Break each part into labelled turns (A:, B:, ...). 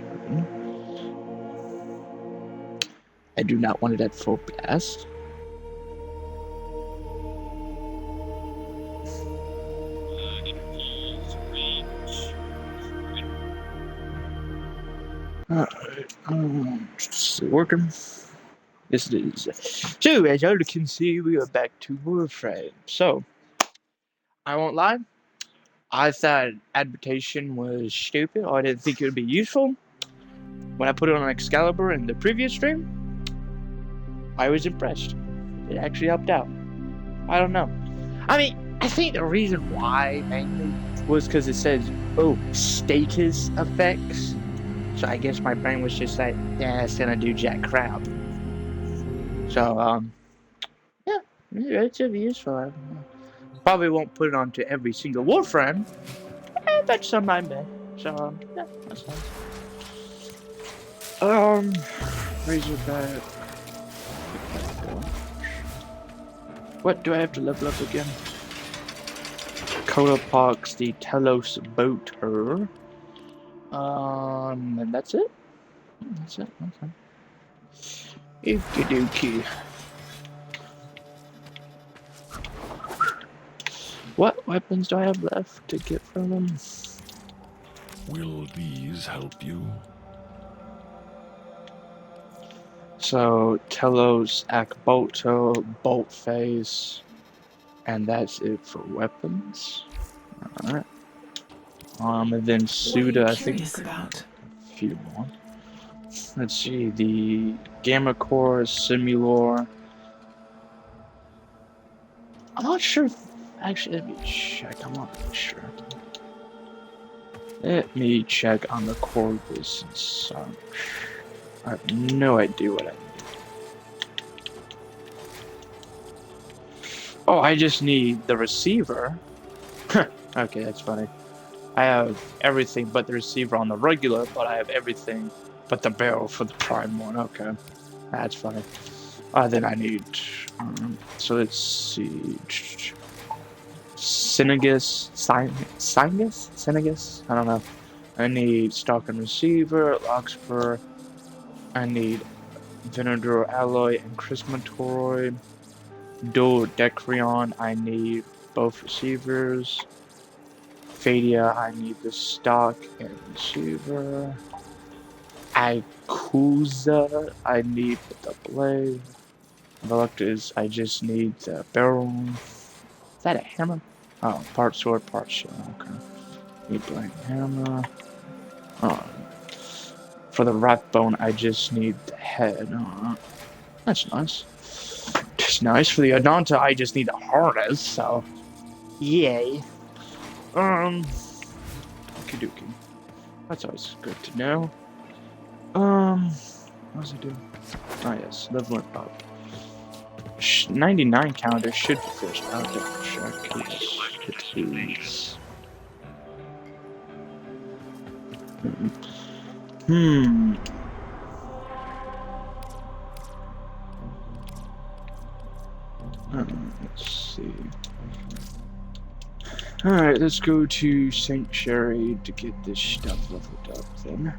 A: button. I do not want it at full blast. Alright, is it working? Yes, it is. So, as you can see, we are back to Warframe. So, I won't lie, I thought adaptation was stupid, or I didn't think it would be useful. When I put it on Excalibur in the previous stream, I was impressed. It actually helped out. I don't know. I mean, I think the reason why, mainly, was because it says, oh, status effects. So I guess my brain was just like, yeah, it's gonna do jack crap. So, yeah, it's useful. I don't know. Probably won't put it onto every single Warframe, but some I may. So, yeah, that's nice. Razorback. What do I have to level up again? Cotopox, the Telos Boater. And that's it? That's it, okay. Okie dokie. What weapons do I have left to get from them?
B: Will these help you?
A: So, Telos, Akbolto, Bolt Face, and that's it for weapons. Alright. And then Suda, I think about a few more. Let's see, the Gamma Core, Simulor. I'm not sure if, actually, let me check, I'm not really sure. Let me check on the core business. I have no idea what I need. Oh, I just need the receiver. Okay, that's funny. I have everything but the receiver on the regular, but I have everything but the barrel for the prime one. Okay, that's funny. Then I need. So let's see. Synagus? I don't know. I need stock and receiver, Larkspur. I need Venador Alloy and Christmatoroid. Dual Decrion, I need both receivers. Fadia, I need the stock and receiver. Ikuza, I need the blade. Veluctus, I just need the barrel. Is that a hammer? Oh, part sword, part shield. Okay. Need blank hammer. For the rat bone, I just need the head. That's nice. Just nice. For the Adonta, I just need the harness, so yay. Okie dokie. That's always good to know. What does it do? Oh yes, leveling up. 99 calendar should be finished. I'll double check. Yes, it is. Let's see. Alright, let's go to Sanctuary to get this stuff leveled up then.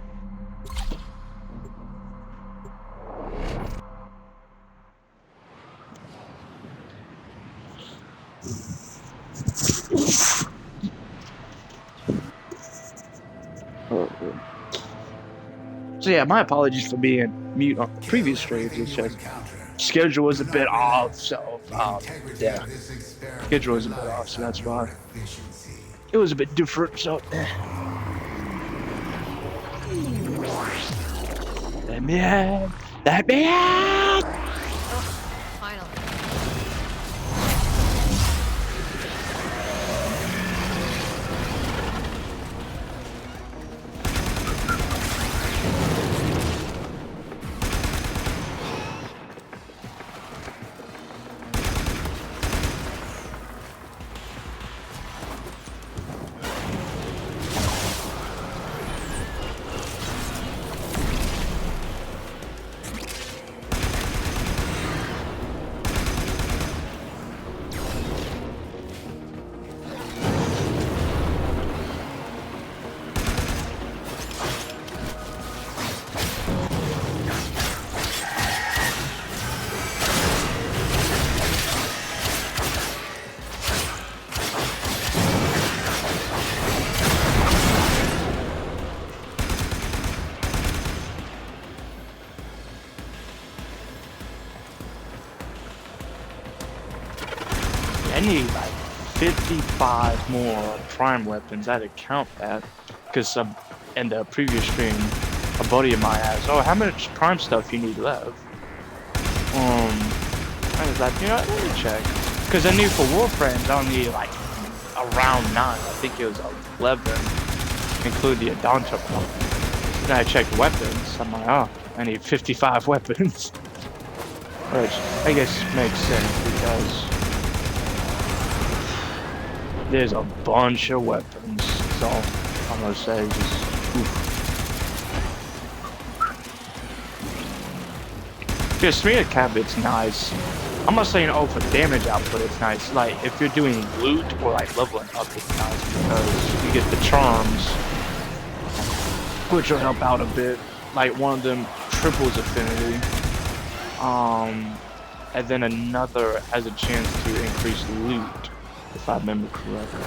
A: So yeah, my apologies for being mute on the previous streams. It's just schedule was a bit off, so yeah, schedule was a bit off, so that's why it was a bit different. So let me out.
C: Finally.
A: need like 55 more prime weapons. I had to count that because in the previous stream, a buddy of mine asked, "Oh, how much prime stuff you need left?" I was like, let me check, because I knew for Warframes I only need like around 9. I think it was 11, include the Adonta one. Then I checked weapons. I'm like, oh, I need 55 weapons. Which I guess makes sense because there's a bunch of weapons. So I'm gonna say just oof. Just Smear Cabinet's nice. I'm not saying for damage output it's nice. Like if you're doing loot or like leveling up, it's nice because you get the charms, which will help out a bit. Like one of them triples affinity, and then another has a chance to increase loot, if I remember correctly.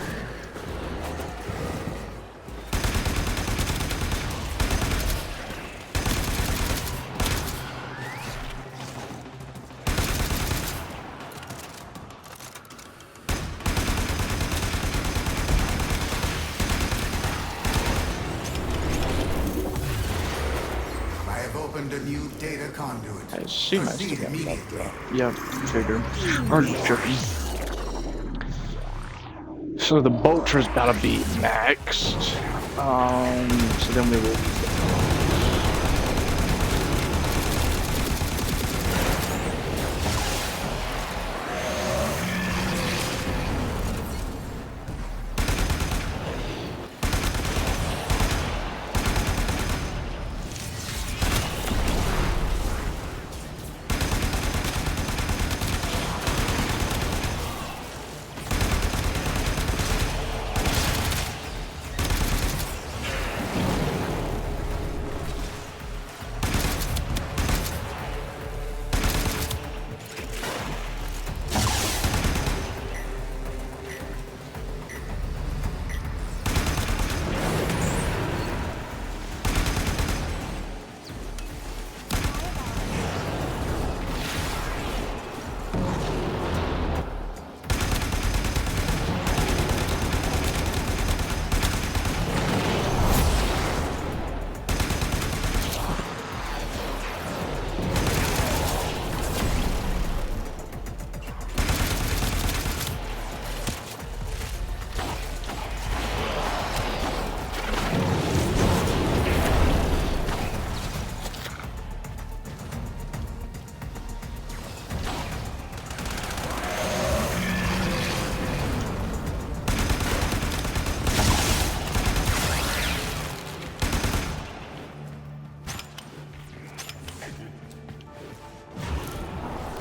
D: A new data conduit.
A: She must have got left there. Yeah, figure. I'm just joking. So the Bolter's gotta be maxed. So then we will.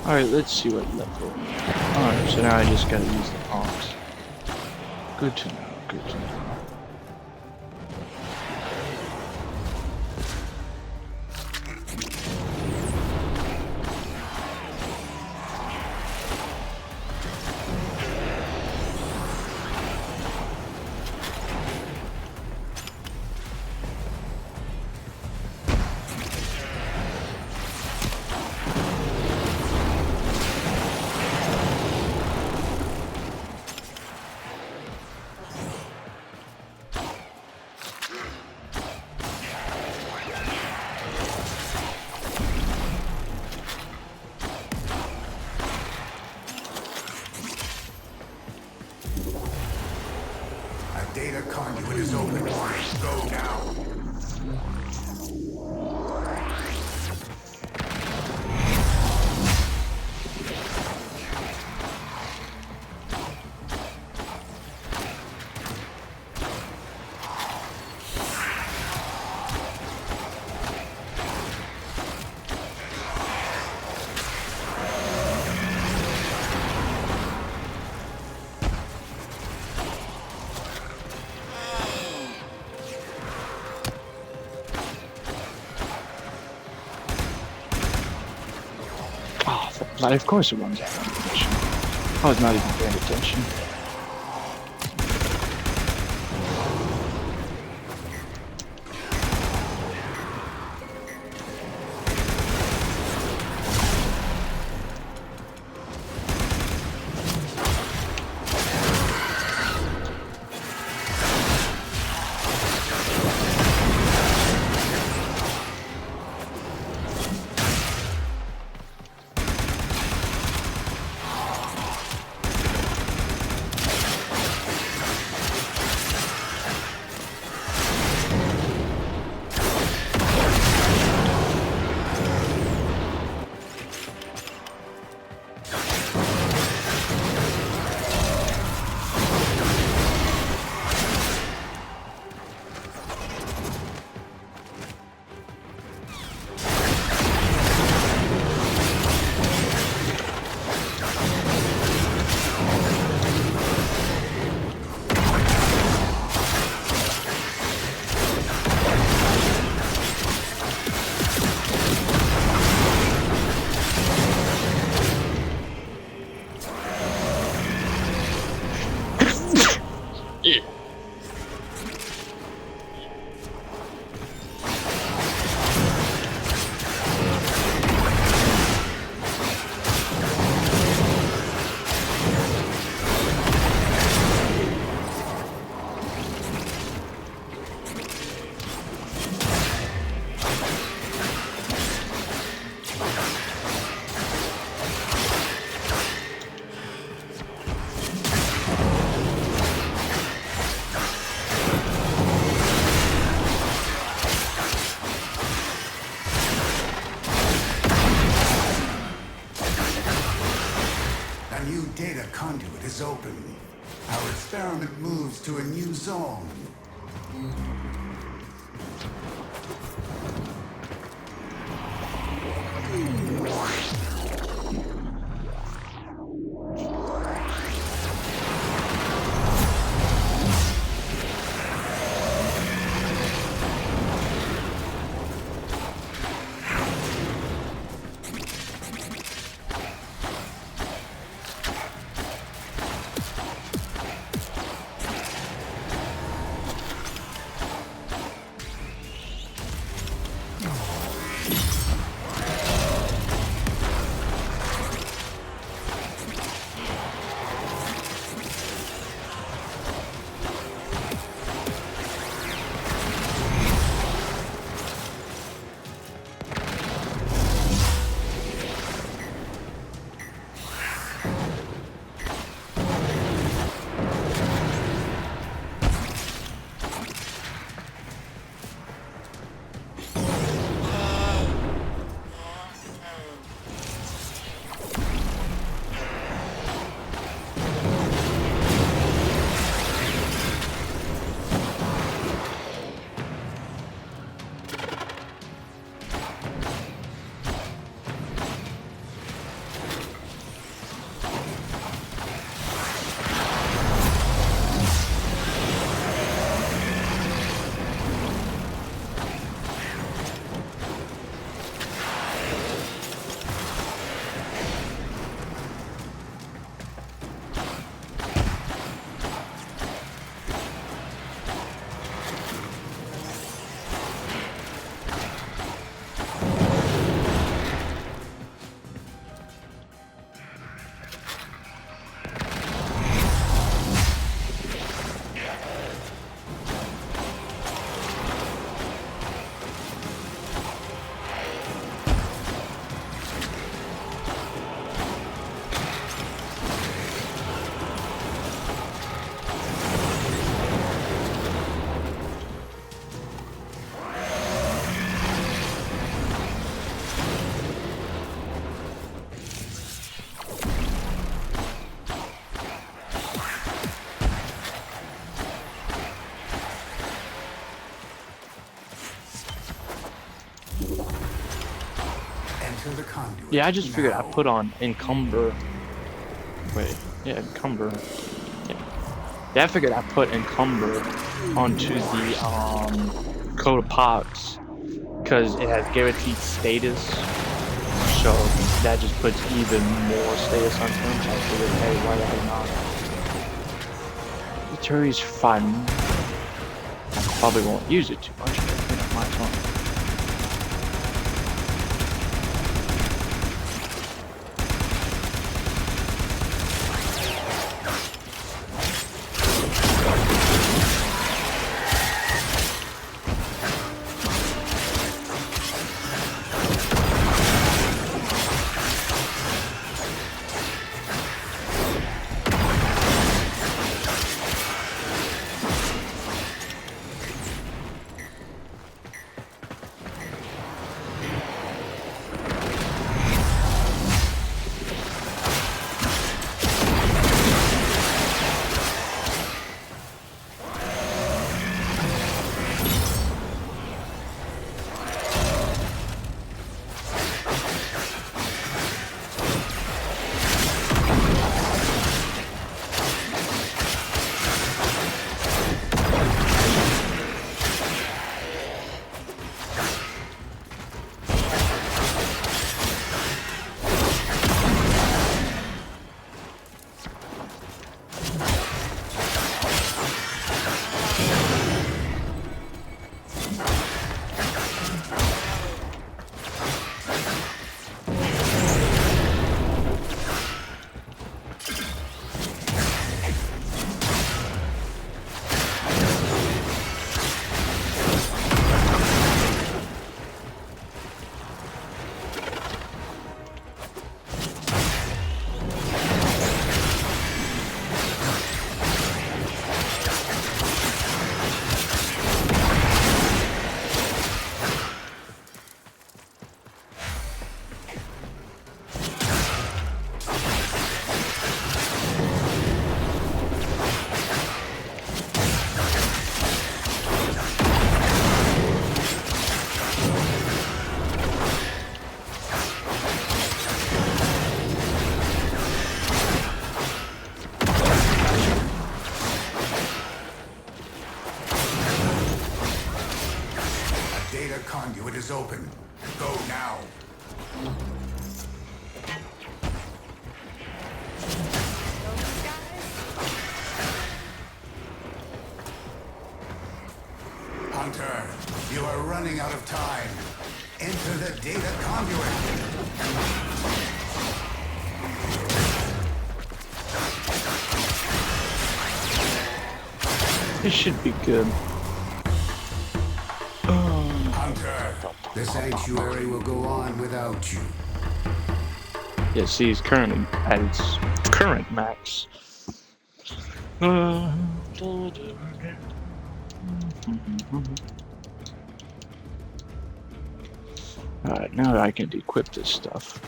A: Alright, let's see what level. Alright, so now I just gotta use the pawns. Good to know, good to know.
D: Data conduit is open. Go now.
A: Like, of course it runs out of ammunition. I was not even paying attention.
D: That conduit is open. Our experiment moves to a new zone. Enter the conduit.
A: Yeah, I just figured I
D: now.
A: put on encumber. Wait, yeah, encumber. Yeah, yeah, I figured I put encumber onto the coat of pox because it has guaranteed status. So that just puts even more status on him. So I figured, hey, why the hell not? The Turi's fun. I probably won't use it too much, but you know, might as well.
D: conduit is open. Go now. Hunter, you are running out of time. Enter the data conduit.
A: This should be good.
D: Hunter, the sanctuary will go on without you.
A: Yeah, see, he's currently at its current max. Alright, now I can equip this stuff.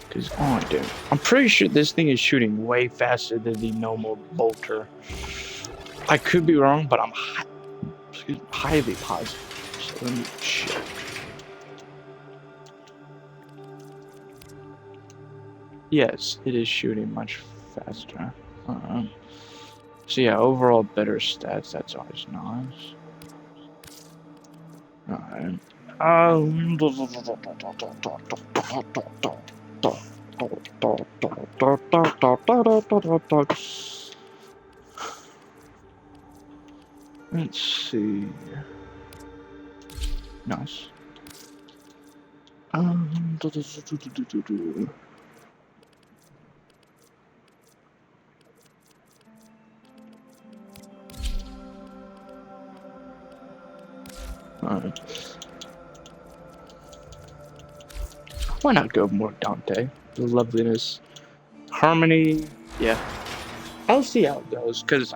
A: Cause, oh dude, I'm pretty sure this thing is shooting way faster than the normal bolter. I could be wrong, but I'm highly positive. So let me check. Yes, it is shooting much faster. So yeah, overall better stats. That's always nice. Alright. Let's see. Nice. Alright. Why not go more Dante? The loveliness. Harmony, yeah. I'll see how it goes, because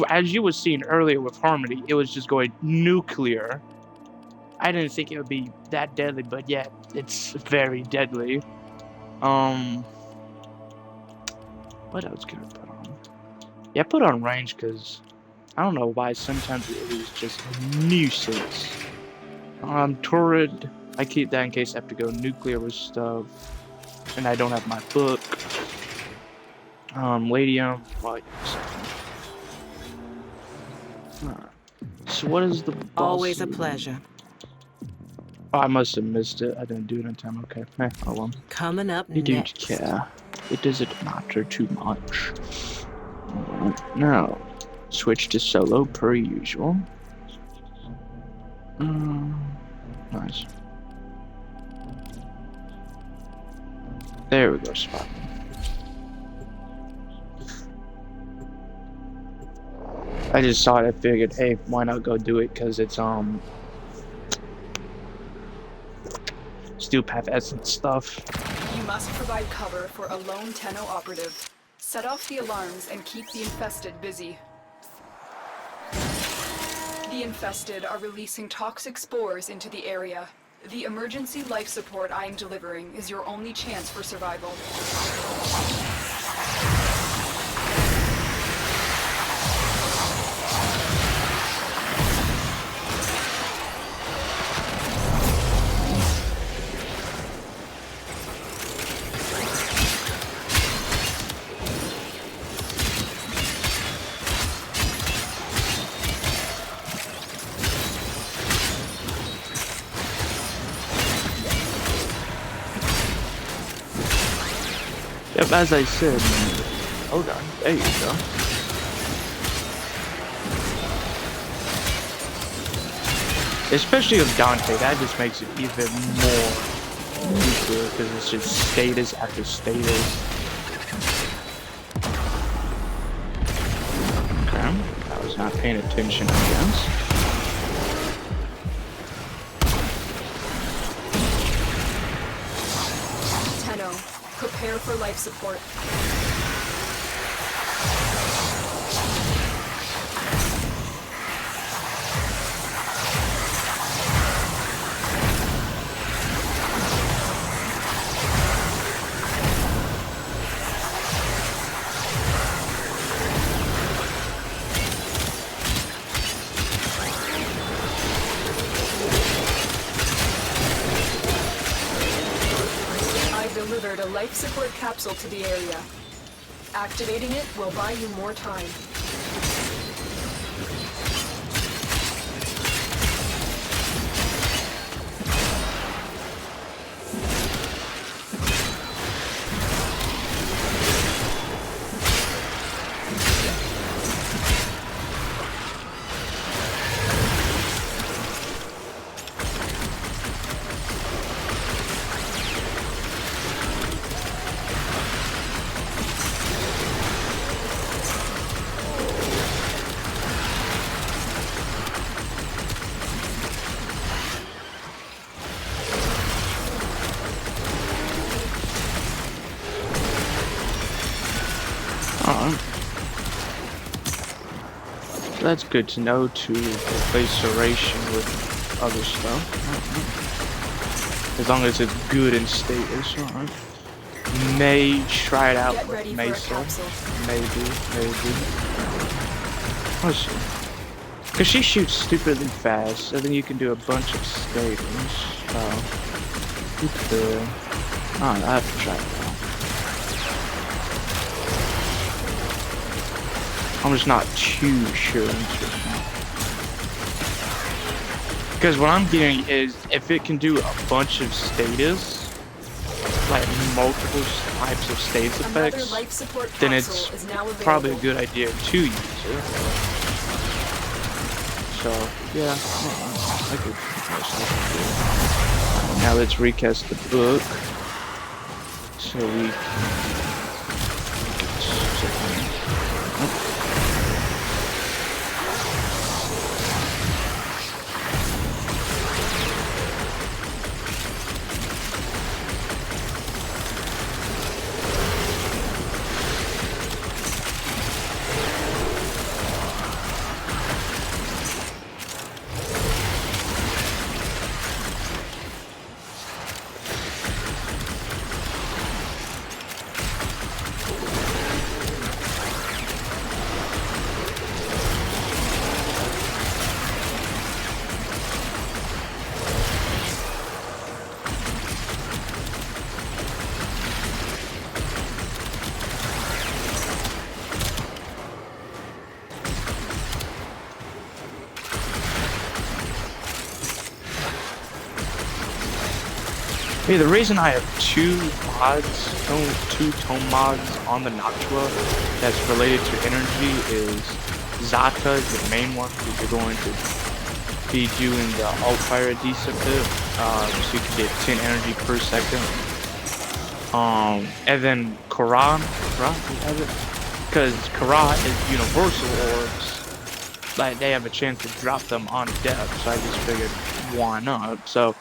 A: as you were seeing earlier with Harmony, it was just going nuclear. I didn't think it would be that deadly, but yeah, it's very deadly. What else can I put on? Yeah, put on range, because I don't know why sometimes it is just a nuisance. Turret, I keep that in case I have to go nuclear with stuff, and I don't have my book. Ladium, well, so what is the boss?
E: Always a pleasure.
A: Oh, I must have missed it. I didn't do it in time. Okay. Oh well.
E: Coming up
A: I don't
E: next.
A: care. It doesn't matter too much. Alright, now switch to solo per usual. Nice. There we go, spot. I just saw it. I figured, hey, why not go do it? Cause it's steel path essence stuff.
F: You must provide cover for a lone Tenno operative. Set off the alarms and keep the infested busy. The infested are releasing toxic spores into the area. The emergency life support I am delivering is your only chance for survival.
A: Yep, as I said. Hold on, there you go. Especially with Dante, that just makes it even more nuclear because it's just status after status. Okay, I was not paying attention, I guess.
F: Prepare for life support. Delivered a life support capsule to the area. Activating it will buy you more time.
A: that's good to know to replace duration with other stuff. As long as it's good in status, alright. May try it out
F: Get
A: with
F: ready for a
A: Mesa.
F: capsule.
A: Maybe. Let's see. Because she shoots stupidly fast, and then you can do a bunch of stages. You could. Oh, I have to try it out. I'm just not too sure into it now. Because what I'm getting is, if it can do a bunch of status, like multiple types of status
F: Another
A: effects,
F: life support
A: then
F: capsule
A: it's
F: is now available.
A: probably a good idea to use it. So, yeah, I could. Now let's recast the book. So we the reason I have two tome mods on the Noctua that's related to energy is Zata is the main one because you're going to be doing the alt fire a decent bit, so you can get 10 energy per second. And then Kara, because Kara is universal orbs, like they have a chance to drop them on death, so I just figured why not. So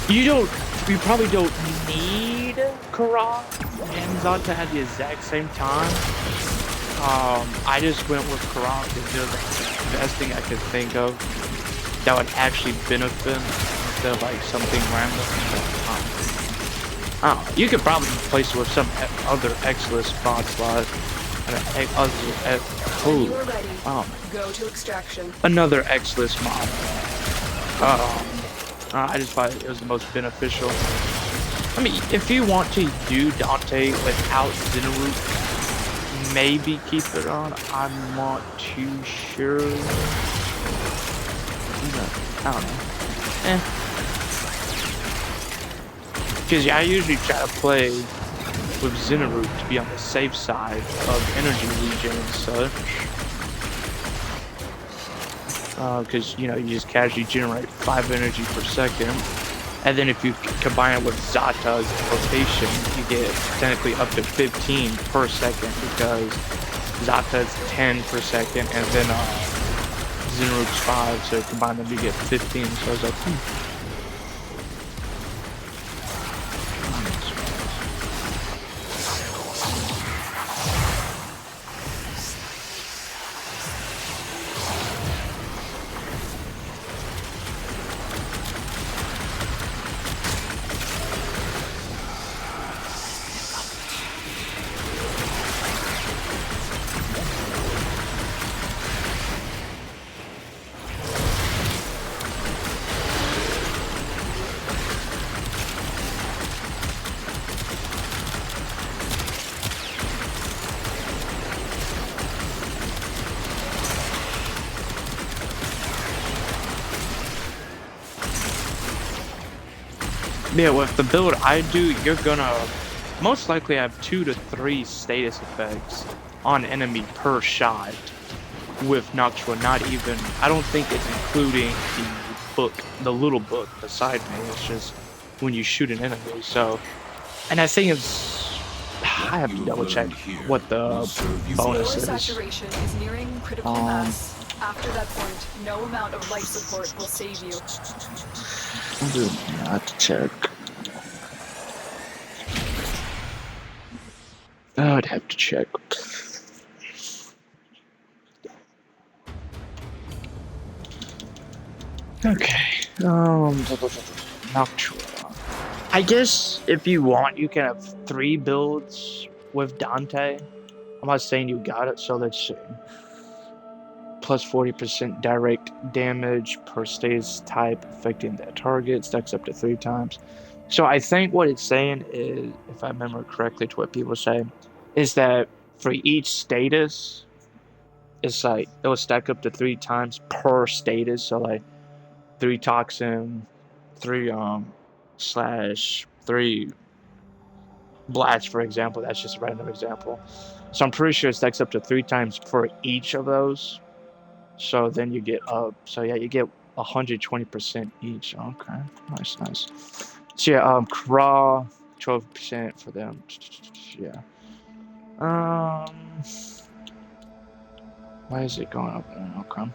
A: you probably don't need Kara and Zata at the exact same time. I just went with Kara because it was the best thing I could think of that would actually benefit instead of like something random. I don't know. You could probably replace it with some other Xless mod slot.
F: When you are ready, go to extraction.
A: Another Xless mod. I just thought it was the most beneficial. I mean, if you want to do Dante without Xenaroot, maybe keep it on. I'm not too sure. I don't know. Because I usually try to play with Xenaroot to be on the safe side of energy regen and such. Because, you just casually generate 5 energy per second. And then if you combine it with Zata's rotation, you get technically up to 15 per second because Zata's 10 per second and then Xenaroot's 5, so combine them you get 15. So I was like, yeah, with the build I do, you're gonna most likely have 2 to 3 status effects on enemy per shot with Noctua. Not even, I don't think it's including the little book beside me. It's just when you shoot an enemy. So, and I think I have to double check what the bonus is.
F: Saturation is nearing critical mass. After that point, no amount of life support will save you.
A: I have to check. I'd have to check. Okay. Noctua. I guess if you want, you can have 3 builds with Dante. I'm not saying you got it, so let's see. Plus 40% direct damage per status type affecting that target. Stacks up to 3 times. So I think what it's saying is, if I remember correctly to what people say, is that for each status, it's like it will stack up to 3 times per status. So like 3 toxin, 3 slash, 3 blast, for example. That's just a random example. So I'm pretty sure it stacks up to 3 times for each of those. So then you get up. So yeah, you get 120% each. Okay, nice. So yeah, Craw 12% for them. Yeah. Why is it going up? Okay.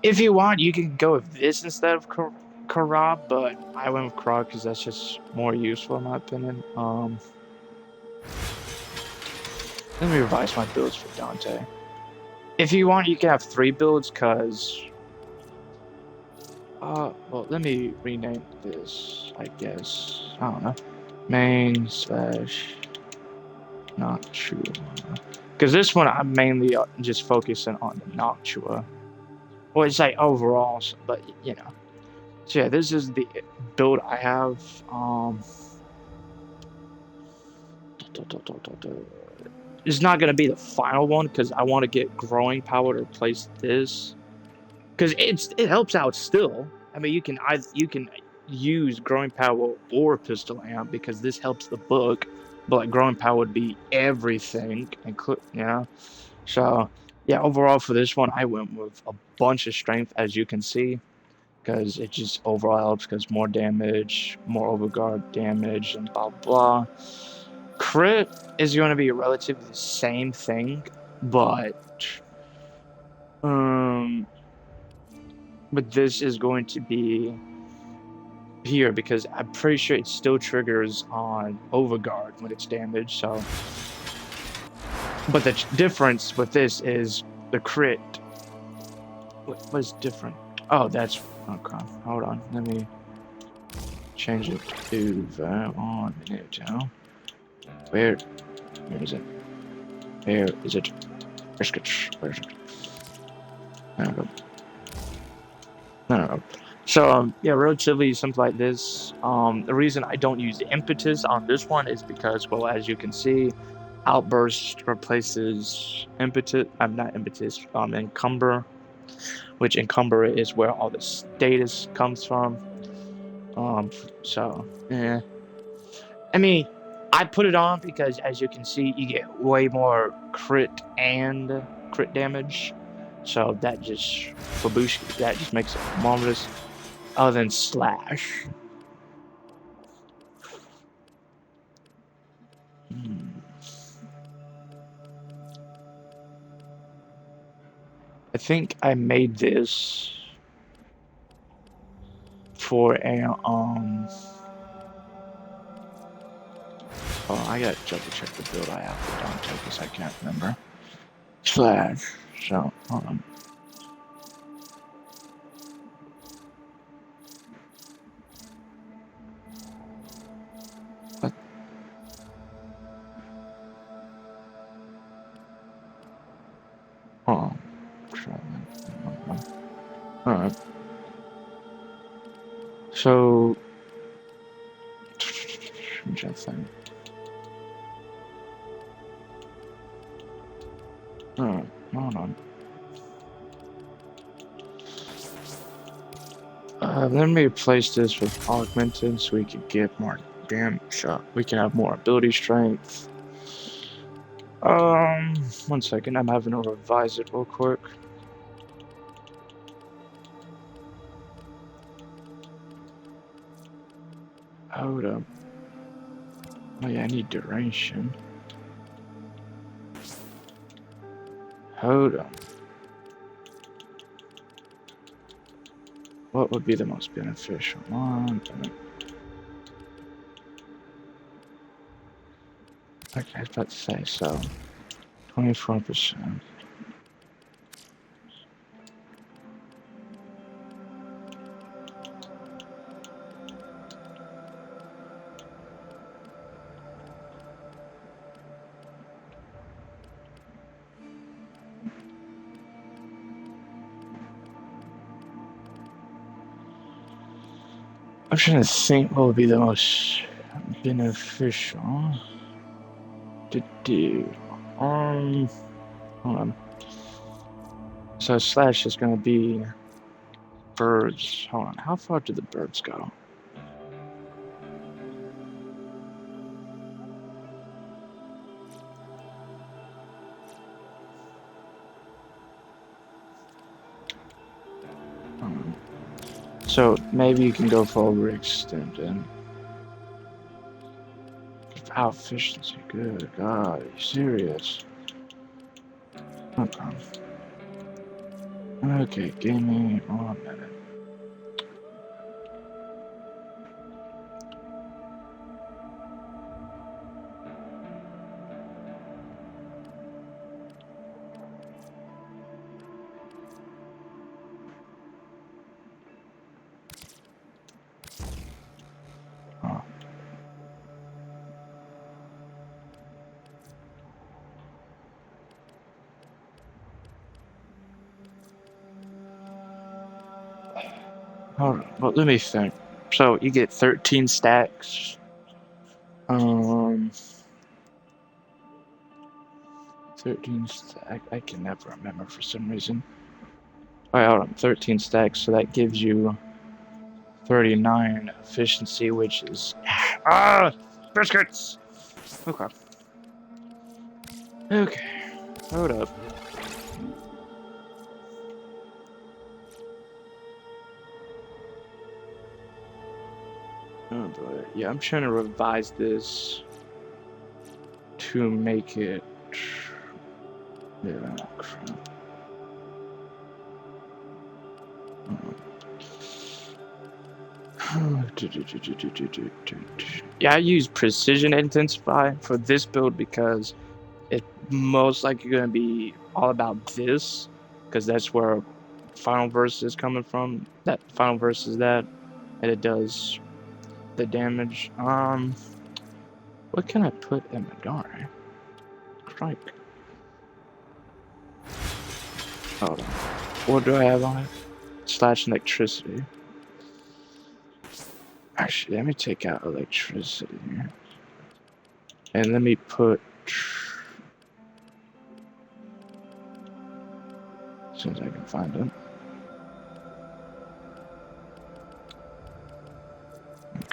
A: If you want, you can go with this instead of Kara, but I went with Kara because that's just more useful in my opinion. Let me revise my builds for Dante. If you want, you can have 3 builds because well, let me rename this, I guess. I don't know. Main slash Noctua. Because this one, I'm mainly just focusing on the Noctua. Well, it's like overall, but you know. So yeah, this is the build I have. It's not going to be the final one because I want to get growing power to replace this. Because it helps out still. I mean, you can use growing power or pistol amp because this helps the book, but like growing power would be everything, So yeah, overall for this one, I went with a bunch of strength, as you can see, because it just overall helps because more damage, more overguard damage, and blah blah. Crit is going to be relatively the same thing, but this is going to be here because I'm pretty sure it still triggers on overguard when it's damaged. So, but the difference with this is the crit. What is different? Oh, that's okay. Hold on, let me change it to that on now. Where is it? Where is it? Where is it? I don't know. No. So yeah, relatively something like this. The reason I don't use impetus on this one is because, well, as you can see, outburst replaces impetus. I'm not impetus. Encumber, which encumber is where all the status comes from. So yeah. I mean, I put it on because, as you can see, you get way more crit and crit damage. So that just that just makes it marvelous. Other than slash. I think I made this for a oh, I gotta double check the build I have for Dante because I can't remember. Slash. So hold on. What? Oh, alright. So I'm just saying. Alright, hold on. Let me replace this with augmented so we can get more damage. We can have more ability strength. 1 second, I'm having to revise it real quick. Hold up. Oh yeah, I need duration. Hold on. What would be the most beneficial one? Okay, I was about to say, so 24%. I'm trying to think what would be the most beneficial to do. Hold on. So slash is gonna be birds. Hold on. How far do the birds go? So maybe you can go for overextended. Power efficiency, good God, are you serious? Okay. Okay, give me 1 minute. Oh. Hold on, well, let me think. So you get 13 stacks. 13 stack. I can never remember for some reason. Alright, hold on. 13 stacks, so that gives you 39 efficiency, which is biscuits. Okay. Okay. Hold up. Oh boy. Yeah, I'm trying to revise this to make it. Yeah, crap. Yeah, I use precision intensify for this build because it's most likely going to be all about this, because that's where final verse is coming from. That final verse is that, and it does the damage. What can I put in Madara? Crike. Hold on. What do I have on it? Slash electricity. Actually, let me take out electricity here. And let me put. As soon as I can find it.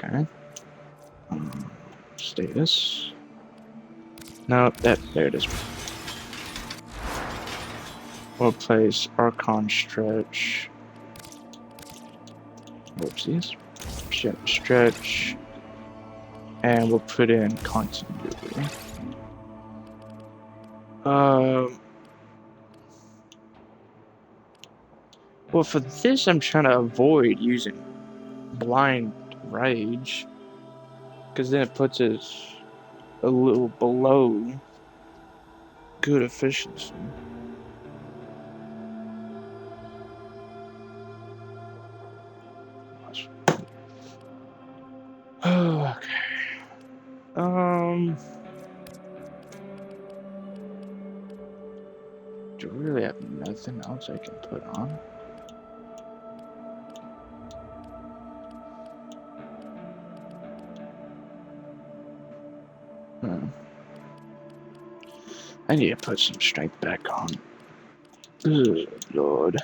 A: Okay. Status. No, there it is. We'll place Archon Stretch. Whoopsies. Stretch. And we'll put in Continuity. Well, for this, I'm trying to avoid using Blind Rage, because then it puts us a little below good efficiency. Oh, okay. Do I really have nothing else I can put on? I need to put some strength back on. Good Lord.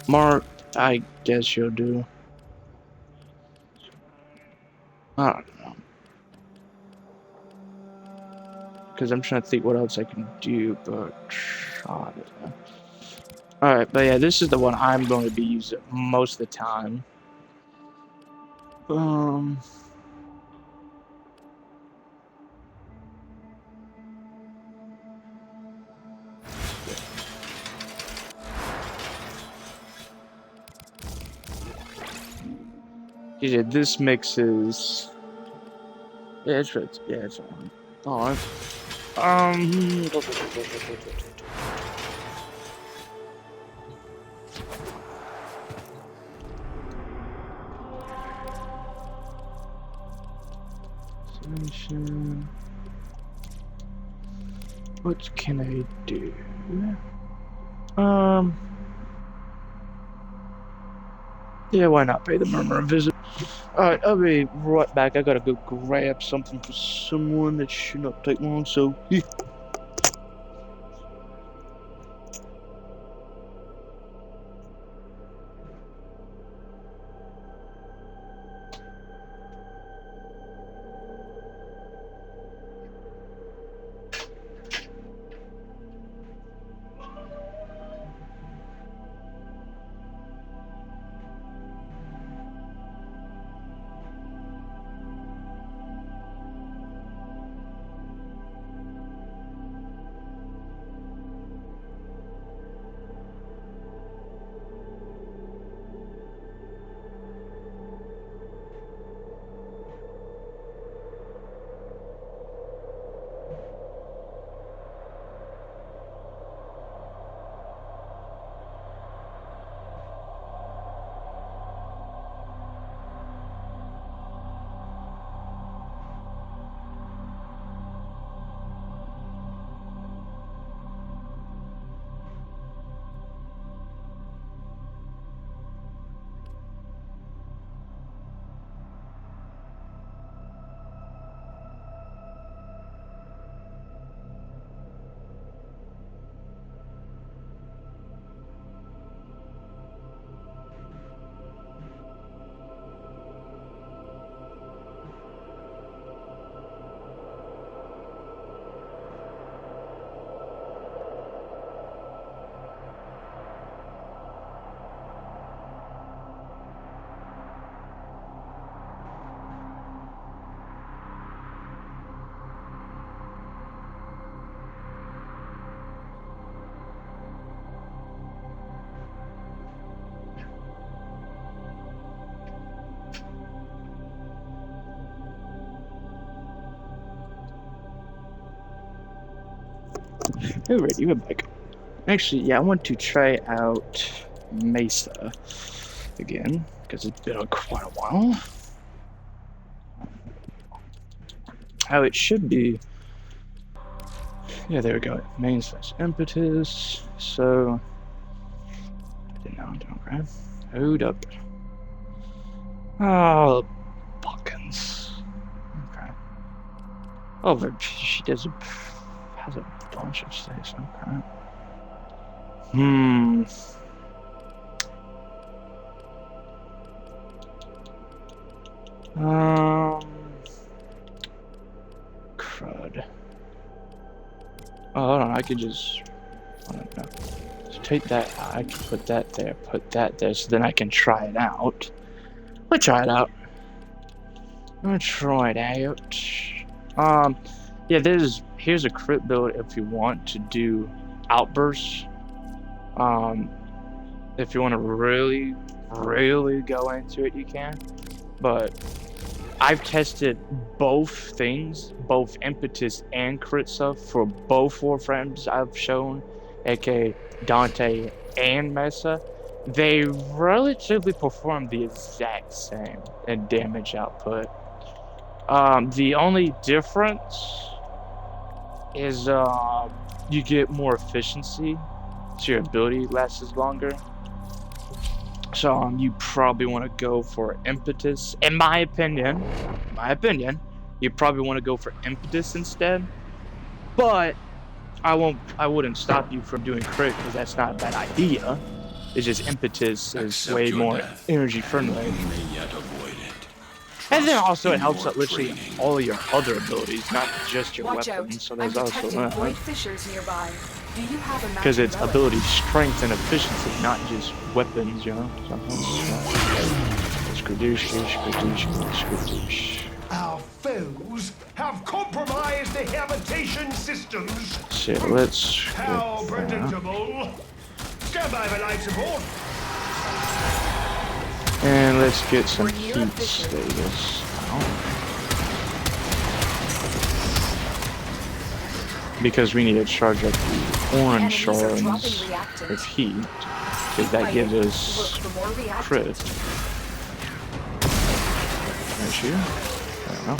A: Mark, I guess you'll do. I don't know. Because I'm trying to think what else I can do, but I don't know. Alright, but yeah, this is the one I'm going to be using most of the time. Yeah, this mixes. Yeah, it's right. Yeah, it's on. Alright. What can I do? Yeah, why not pay the murmur a visit? Alright, I'll be right back. I gotta go grab something for someone that should not take long, so yeah. Alright, we're back. Actually, yeah, I want to try out Mesa again, because it's been quite a while. How it should be. Yeah, there we go. Main slash impetus. So, don't grab. Hold up. Oh, buckins. Okay. Oh, but she has a bunch of states. Okay. Crud. Oh, hold on, I could just... I don't know. So take that out, I can put that there, so then I can try it out. Let's try it out. Let's try it out. Yeah, here's a crit build if you want to do outbursts. If you want to really, really go into it, you can. But I've tested both things, both impetus and crit stuff for both Warframes I've shown, aka Dante and Mesa. They relatively perform the exact same in damage output. The only difference is you get more efficiency, so your ability lasts longer. So you probably want to go for impetus. In my opinion, you probably want to go for impetus instead. But I wouldn't stop you from doing crit because that's not a bad idea. It's just impetus is way more energy friendly. And then also it helps out literally all of your other abilities, not just your weapons. So there's also that. Because it's ability strength and efficiency, not just weapons, you know.
E: Our foes have compromised the habitation systems.
A: So let's.
E: How predictable. Stand by for life support.
A: And let's get some heat status. Because we need to charge up the orange shards with heat, because that gives us crit. There's you. I don't know.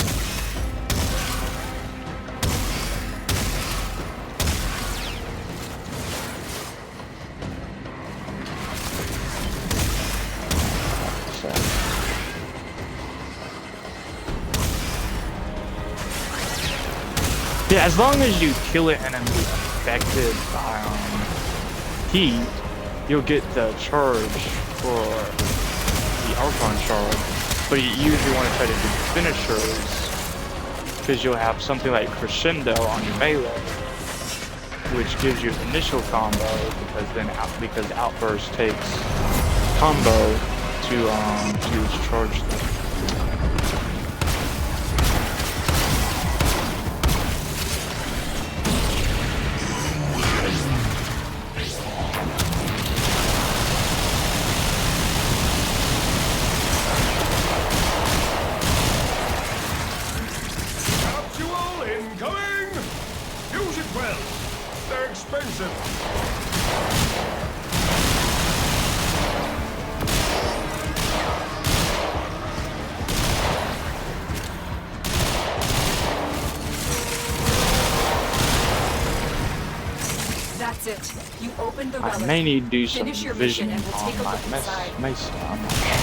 A: as long as you kill an enemy affected by heat, you'll get the charge for the Archon charge. But you usually want to try to do finishers, because you'll have something like Crescendo on your melee, which gives you initial combo, because Outburst takes combo to charge them.
F: That's it. You opened the
A: I
F: relic.
A: may need to do some
F: Finish your
A: vision
F: mission and we'll take a
A: on
F: look
A: my
F: inside.
A: Mesa. I'm not sure.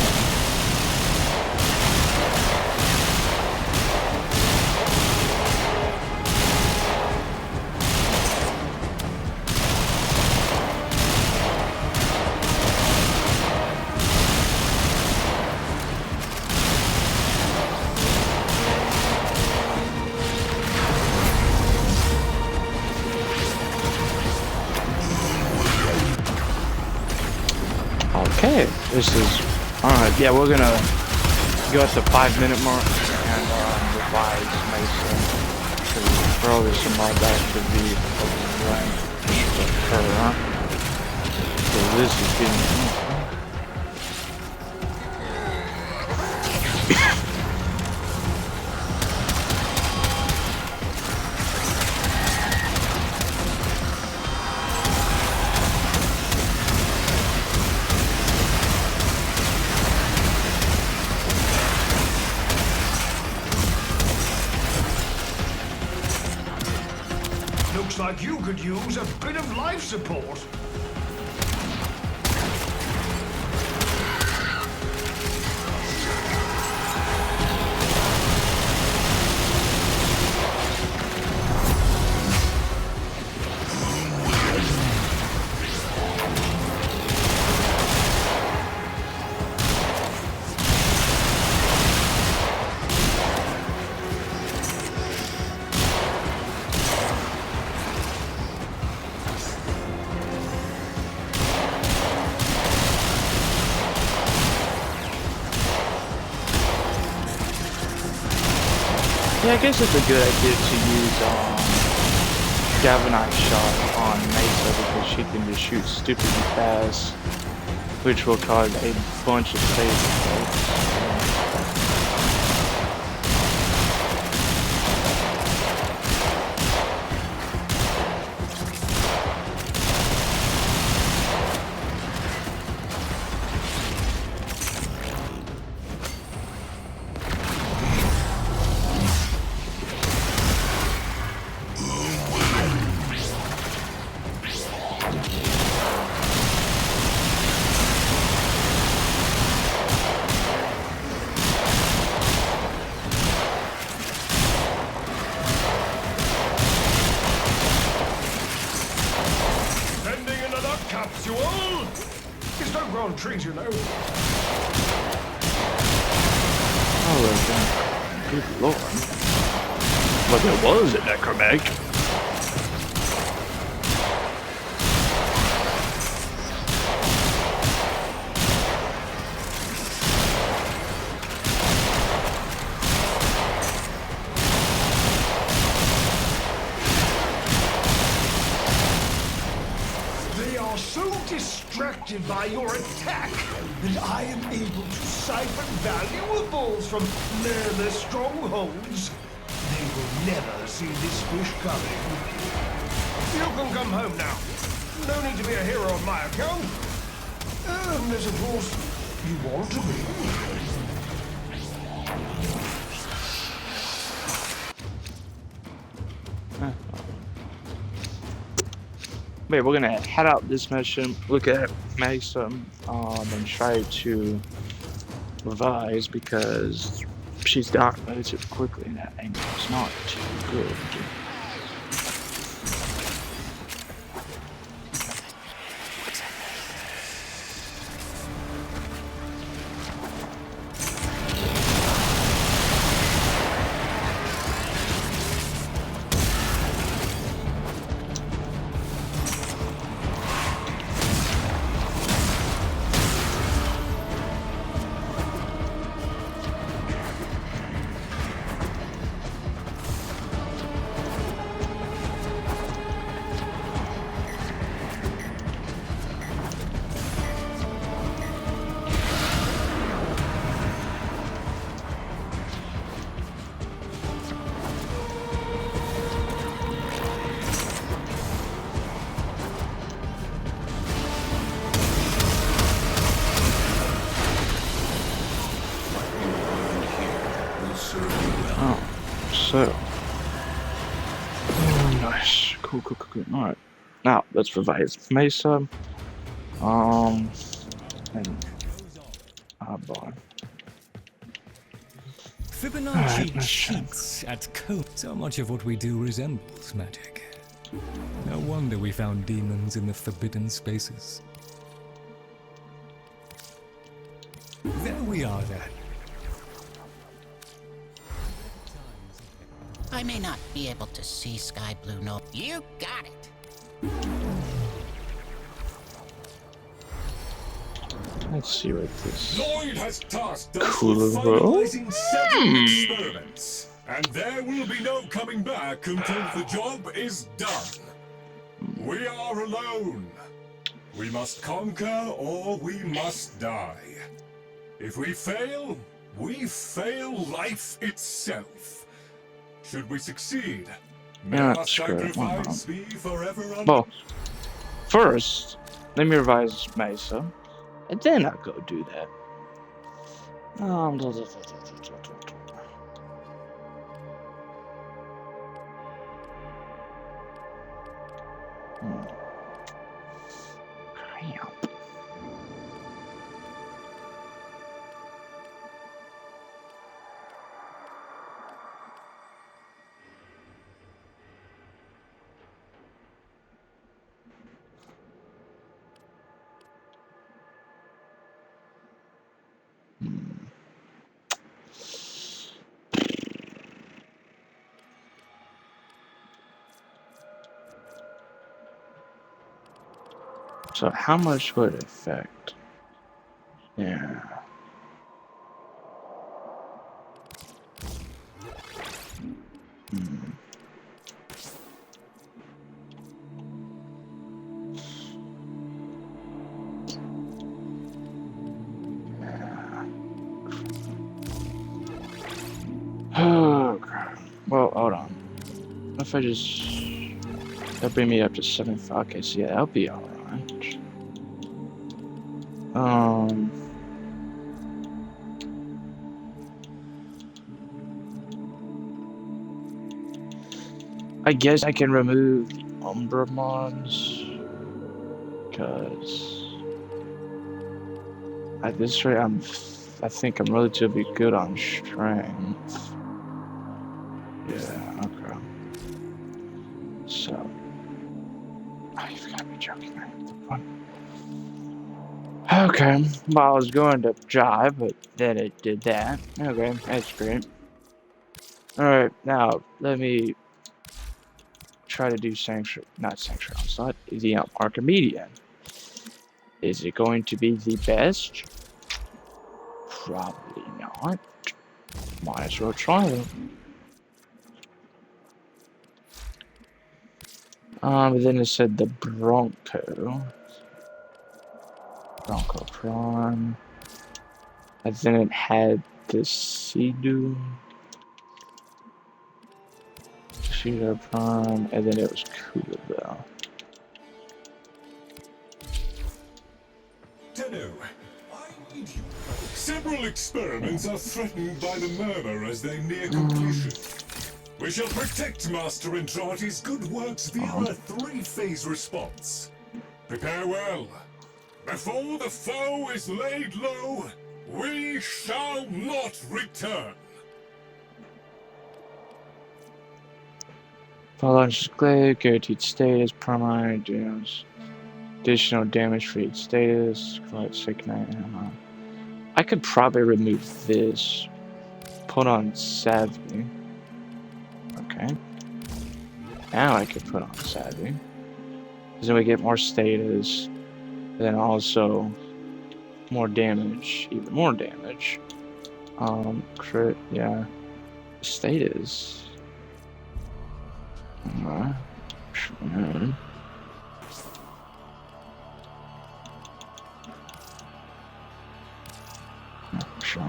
A: Okay, this is alright. Yeah, we're gonna go at the 5-minute mark and revise Mesa. Because probably some more that could be overrun. So this is getting.
E: Looks like you could use a bit of life support.
A: Yeah, I guess it's a good idea to use Galvanized Shot on Mesa because she can just shoot stupidly fast, which will cause a bunch of save effects.
E: Capsule! Just don't grow on trees, you know.
A: Oh, good lord. But there was a necromech.
E: Distracted by your attack, and I am able to siphon valuables from their strongholds. They will never see this fish coming. You can come home now. No need to be a hero on my account. Unless, of course, you want to be.
A: Wait, we're gonna head out this mission, look at Mesa, and try to revise because she's down relatively quickly and that angle is not too good. So. Oh, nice. Cool. Alright. Now, let's revise Mesa. And. Boy.
G: Fibonacci cheats at code. So much of what we do resembles magic. No wonder we found demons in the forbidden spaces. There we are then.
H: I may not be able to see sky blue no. You got it.
A: Let's see what this.
B: Lloyd has tasked us
A: Cool
B: with
A: world.
B: finalizing several experiments, and there will be no coming back until the job is done. We are alone. We must conquer or we must die. If we fail life itself. Should we succeed, may
A: Yeah,
B: our
A: screw it.
B: sacrifice be forever
A: Well, first, let me revise Mesa, and then I'll go do that. Crap. So how much would it affect? Yeah. Oh, crap. Well, hold on. What if I just... That'll bring me up to 75. Okay, so yeah, that'll be alright. I guess I can remove the Umbra mons, because at this rate, I think I'm relatively good on strength. Yeah, okay. So, you've got to be joking, right? Okay, well, I was going to jive, but then it did that. Okay, that's great. Alright, now, let me try to do not Sanctuary Onslaught, the Archimedean. Is it going to be the best? Probably not. Might as well try it. But then it said the Bronco Prime. And then it had the Sea-Doo Prime, and then it was Coolabelle.
B: Tenno, I need you. Several experiments are threatened by the murmur as they near completion. We shall protect Master Entrati's good works via a three-phase response. Prepare well. Before the foe is laid low, we shall not return.
A: Launch display, guaranteed status, primary deals. Additional damage for each status. I could probably remove this. Put on Savvy. Okay. Now I could put on Savvy. Because then we get more status. And then also more damage. Even more damage. Crit, yeah. Status. Alright. Sure.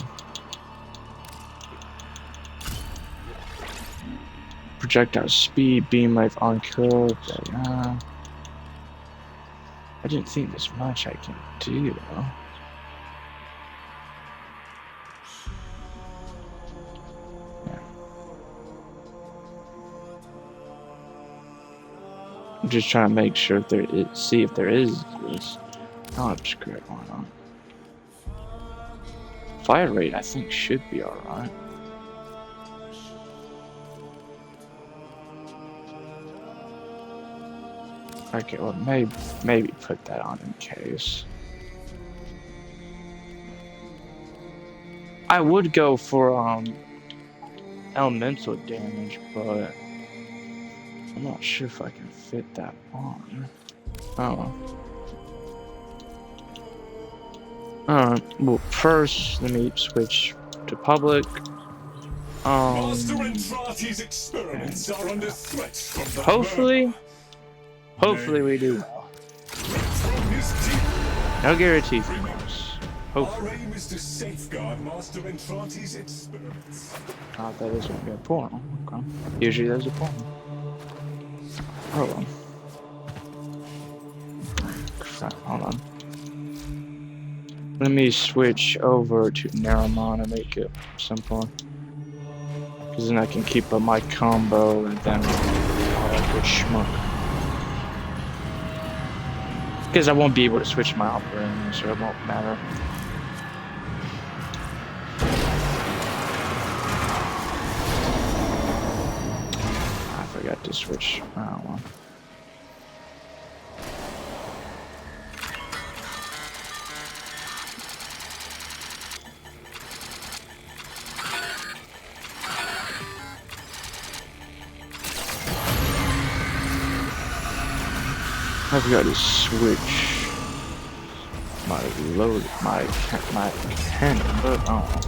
A: Projectile speed, beam life on kill. I didn't think there's much I can do though. just trying to make sure if there is, see if there is this. Oh, I'm screwed. Why not? Fire rate, I think, should be alright. Okay, well, maybe put that on in case. I would go for elemental damage, but I'm not sure if I can fit that on. Oh. Alright, well, first, let me switch to public.
B: Master Entrati's experiments are under threat from the
A: Hopefully we do well.
B: From his teeth.
A: No guarantees, of course.
B: Our
A: Hopefully.
B: aim is to safeguard Master Entrati's experiments.
A: Oh, that is gonna be a portal. Okay. Usually there's a portal. Oh well. Crap, hold on. Let me switch over to Naramon and make it simple. Because then I can keep up my combo and then all that good schmuck. Because I won't be able to switch my operating, so it won't matter. I forgot to switch. I don't know. I've got to switch my cannon, but oh.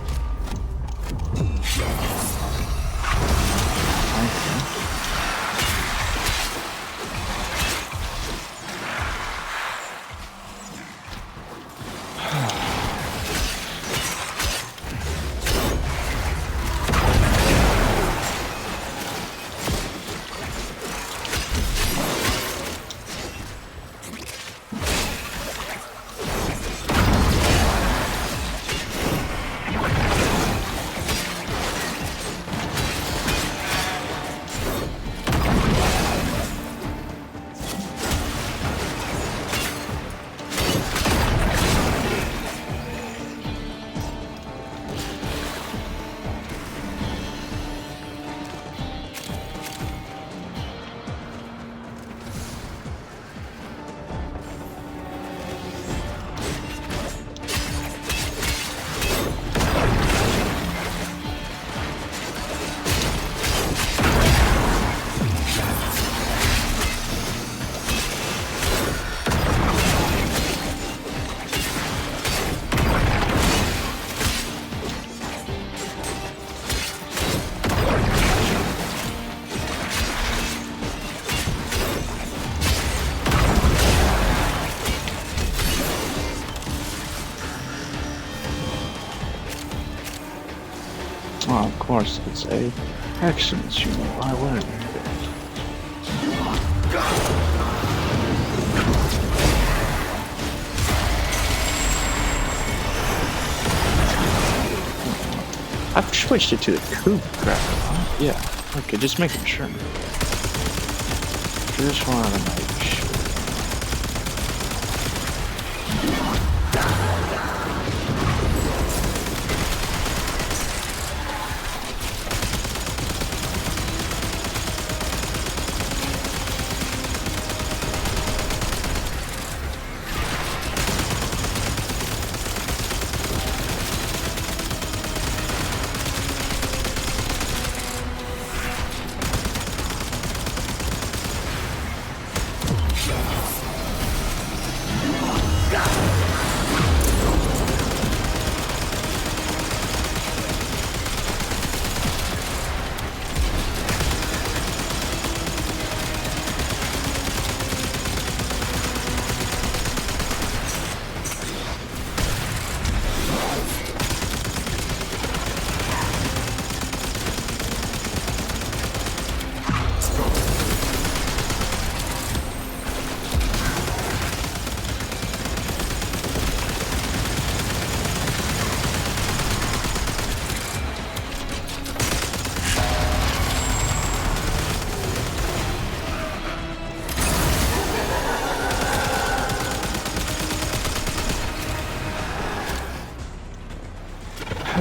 A: Well, of course, it's a excellence, you know, why wouldn't it? I've switched it to the coupe grapple, huh? Yeah, okay, just making sure. Just wanted to make sure.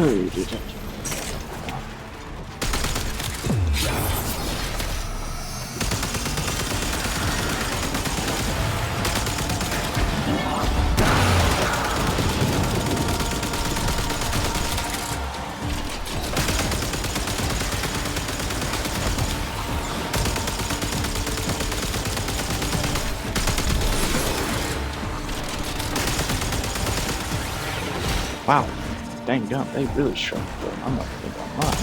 A: Oh, dude. Wow, dang gum, they really shrunk, bro. I'm not gonna lie.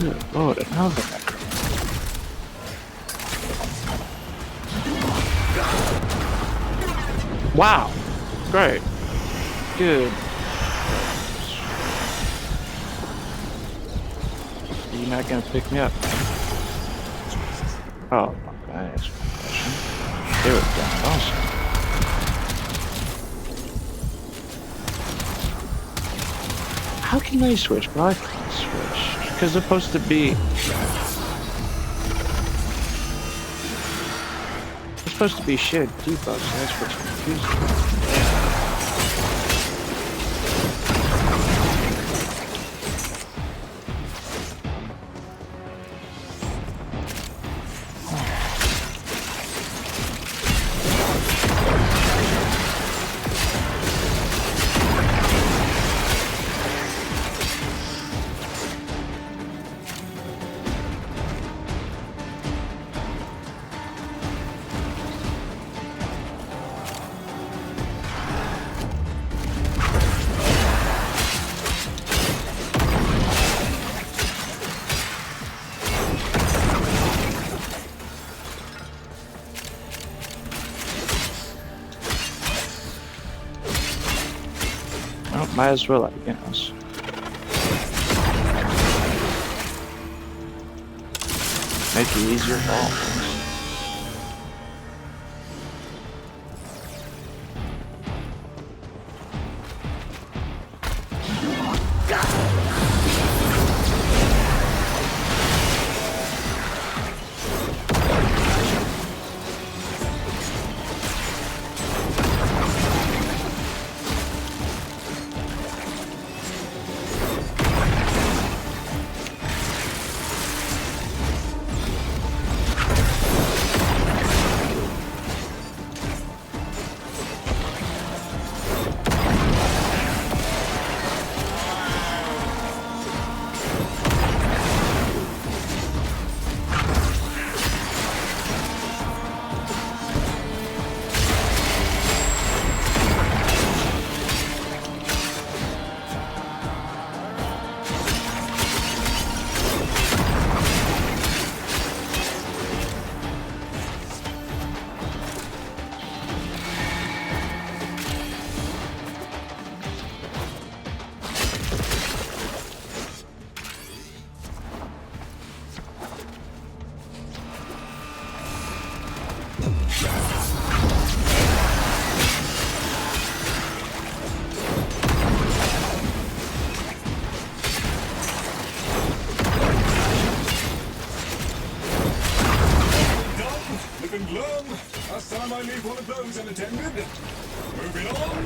A: Good lord, another necro. Wow, great, good. You're not gonna pick me up? Oh, okay, that's my question. They were down also. How can they switch? But I can't switch. Because they're supposed to be... They're supposed to be shared debuffs, so that's what's confusing. Well, might as well, I guess. Make it easier for all things.
B: Last time I leave one of those unattended. Moving on.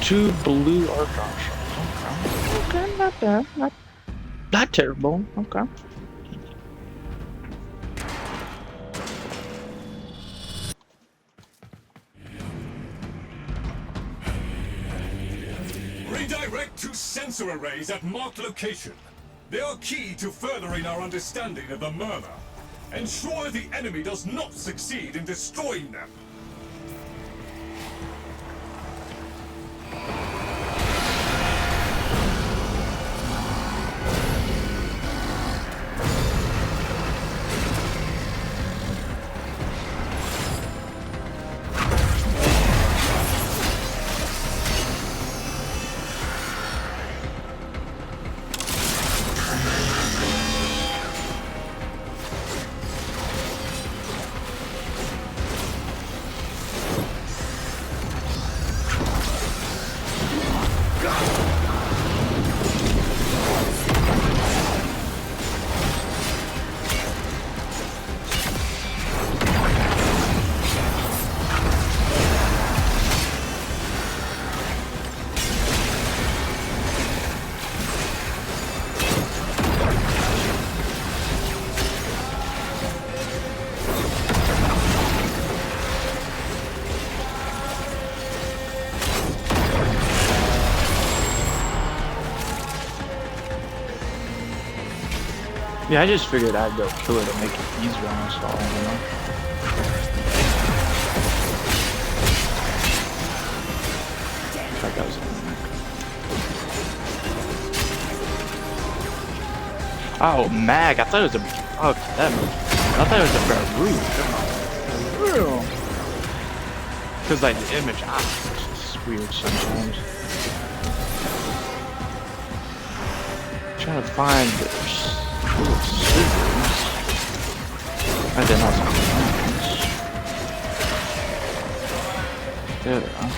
A: Two blue archons. Okay, not bad. Not terrible. Okay.
B: Redirect to sensor arrays at marked location. They are key to furthering our understanding of the murmur. Ensure the enemy does not succeed in destroying them.
A: Yeah, I just figured I'd go kill it and make it easier on us all, you know? I thought that was it. Oh, Mag, I thought it was a... Oh, that... I thought it was a Baru. Because, like, the image... it's just weird sometimes. Trying to find the... I did not see. There they are.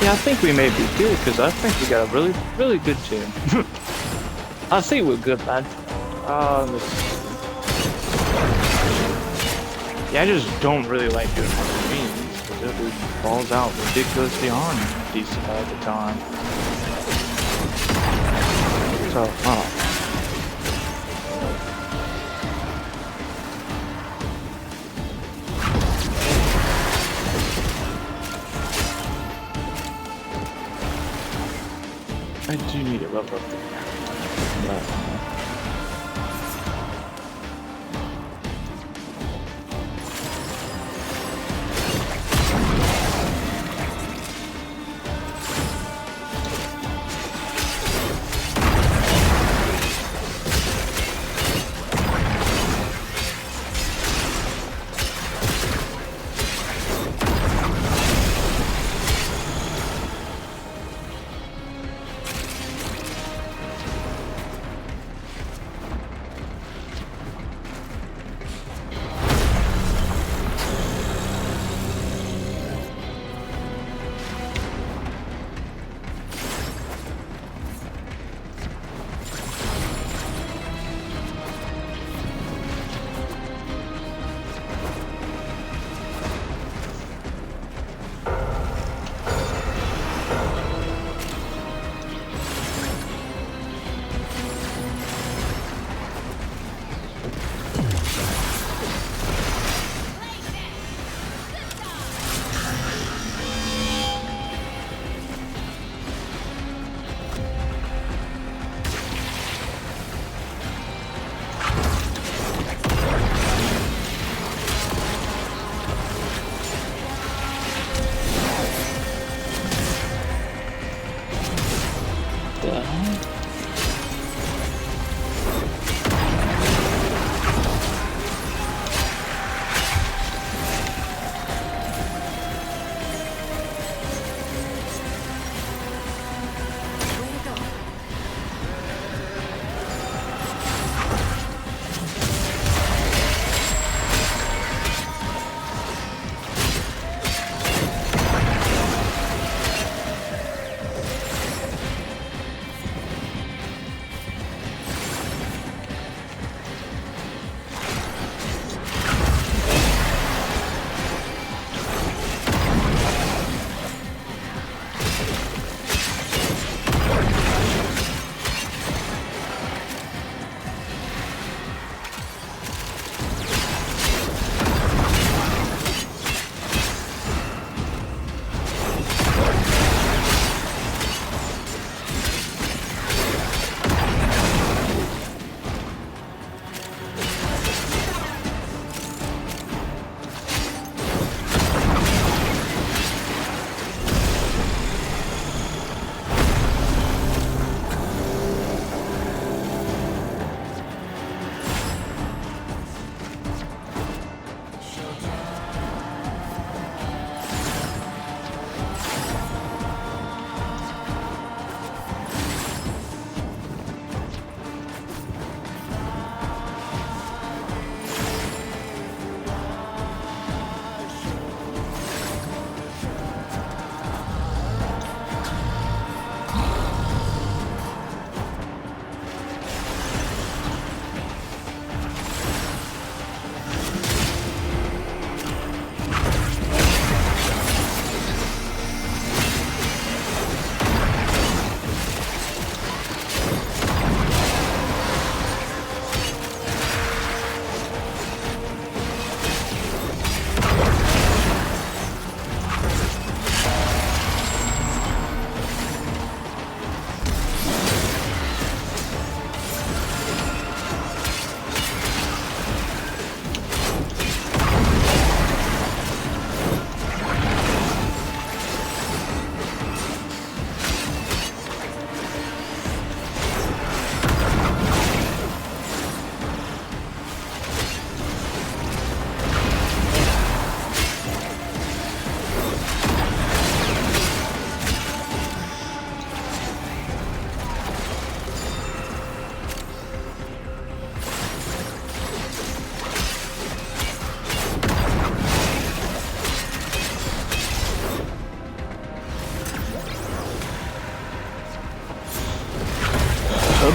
A: Yeah, I think we may be good, because I think we got a really, really good team. I think we're good, man. Yeah, I just don't really like doing Warframe, because it falls out ridiculously on decent all the time. So, I do need a level up there.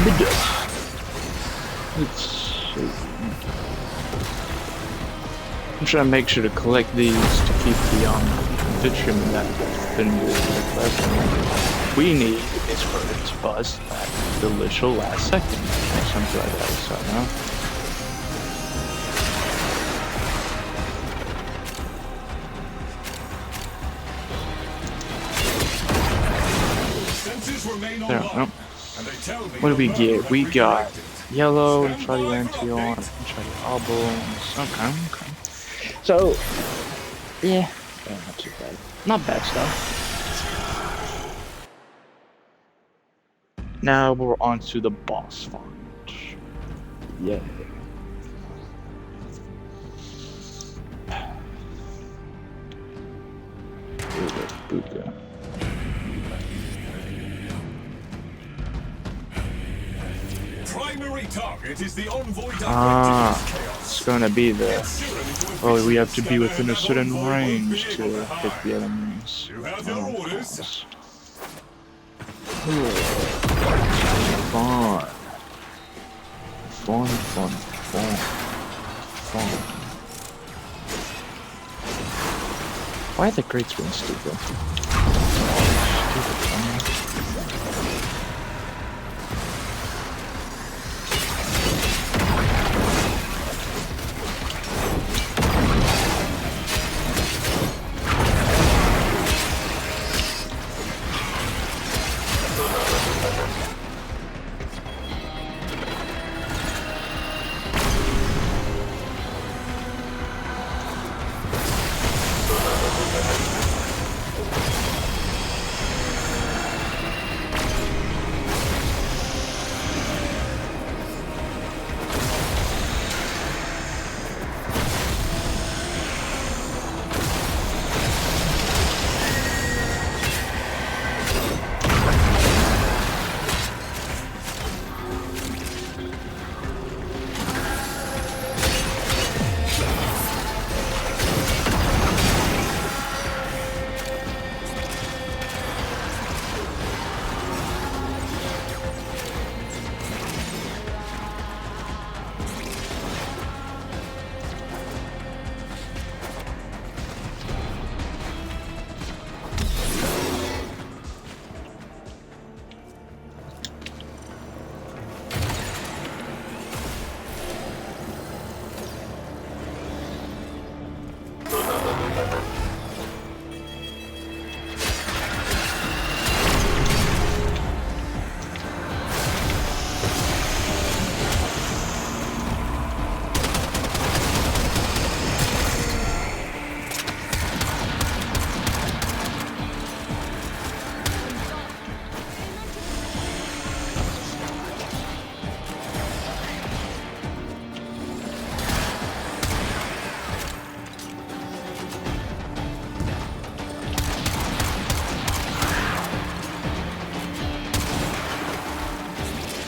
A: the dust. Let's see. I'm trying to make sure to collect these to keep the Vitrium in that definitive lesson. We need is for it to buzz at the literal last second. Or something like that, so no. There, nope. What do we get? We got yellow, try the anti-on, try the oblongs. Okay. So, yeah, not too bad. Not bad stuff. Now we're on to the boss fight. Yeah. Booga.
B: Primary target is the envoy
A: it's gonna be the. Oh, we have to be within a certain range to hit the enemies.
B: You have your orders.
A: Fun. Why are the crates being stupid?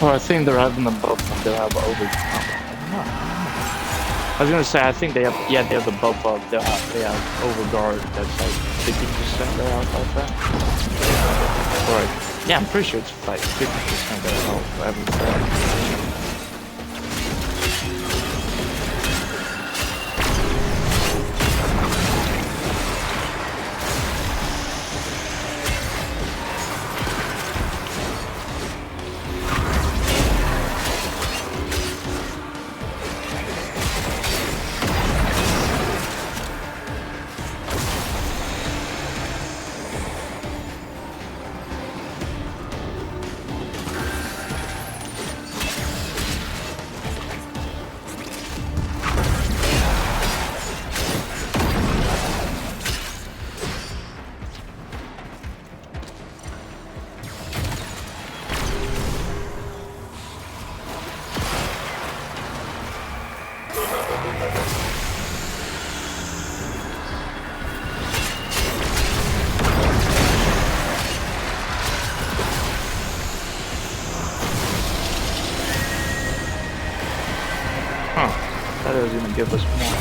A: Oh, I think they're having the buff. They have over. I was gonna say I think they have. Yeah, they have the buff up. They have overguard. That's like 50% their health. I think. Or yeah, I'm pretty sure it's like 50% their health for every threat. That was gonna give us more.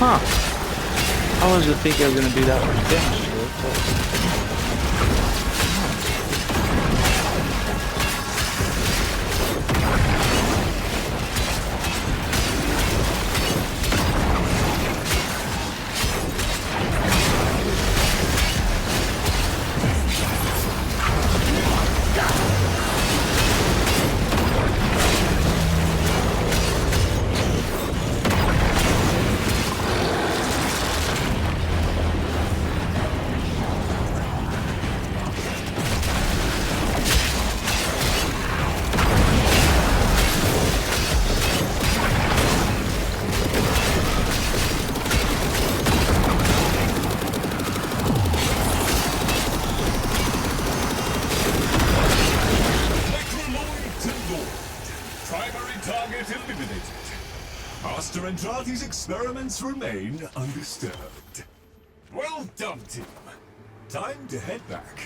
A: Huh. I wasn't thinking I was gonna do that much damage to it, but...
B: Target eliminated. Master Andrade's experiments remain undisturbed. Well done, team. Time to head back.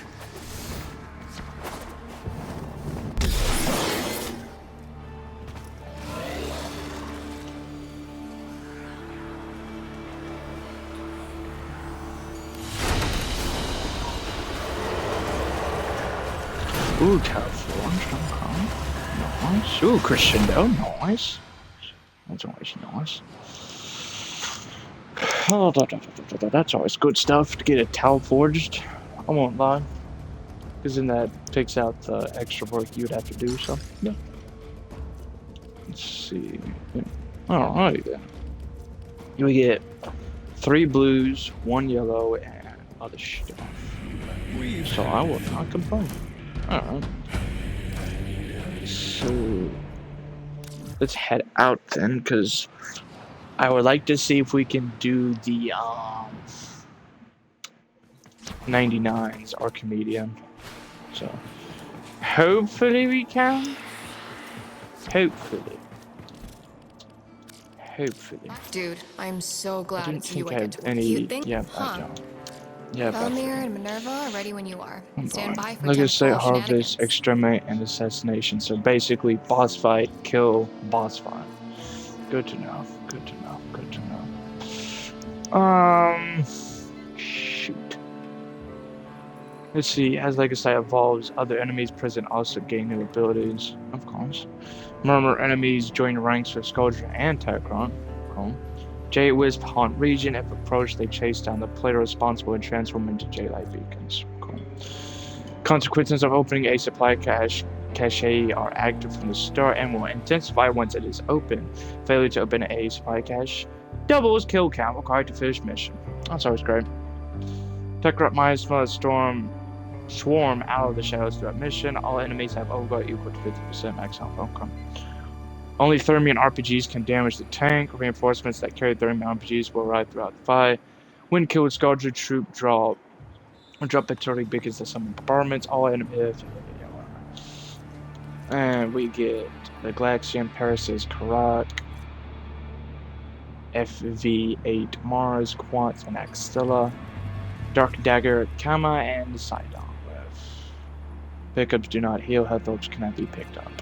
A: Ooh, California. Nice. Ooh, Crescendo. Nice. That's always nice. Oh, that's always good stuff to get it Tau forged. I won't lie. Because then that takes out the extra work you'd have to do, so, yeah. Let's see. Yeah. Alrighty then. We get 3 blues, 1 yellow, and other stuff. So I will not complain. Alright. So let's head out then, because I would like to see if we can do the 99's Archimedean. So hopefully we can. Hopefully.
C: Dude, I'm so
A: I
C: glad
A: didn't
C: it's you
A: think
C: I
A: I
C: get
A: had
C: to
A: any.
C: You think?
A: Yeah, I
C: Huh.
A: don't. Yeah,
C: Valmir and Minerva are ready when you are. Stand by for
A: Legacy,
C: tactical
A: harvest,
C: shenanigans.
A: exterminate, and assassination. So basically, boss fight, kill, boss fight. Good to know. Good to know. Good to know. Shoot. Let's see. As Legacy evolves, other enemies present also gain new abilities. Of course. Murmur enemies join ranks with Scourge and Tacron. Cool. Jade Wisp haunt region. If approached, they chase down the player responsible and transform into J-Light beacons. Cool. Consequences of opening a supply cache are active from the start and will intensify once it is open. Failure to open a supply cache doubles kill count required to finish mission. That's always great. Techrot Miasma swarm out of the shadows throughout mission. All enemies have overgrowth equal to 50% max health. Okay. Only Thermian RPGs can damage the tank. Reinforcements that carry Thermian RPGs will ride throughout the fight. When killed, Scourge troop drop particularly big as the summon bombardments. All enemies. And we get the Galaxian Parasis Karak, FV8 Mars, Quant, and Axtella, Dark Dagger Kama, and Sidon. Pickups do not heal, health orbs cannot be picked up.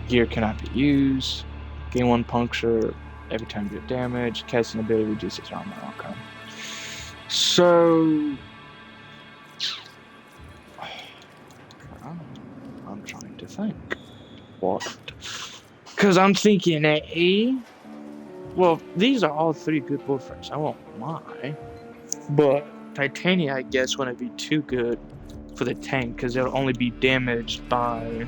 A: Gear cannot be used. Gain 1 puncture every time you do damage. Casting ability reduces armor. Okay. So I'm trying to think. What Because I'm thinking A. Well, these are all three good Warframes. I won't lie. But Titania, I guess, wouldn't be too good for the tank because it'll only be damaged by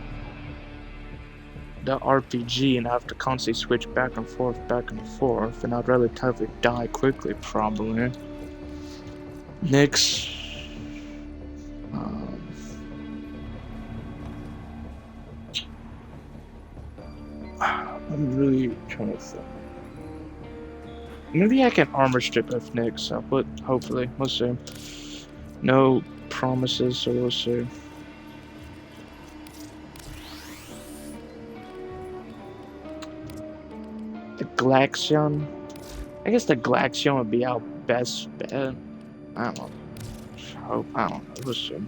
A: the RPG, and I have to constantly switch back and forth, and I'd relatively die quickly, probably. Next, I'm really trying to think. Maybe I can armor strip with Nyx, but hopefully, we'll see. No promises, so we'll see. The Glaxion. I guess the Glaxion would be our best bet. I don't know. I don't know. We'll see.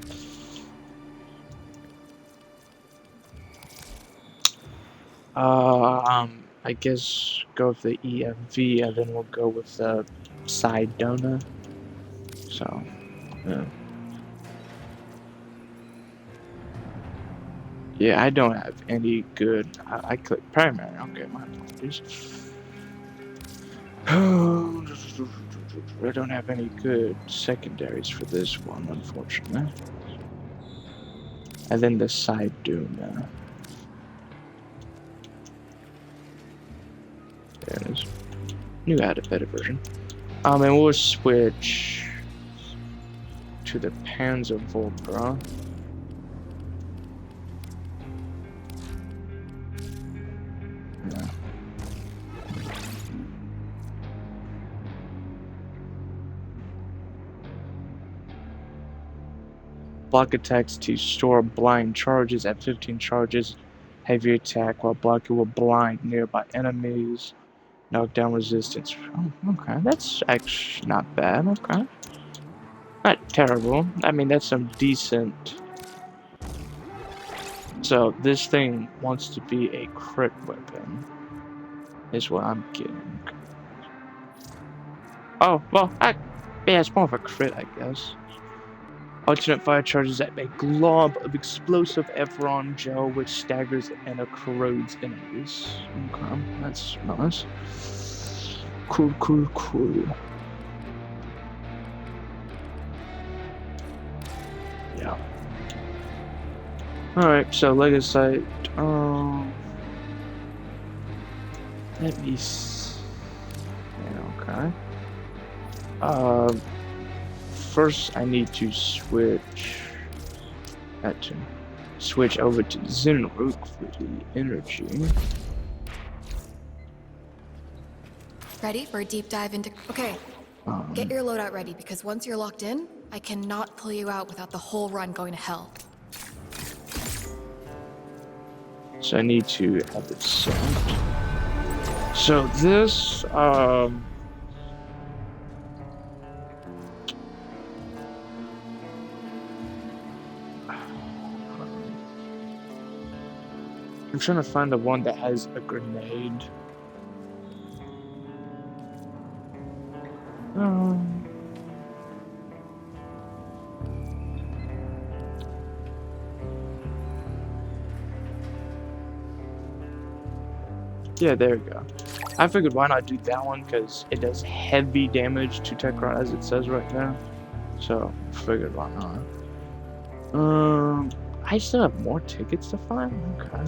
A: I guess go with the EMV, and then we'll go with the Sidona. So, yeah. Yeah, I don't have any good. I clicked primary. Okay, my apologies. I don't have any good secondaries for this one, unfortunately. And then the Sidona. There it is. New added better version. And we'll switch to the Panzer Volpra. Yeah. Block attacks to store blind charges at 15 charges. Heavy attack while blocking will blind nearby enemies. Knockdown resistance. Oh, okay, that's actually not bad. Okay. Not terrible. I mean, that's some decent. So, this thing wants to be a crit weapon. Is what I'm getting. Oh, well, yeah, it's more of a crit, I guess. Alternate fire charges that make glob of explosive Efron gel which staggers and corrodes enemies. Okay, that's nice. Cool. Yeah. Alright, so Legacy. Let me see. Yeah, okay. First, I need to switch over to Zenrook for the energy.
C: Ready for a deep dive into... Okay, get your loadout ready, because once you're locked in, I cannot pull you out without the whole run going to hell.
A: So I need to have it set. So this, I'm trying to find the one that has a grenade. Yeah, there we go. I figured why not do that one because it does heavy damage to Techron as it says right now. So figured why not. I still have more tickets to find. Okay.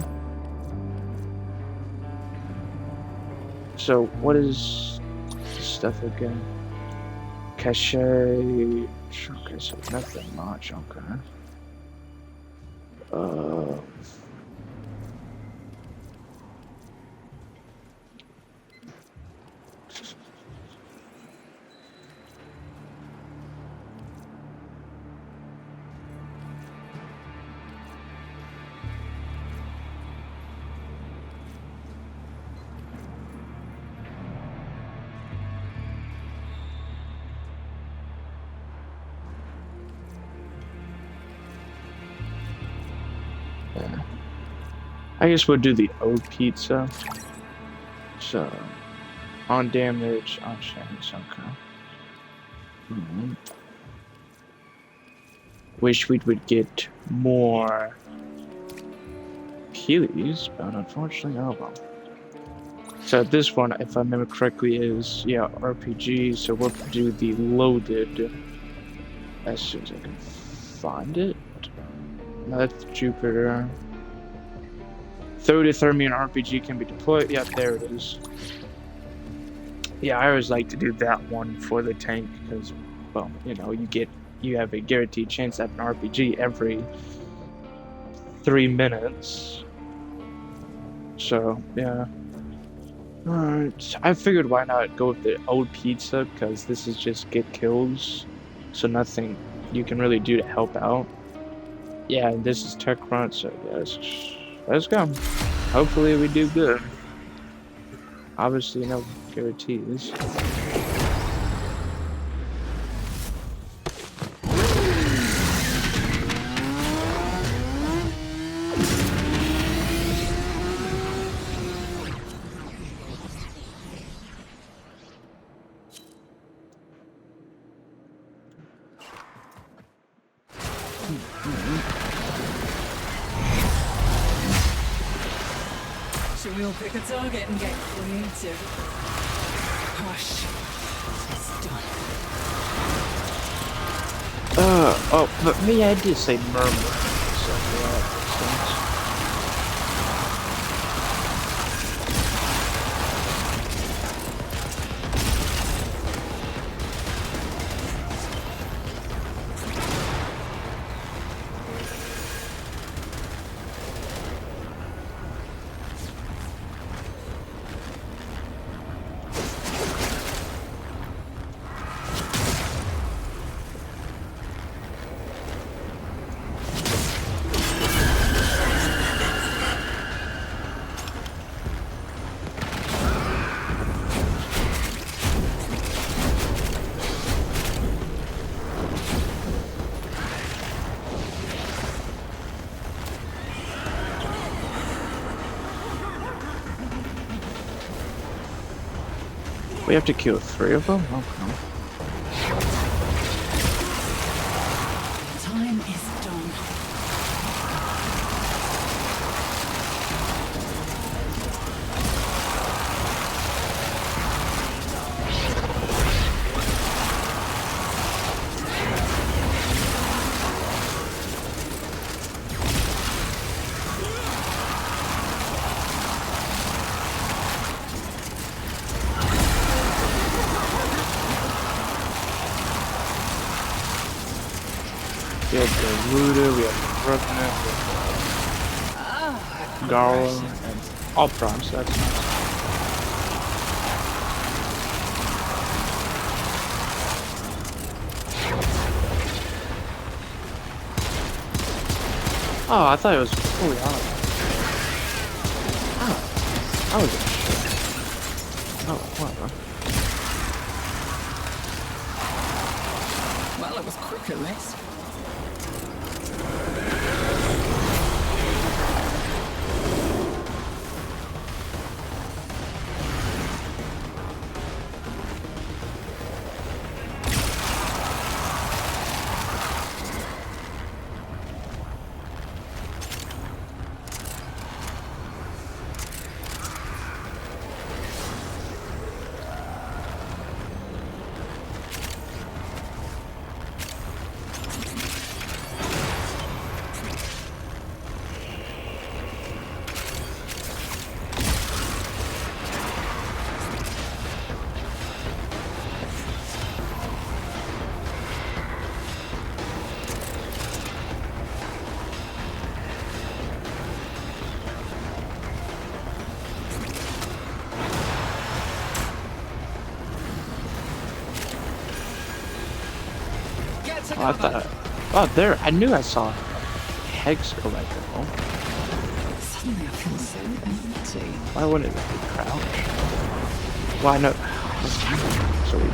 A: So what is this stuff again? Cachet. Okay, so nothing much. Okay. I guess we'll do the O pizza. So, on damage, on chance, okay. Wish we would get more Achilles, but unfortunately, oh well. So this one, if I remember correctly, is RPG. So we'll do the loaded as soon as I can find it. No, that's Jupiter. Throw to Thermion RPG can be deployed. Yep, there it is. Yeah, I always like to do that one for the tank because, well, you have a guaranteed chance at an RPG every 3 minutes. So yeah. Alright, I figured why not go with the old pizza because this is just get kills, so nothing you can really do to help out. Yeah, and this is tech front, so yes, let's go. Hopefully we do good. Obviously no guarantees.
I: Should we all pick a target and get creative? Hush. It's done.
A: Oh, but me, I did say murmur. So that makes sense. We have to kill 3 of them? Okay.
I: Time is done.
A: We have the Luda, we have the Revenant, we have the Garland, and all primes, so that's nice. Oh, I thought it was fully on. Oh, I was a shit. Oh, whatever.
I: Well, it was quick at least.
A: Oh, I thought. Oh, there. I knew I saw Hex collectible.
I: Suddenly I feel so empty.
A: Why wouldn't it be crouch? Why not? So we.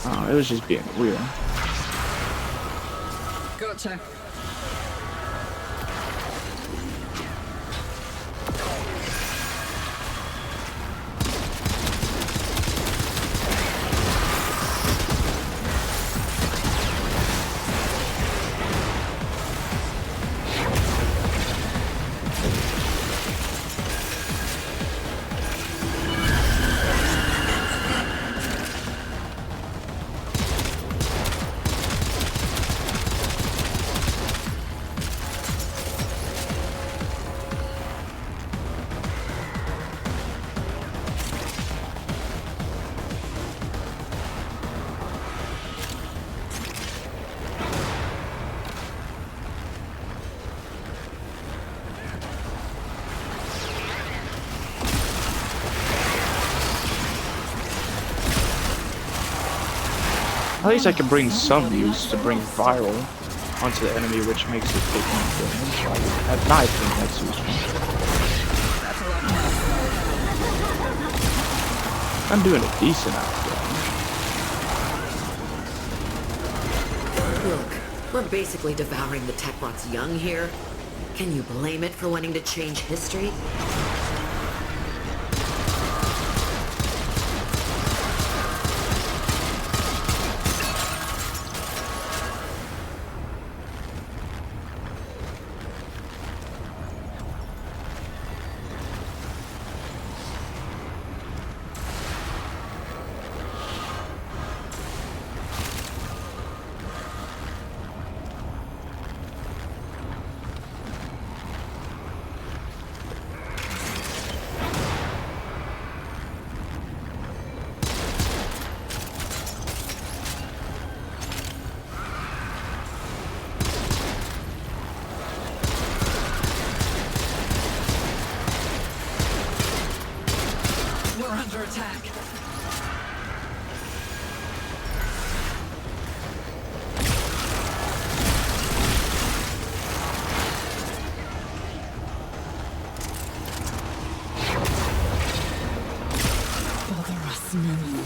A: Oh, it was just being weird.
I: Gotcha.
A: At least I can bring some use to bring viral onto the enemy, which makes it take more damage. I think that's useful. I'm doing a decent amount of damage.
J: Look, we're basically devouring the Techrot's young here. Can you blame it for wanting to change history?
I: We're under attack. Bother us no more.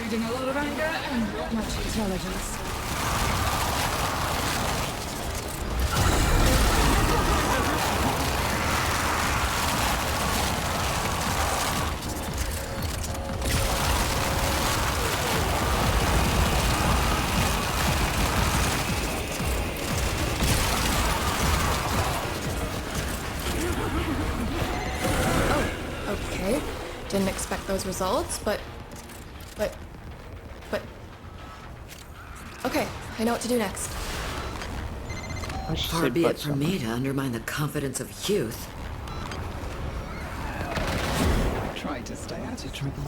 I: Reading a lot of anger and not much intelligence.
C: Okay. Didn't expect those results, but... Okay, I know what to do next.
A: I should
J: Far
A: say
J: be
A: but
J: it from me to undermine the confidence of youth.
I: Try to stay out of trouble.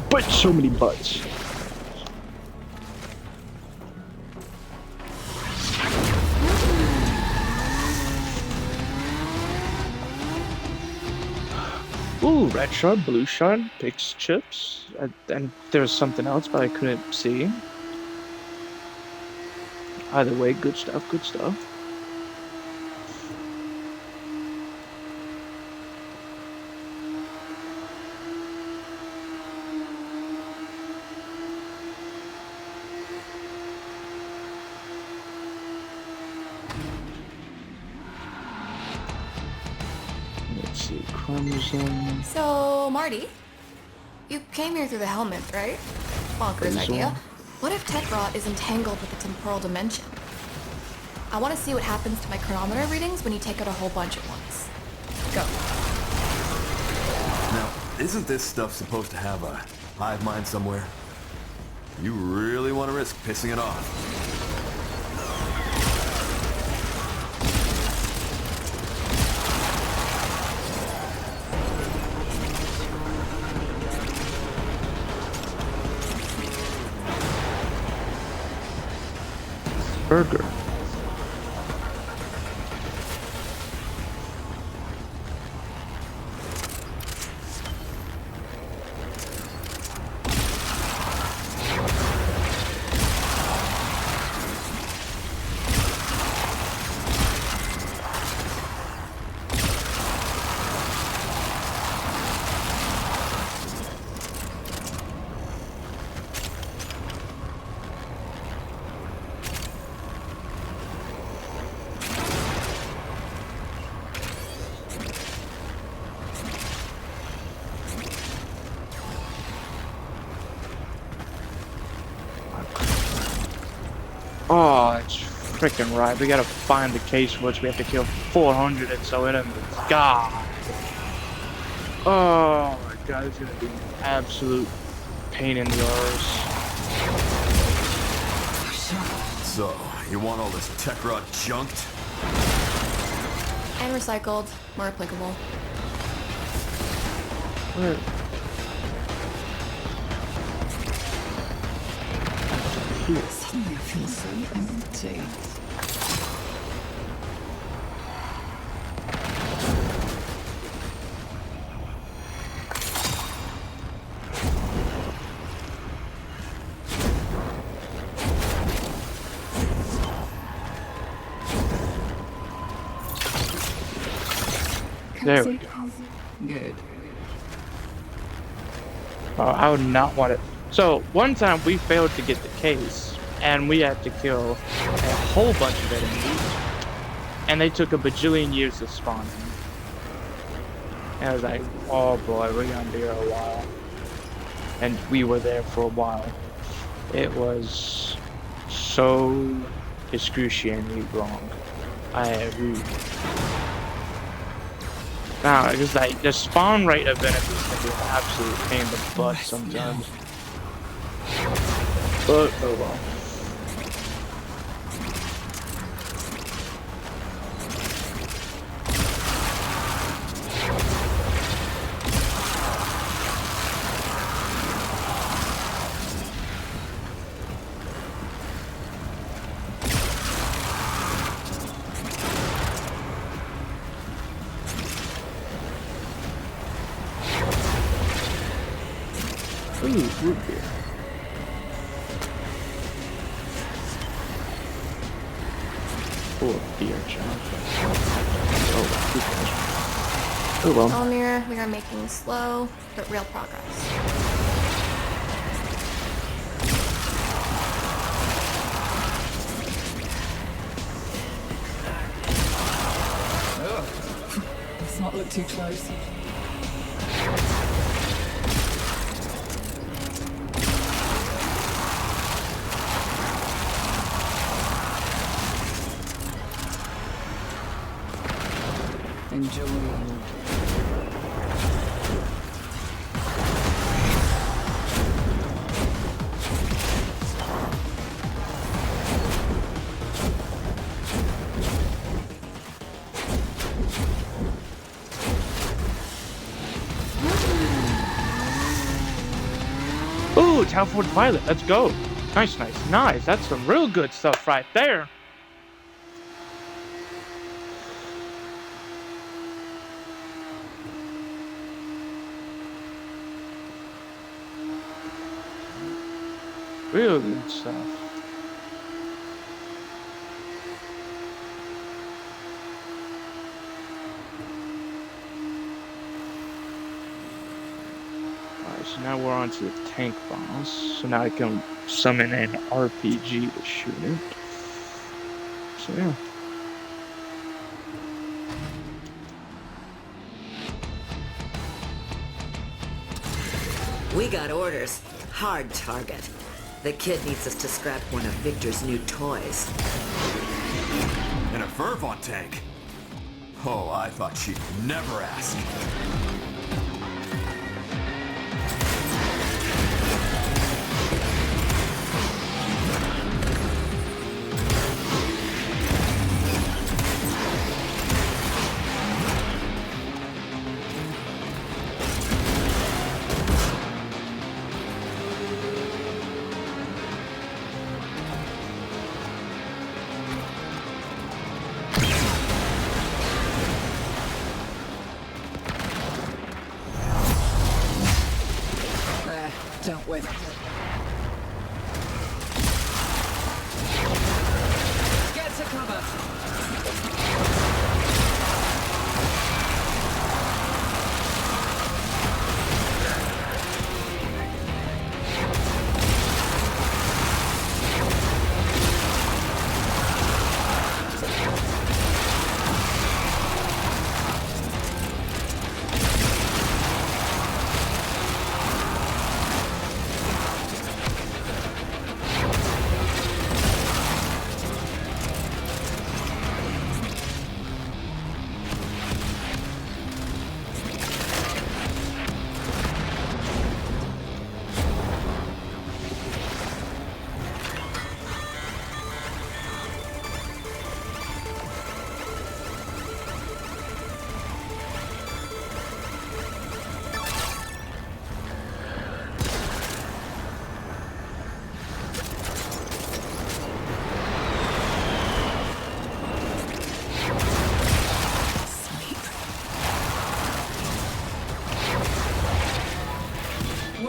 A: But, so many butts. Ooh, red shard, blue shard, picks chips, and there was something else, but I couldn't see. Either way, good stuff, good stuff. Let's see, chromosome.
C: So, Marty, you came here through the helmet, right? Bonkers idea. What if Tetrot is entangled with the temporal dimension? I want to see what happens to my chronometer readings when you take out a whole bunch at once. Go.
K: Now, isn't this stuff supposed to have a hive mind somewhere? You really want to risk pissing it off?
A: Burger. freaking right. We gotta find the case which we have to kill 400 and so enemies. God. Oh my god, it's gonna be an absolute pain in the arse.
K: So, you want all this tech rod junked?
C: And recycled, more applicable.
A: Where?
I: Suddenly I feel so empty.
A: There we go.
I: Good.
A: Oh, I would not want it. So, one time we failed to get the case, and we had to kill a whole bunch of enemies, and they took a bajillion years to spawn in. And I was like, oh boy, we're gonna be here a while. And we were there for a while. It was so excruciatingly long. I agree. Now, just like the spawn rate of enemies can be an absolute pain in the butt sometimes. But oh well. Ooh, root beer. Oh, beer, John. Oh, well.
C: Elmira, we are making slow but real progress.
I: Let's not look too close. Enjoy.
A: Ooh, Townford Violet, let's go. Nice, nice, nice. That's some real good stuff right there. Real good stuff. Alright, so now we're on to the tank boss. So now I can summon an RPG to shoot it. So yeah.
J: We got orders. Hard target. The kid needs us to scrap one of Victor's new toys.
K: And a Vervon tank? Oh, I thought she'd never ask.
I: Dealt with. Get to cover.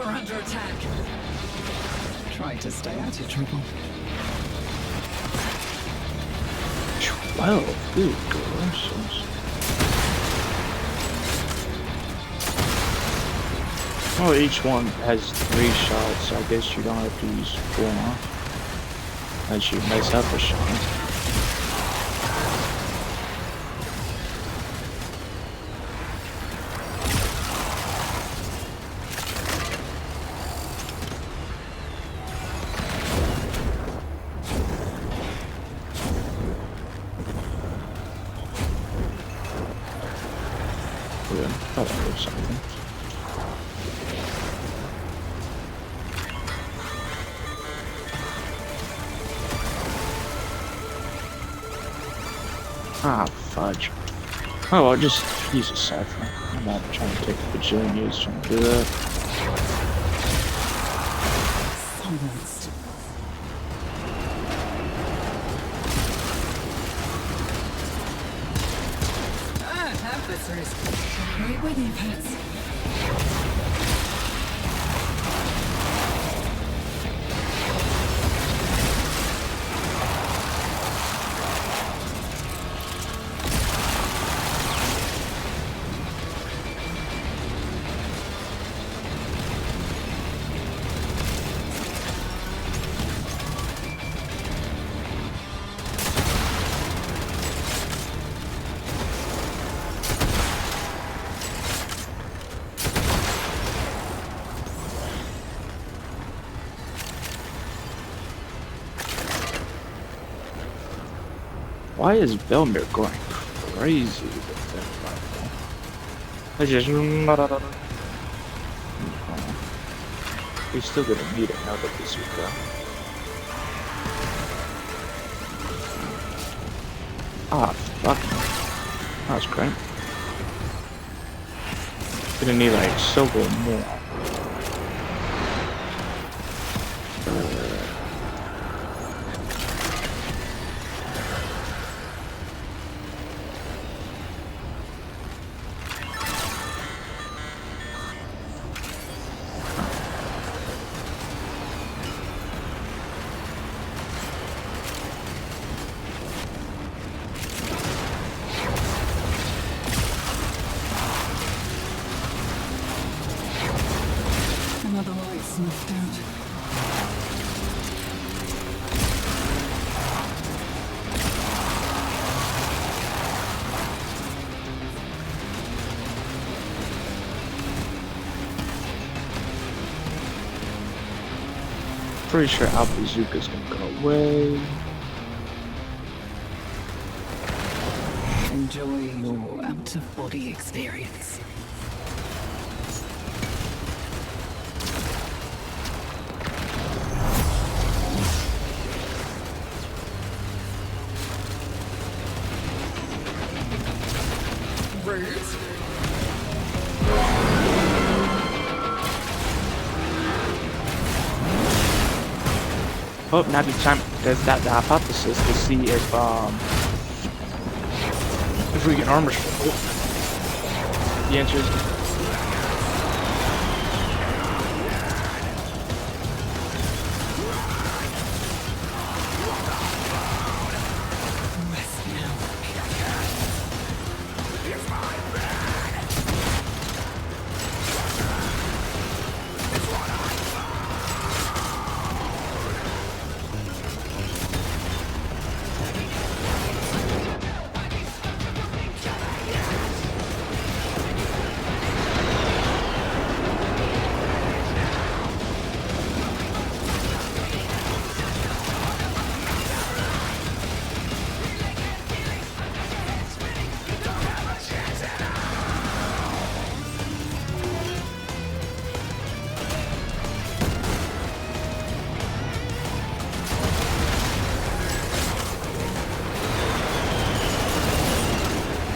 I: We're under attack. Try to stay out of trouble.
A: 12. Good gracious. Oh, each one has 3 shots, so I guess you don't have to use 4. Unless you mess up a shot. Yeah, thought I heard something. Ah, fudge. Oh, I'll just use a cipher. I'm not trying to take a bajillion years trying to do that.
I: Silenced. Have this risk. Right with you, pets.
A: Why is Belmir going crazy with that rifle? I just... We still gonna need another bazooka. Ah, fuck. That was great. Gonna need like several more.
I: Another light snuffed out.
A: Pretty sure our bazooka's gonna go away.
I: Enjoy your out-of-body experience. Rude.
A: Oh, now the time there's the hypothesis to see if we can armor strike it. The answer is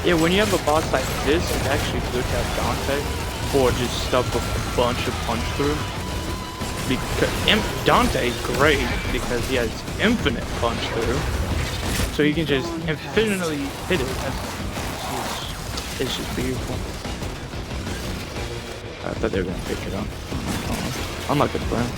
A: yeah, when you have a boss like this, it's actually good to have Dante, or just stuff with a bunch of punch through. Because Dante is great because he has infinite punch through, so you can just infinitely hit it. It's just beautiful. I thought they were gonna pick it up. Oh, I'm not good friend.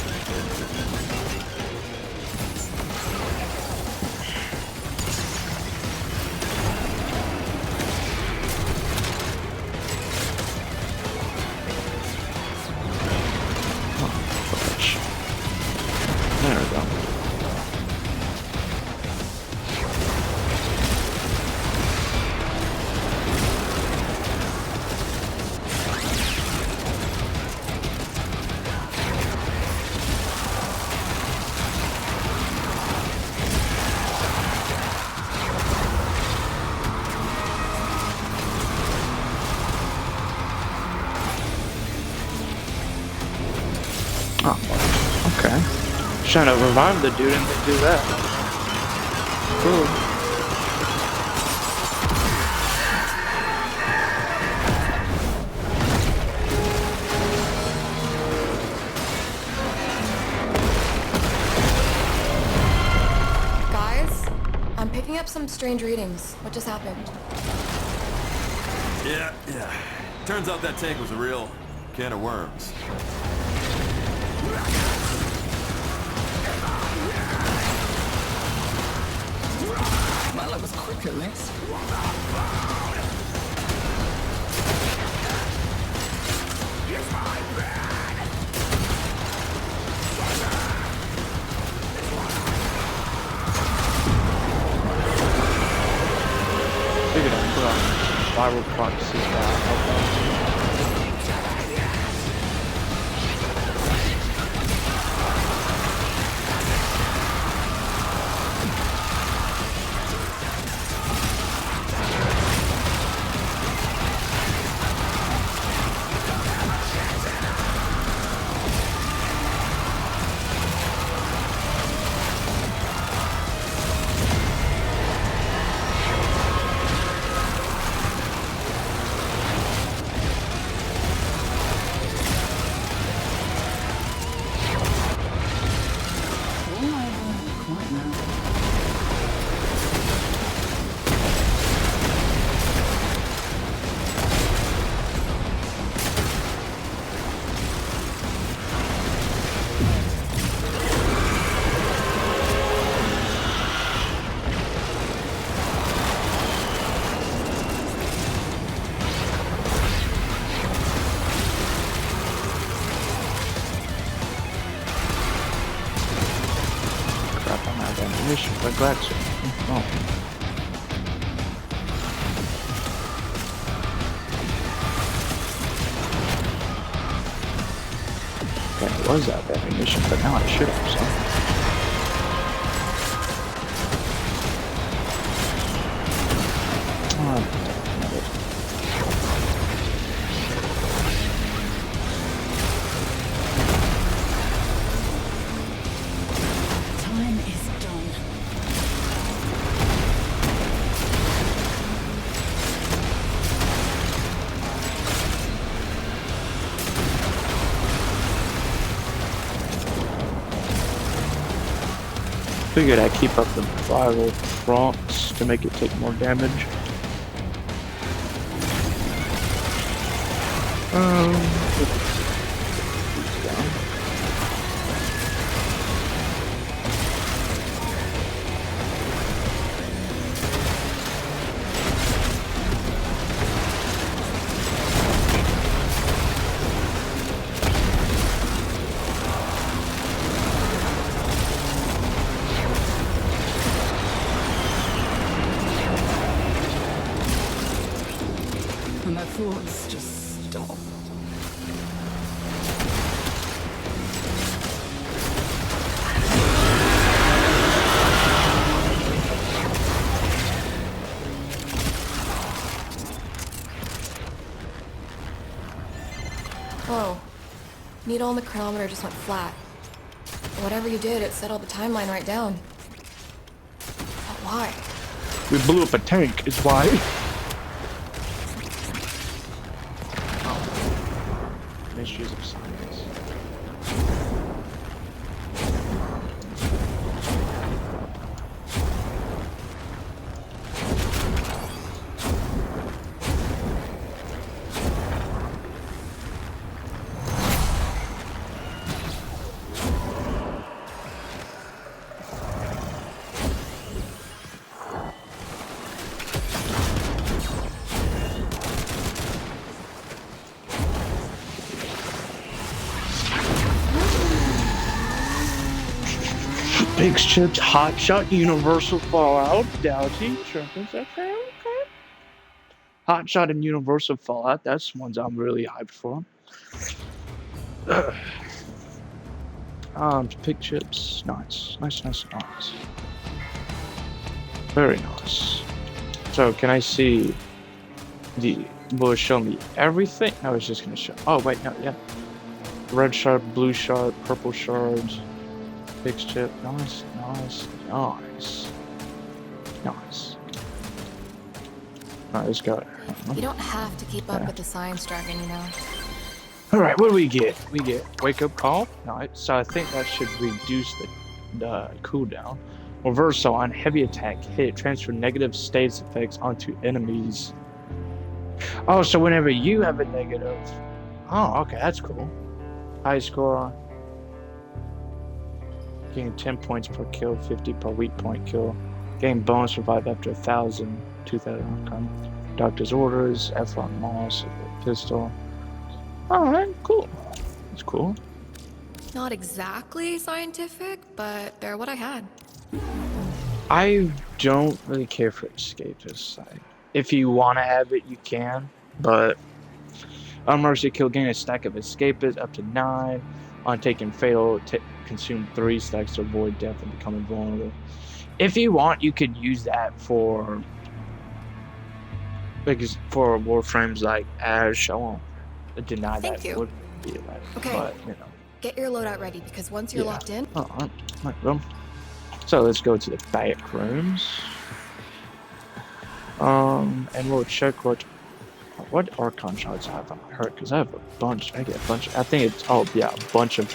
A: There we go. Oh, okay. Trying to revive the dude and then do that. Cool.
C: Guys, I'm picking up some strange readings. What just happened?
K: Yeah. Turns out that tank was a real can of worms.
I: Well, it was quick at least.
A: Figured I'd put on viral proxy that. Ammunition, but glad so. Oh. Okay, it was that ammunition, but now I should have some. Figured I'd keep up the viral procs to make it take more damage.
I: And my thoughts just stop.
C: Whoa. Needle on the chronometer just went flat. Whatever you did, it settled the timeline right down. But why?
A: We blew up a tank, is why. Mysteries of science. Big chips, hot shot, universal fallout, Doughty, trinkets, okay. Hot shot and universal fallout, that's ones I'm really hyped for. Pig chips, nice. Very nice. So, can I see will it show me everything? No, it's just gonna show. Oh, wait, no, yeah. Red shard, blue shard, purple shards, pig chip, nice. Alright, let's go.
C: You don't have to keep up with the science jargon, you know.
A: Alright, what do we get? We get wake up call. Alright, so I think that should reduce the cooldown. Reversal on heavy attack hit, transfer negative status effects onto enemies. Oh, so whenever you have a negative. Oh, okay, that's cool. High score. Gain 10 points per kill, 50 per weak point kill. Gain bonus revive after 1,000, 2,000 outcome. Doctor's orders, F1 Moss, pistol. Alright, cool. That's cool.
C: Not exactly scientific, but they're what I had.
A: I don't really care for escapist. Like, if you want to have it, you can. But unmercy kill, gain a stack of escapists up to 9. On taking fatal, consume 3 stacks to avoid death and become invulnerable. If you want, you could use that for Warframes like Ash. I won't deny that
C: you.
A: would be like,
C: Okay.
A: but you know.
C: Get your loadout ready because once you're locked in.
A: Alright, well. So let's go to the back rooms. And we'll check what Archon shards I have on my hurt, because I have a bunch. I get a bunch. I think it's a bunch of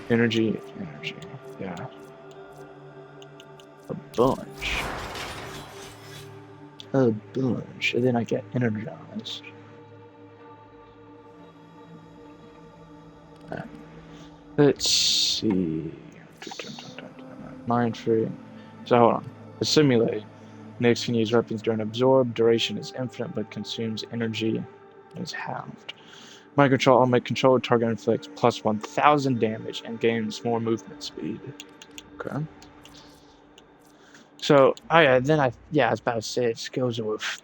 A: energy. Yeah. A bunch. And then I get energized. Let's see. Mind free. So hold on. Assimilate. Next can use weapons during absorb. Duration is infinite but consumes energy and is halved. Mind control. All make control target inflicts plus 1,000 damage and gains more movement speed. Okay. So I was about to say it goes with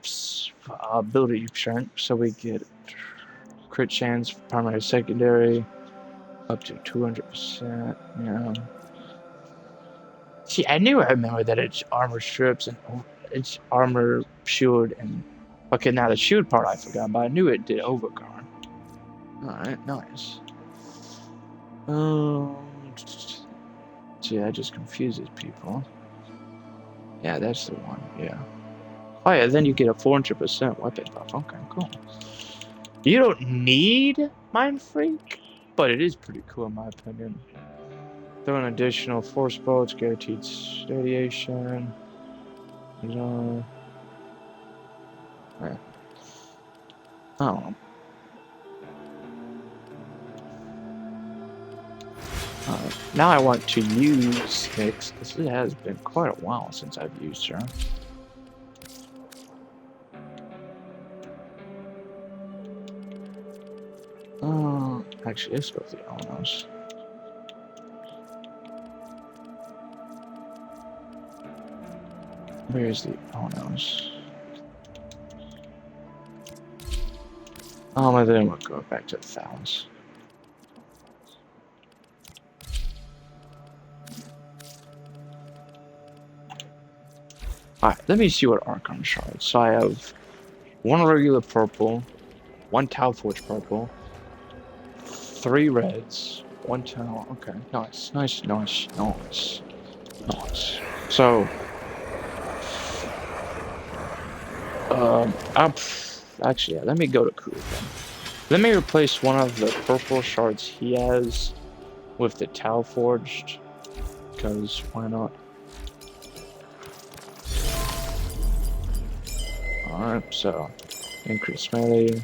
A: ability strength. So we get crit chance, primary, secondary, up to 200%. Yeah. See, I remember that it's armor strips and it's armor, shield, and okay. Now the shield part I forgot, but I knew it did overguard. All right, nice. See, that just confuses people. Yeah, that's the one. Yeah. Oh yeah, then you get a 400% weapon buff. Okay, cool. You don't need Mind Freak, but it is pretty cool in my opinion. Throw an additional force bolts, guaranteed radiation. Yeah. Oh. Now I want to use Hicks, because it has been quite a while since I've used her. Actually, let's go with the Onos. Where's the Onos? And then we'll go back to the Thals. Alright, let me see what Archon shards. So I have 1 regular purple, 1 Tau Forge purple, 3 reds, 1 Tau. Okay, nice. So, actually, let me go to Ku again. Let me replace one of the purple shards he has with the Tau Forged, because why not? Alright, so increase melee.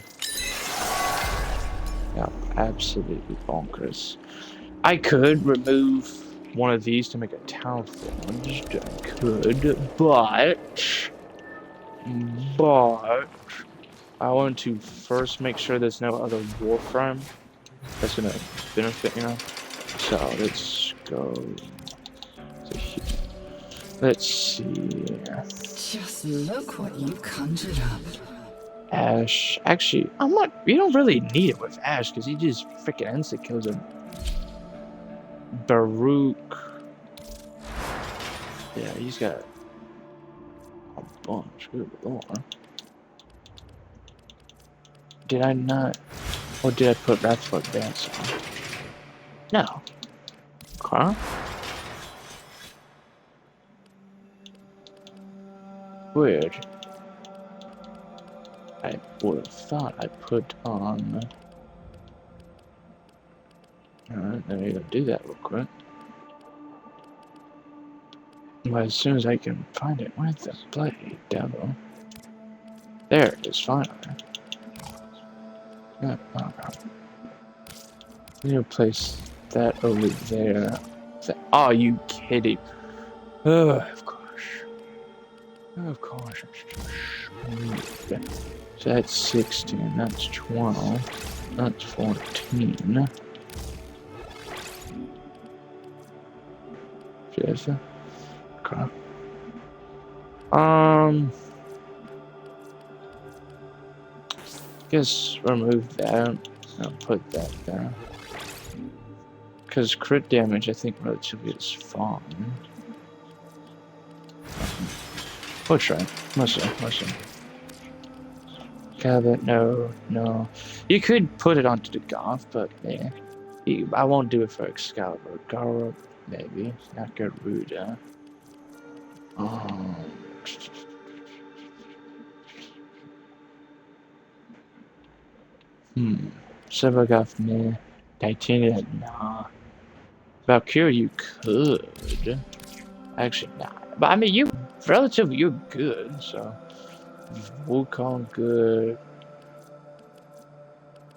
A: Yeah, absolutely bonkers. I could remove one of these to make a Tau Forged. I could, but I want to first make sure there's no other Warframe that's gonna benefit, you know. So let's go to Let's see.
I: Just look what you conjured up.
A: Ash. Actually, I'm not. You don't really need it with Ash because he just freaking insta kills him. Baruch. Yeah, he's got a bunch. Good lord. Did I not? Or did I put Wrathful Dance on? No. Huh? Weird. I would have thought I put on. Alright, let me go do that real quick. Well, as soon as I can find it, where's the bloody devil? There it is, finally. Oh, no. I'm gonna place that over there. Oh, you kidding? Oh, of course. Of course. So that's 16, that's 12, that's 14. Yes. Okay. Guess remove that and put that there. Because crit damage, I think, relatively is fine. We'll try. Listen. Cabot, no. You could put it onto the Goth, but yeah. I won't do it for Excalibur. Gara, maybe. Nakaruda. Silvergoth, nah. Titania, nah. Valkyrie, you could. Actually, nah. But I mean, you're good, so. Wukong, good.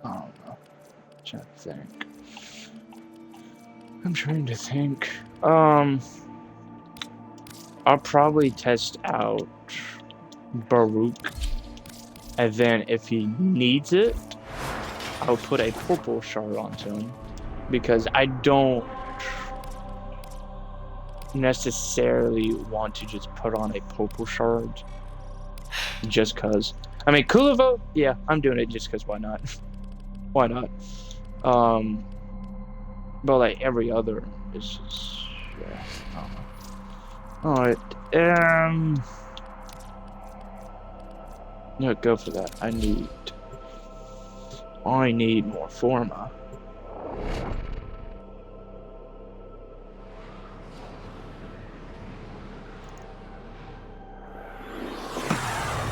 A: I don't know. I'm trying to think. I'll probably test out Baruch, and then if he needs it, I'll put a purple shard onto him, because I don't necessarily want to just put on a purple shard just cause. I mean, Kulavo, yeah, I'm doing it just cause why not? Why not? But like every other is just, yeah, I don't know. Alright, no, go for that. I need more Forma.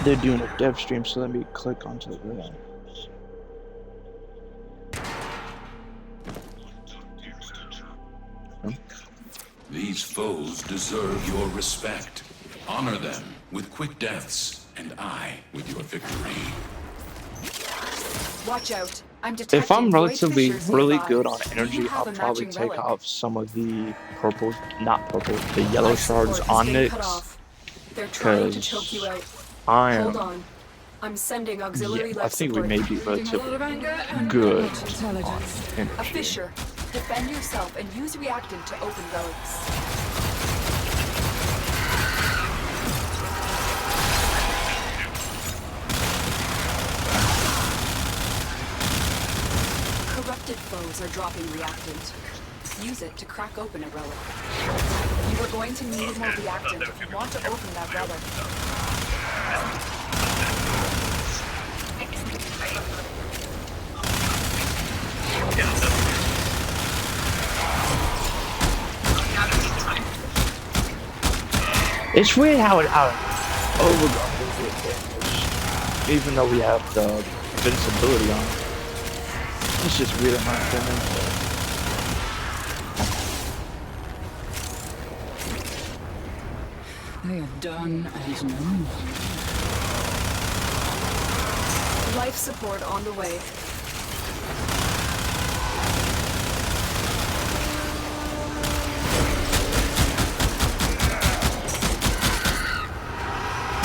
A: They're doing a dev stream, so let me click onto the video.
L: These foes deserve your respect. Honor them with quick deaths, and I with your victory.
F: Watch out. I'm detecting
A: if I'm relatively
F: fissures
A: really
F: nearby.
A: good on
F: Do you
A: energy,
F: have
A: I'll
F: a
A: probably
F: matching
A: take
F: relic?
A: off some of the purple, not purple, the yellow
F: Life
A: shards
F: support has
A: on
F: been
A: it.
F: cut off. They're trying to choke you out.
A: I
F: Hold
A: am.
F: on. I'm sending auxiliary
A: Yeah, I
F: life
A: think we
F: support.
A: may be relatively good on
F: A
A: energy.
F: fissure. Defend yourself and use reactant to open relics. Corrupted foes are dropping reactant. Use it to crack open a relic. You are going to need more reactant if you want to open that relic.
A: It's weird how it Overguard is with damage, even though we have the invincibility on. It's just weird in my opinion.
I: They are done and known.
F: Life support on the way.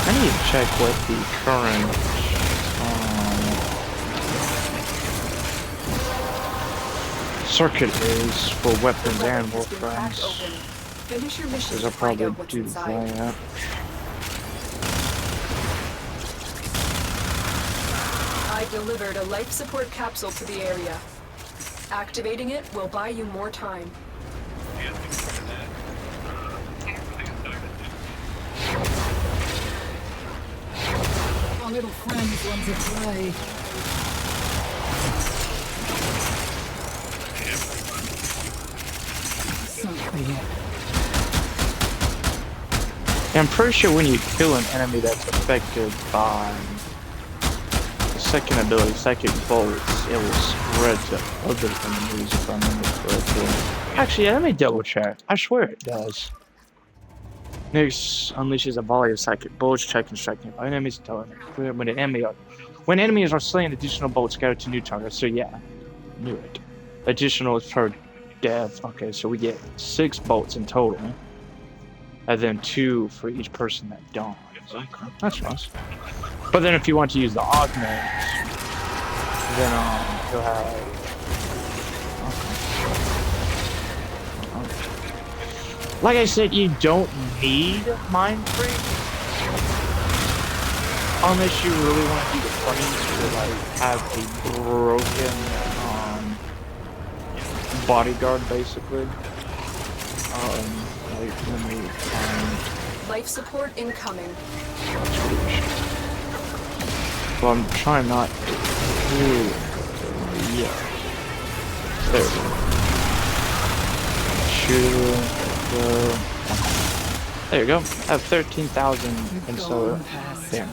A: I need to check what the current circuit is for weapons and Warframes.
F: Finish your mission
A: Because
F: to
A: I'll
F: find
A: probably
F: out what's
A: do
F: inside.
A: that.
F: I've delivered a life support capsule to the area. Activating it will buy you more time.
I: Our little friends want to play. Something.
A: Yeah, I'm pretty sure when you kill an enemy that's affected by the second ability, second bolts, it will spread to other enemies if I remember correctly. Actually, let me double check. I swear it does. Next unleashes a volley of psychic bolts, striking by enemies until when enemies are slain, additional bolts scatter to new targets. So yeah, knew it. Additional per death. Okay, so we get 6 bolts in total. And then 2 for each person that dies. Okay, that's nice. But then if you want to use the augment, then you'll have. Okay. Like I said, you don't need Mind Freak unless you really want to do the funnies to like have a broken bodyguard, basically. Like, let me find
F: Life support incoming.
A: Well, I'm trying not to do. Yeah. There we go. There you go. I have 13,000 and so damage.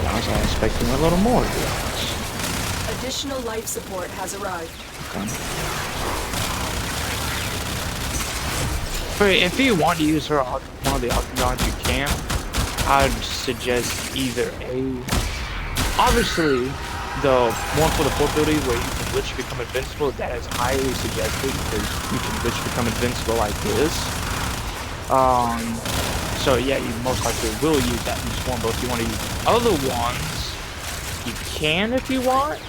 A: I was expecting a little more, to be honest.
F: Additional life support has arrived.
A: Okay. But if you want to use her one of the octagons, you can. I'd suggest either obviously the one for the full ability where you can literally become invincible. That is highly suggested because you can literally become invincible like this. So yeah, you most likely will use that in this one, but if you want to use other ones, you can if you want,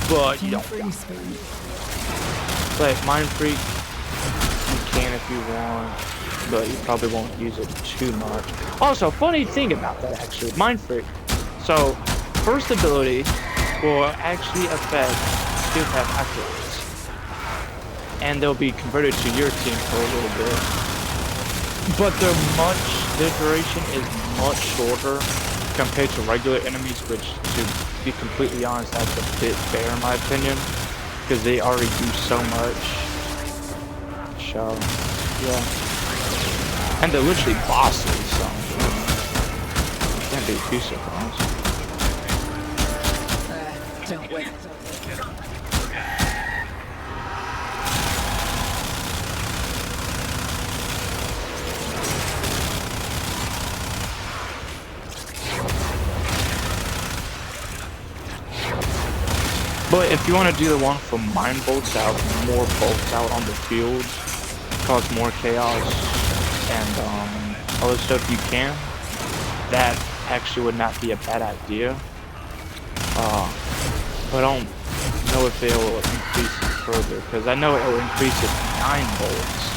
A: but you don't. Like Mind Freak, you can if you want, but you probably won't use it too much. Also, funny thing about that actually, Mind Freak. So, first ability will actually affect skill path activates, and they'll be converted to your team for a little bit. But their duration is much shorter compared to regular enemies, which, to be completely honest, that's a bit fair in my opinion, because they already do so much. So, yeah. And they're literally bosses, so you can't be too surprised.
I: Don't wait.
A: But if you want to do the one for Mind Bolts out, more bolts out on the field, cause more chaos and other stuff you can, that actually would not be a bad idea. But I don't know if they'll increase it further, because I know it will increase it to 9 bolts,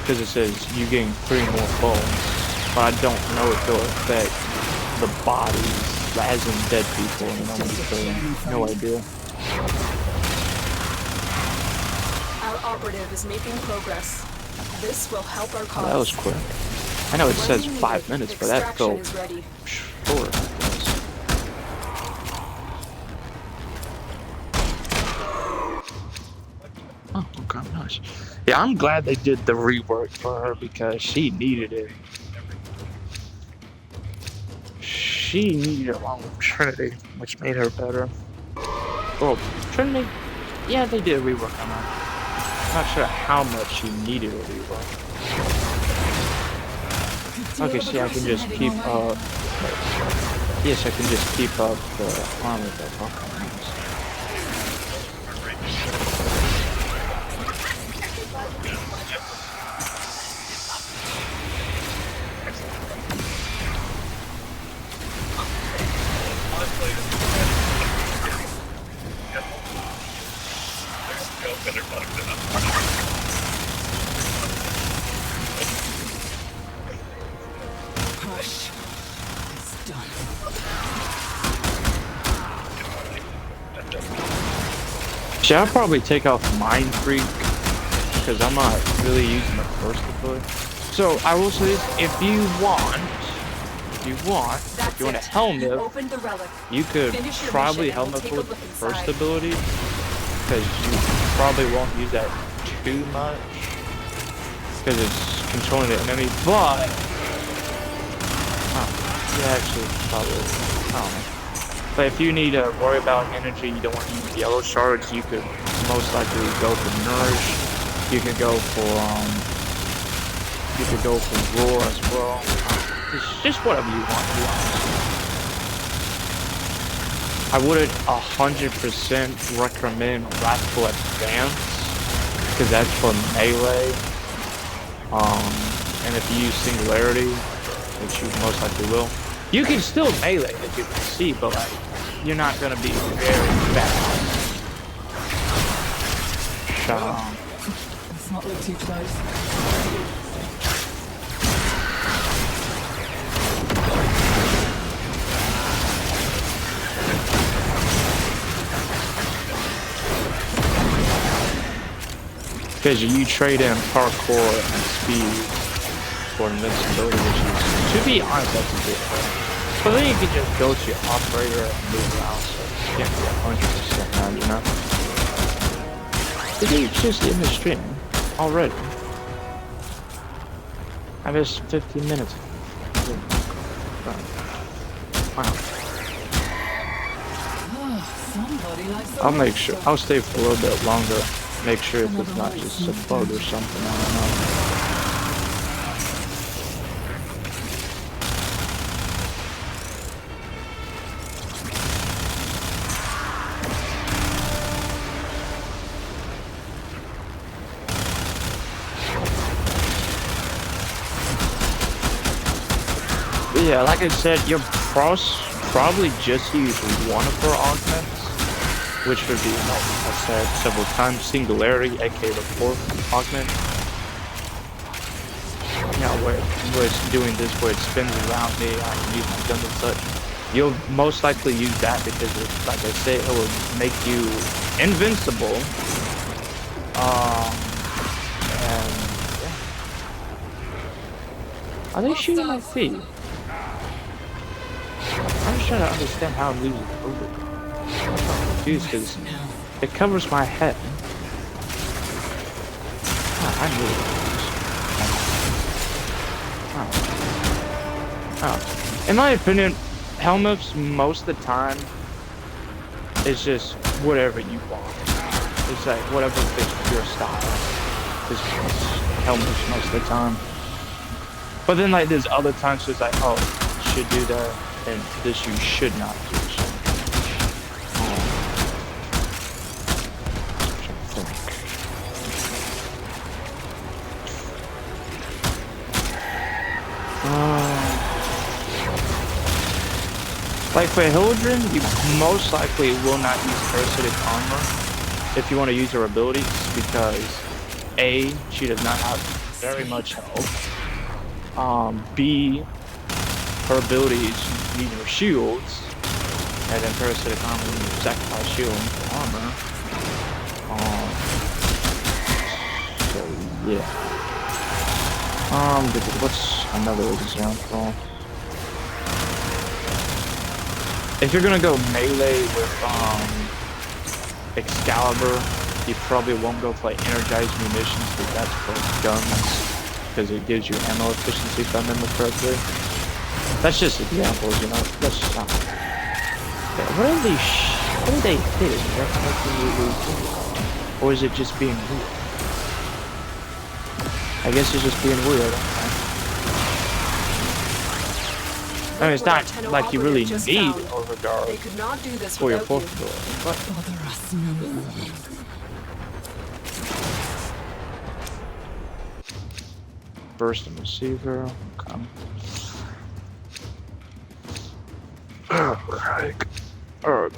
A: because it says you gain 3 more bolts, but I don't know if they'll affect the bodies, as in dead people, no idea.
F: Our operative is making progress. This will help our cause.
A: That was quick. I know it says 5 minutes, but that felt short. Oh, okay, nice. Yeah, I'm glad they did the rework for her because she needed it. She needed it along with Trinity, which made her better. Well, Trinity, yeah, they did a rework on her. Not sure how much she needed a rework. Okay, see, I can just keep up. Yes, I can just keep up the armor buff. Okay, nice.
I: Hush. It's done.
A: Should I probably take off Mind Freak? Because I'm not really using the first ability. So I will say this, if you want a helmet, you could probably helmet with the first ability, because you probably won't use that too much, because it's controlling the enemy, but yeah, actually probably, I don't know. But if you need to worry about energy, you don't want to use yellow shards, you could most likely go for Nourish. You could go for Roar as well. It's just whatever you want, to be honest. I wouldn't 100% recommend Wrathful Advance, because that's for melee. And if you use Singularity, which you most likely will, you can still melee, as you can see, but like, you're not gonna be very fast.
I: Let's not look too close.
A: Because you trade in parkour and speed for invincibility, which is, to be honest, that's a good thing. But then you can just go to your operator and move around, so you can't be 100% now, you know? Did you just end the stream already? I missed 15 minutes. Wow. I'll make sure, I'll stay for a little bit longer. Make sure if it's not just a bug or something, I don't know. Yeah, like I said, you'll probably just use one of her augments, which would be, like I said several times, Singularity, aka the fourth augment. Yeah, where it's doing this, where it spins around me, I can use my guns and such. You'll most likely use that because, like I said, it will make you invincible. And yeah. Are they shooting my feet? I'm just trying to understand how I'm losing over. I'm confused because it covers my head. I knew it. Oh. In my opinion, helmets most of the time is just whatever you want. It's like whatever fits your style. It's helmets most of the time. But then like there's other times it's like, oh, you should do that, and this you should not do. Like for Hildren, you most likely will not use parasitic armor if you want to use her abilities, because A, she does not have very much health. B, her abilities need her shields, and then parasitic armor, you sacrifice shield for armor. So yeah. What's another example? If you're gonna go melee with Excalibur, you probably won't go for like energized munitions, because that's for guns, because it gives you ammo efficiency if I remember correctly. That's just examples, you know. That's just not. Yeah, what are they hitting? That's making you lose, or is it just being weird? I guess it's just being weird. I mean, it's not like you really need overguard for your fourth ability. But burst and receiver. Okay. Alright.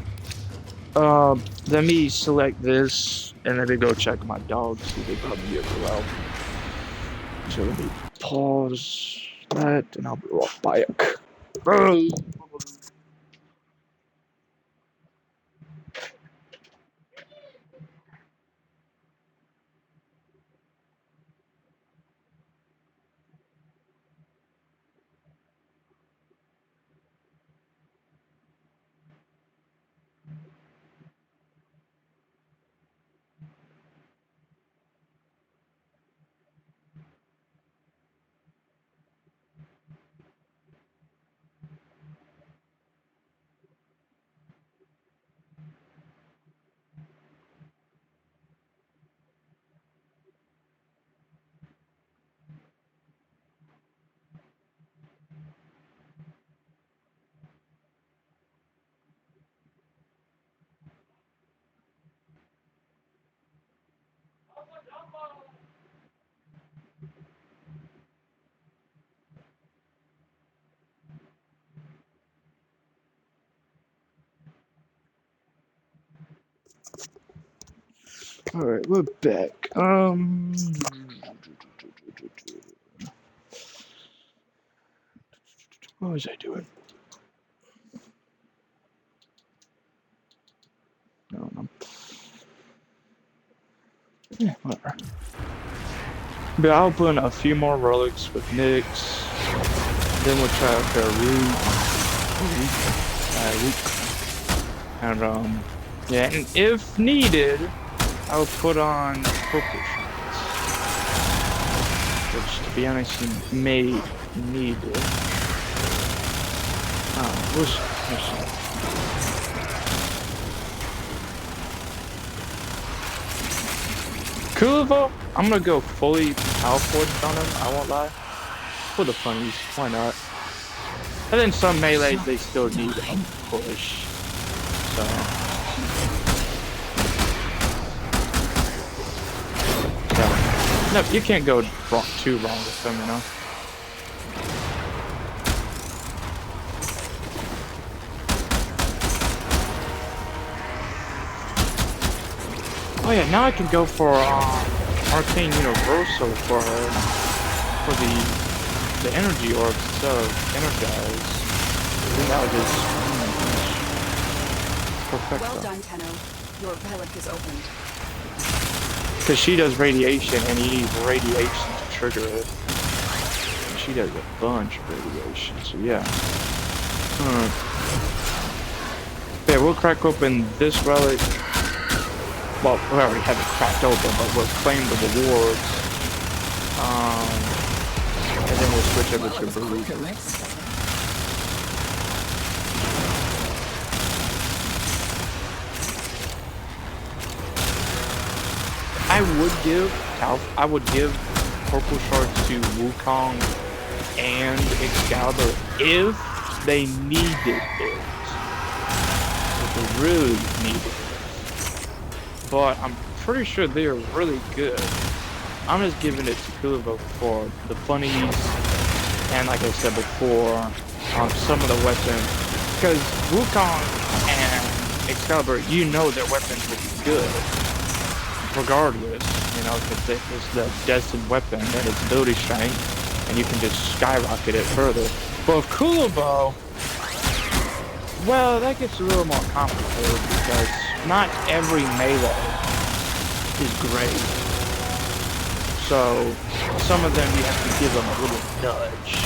A: Let me select this and let me go check my dogs. See if they probably get well. So let me pause. that, and I'll be right back. Alright, we're back. What was I doing? No. Yeah, whatever. But I'll put a few more relics with Nyx. Then we'll try out their root. And yeah, and if needed, I'll put on purple shots. Which, to be honest, you may need it. We'll see. Kulivo, I'm gonna go fully power forged on him, I won't lie. For the funnies, why not? And then some melee, they still need a push. So. No, you can't go too wrong with them, you know? Oh yeah, now I can go for Arcane Universal for the energy orbs instead of energize. And that would just perfect.
F: Well done, Tenno. Your relic is opened.
A: Because she does radiation, and you need radiation to trigger it. And she does a bunch of radiation, so yeah. Yeah, we'll crack open this relic. Well, we already have it cracked open, but we'll claim the rewards. And then we'll switch over to Baruch. I would give purple shards to Wukong and Excalibur if they needed it. If they really needed it. But I'm pretty sure they are really good. I'm just giving it to Kulivo for the funnies, and like I said before, some of the weapons. Because Wukong and Excalibur, you know their weapons will be good, regardless, you know, because it's the destined weapon and its ability strength, and you can just skyrocket it further. But with Kulivo, well, that gets a little more complicated because not every melee is great. So some of them you have to give them a little nudge.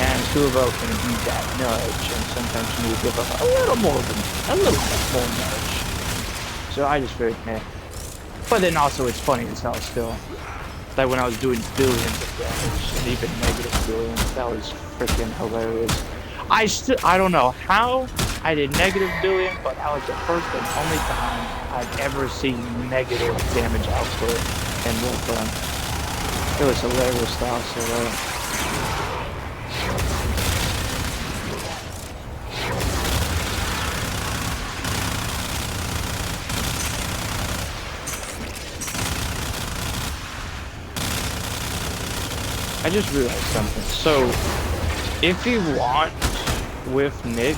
A: And Kulivo can do that nudge, and sometimes you need to give them a little bit more nudge. So I just figured, man. But then also it's funny as hell still. Like when I was doing billions of damage, and even negative billions, that was freaking hilarious. I don't know how I did negative billion, but that was the first and only time I've ever seen negative damage output in Warframe. It was hilarious though, so I just realized something. So, if you want with Nyx,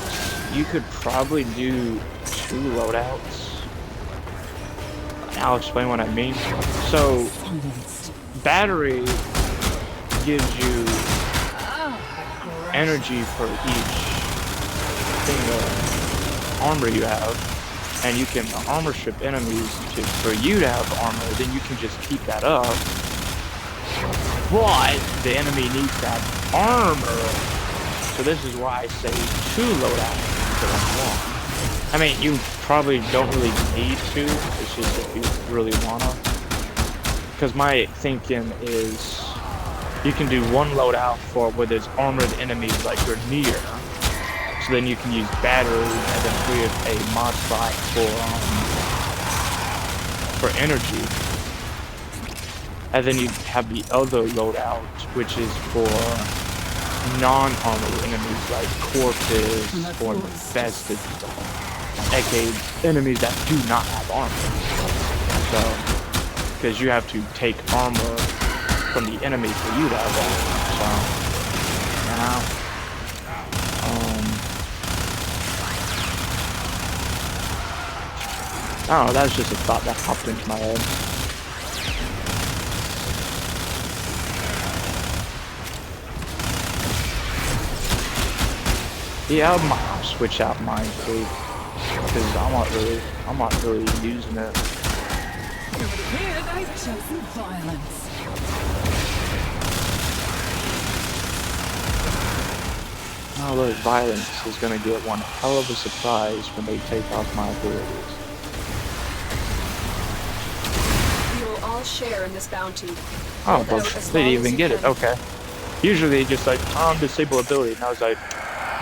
A: you could probably do 2 loadouts. I'll explain what I mean. So, battery gives you energy for each thing of armor you have, and you can armor strip enemies for you to have armor. Then you can just keep that up. But the enemy needs that armor, so this is why I say 2 loadouts instead of 1. I mean, you probably don't really need to. It's just if you really wanna. Because my thinking is, you can do 1 loadout for where there's armored enemies like you're near. So then you can use batteries and then create a mod spot for energy. And then you have the other loadout, which is for non-armored enemies like corpses or infested stuff. aka enemies that do not have armor. So, because you have to take armor from the enemy for you to have armor. So, you know. I don't know, that was just a thought that popped into my head. Yeah, I might switch out mine too, because I'm not really using it.
I: Here they've chosen violence.
A: Oh look, violence is gonna get one hell of a surprise when they take off my abilities.
F: We will all share in this bounty.
A: Oh, well, they didn't even get it. Okay. Usually they just like, disable ability, and I was like,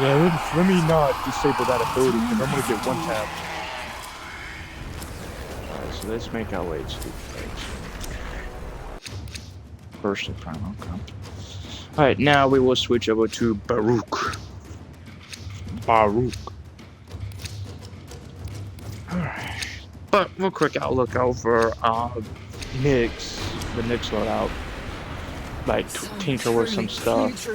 A: yeah, let me not disable that ability because I'm gonna get one tap. Alright, so let's make our way to the place. Burst of Prime, okay. Alright, now we will switch over to Baruch. Alright. But real quick, I'll look over Nyx, the Nyx loadout. Like tinker with some stuff.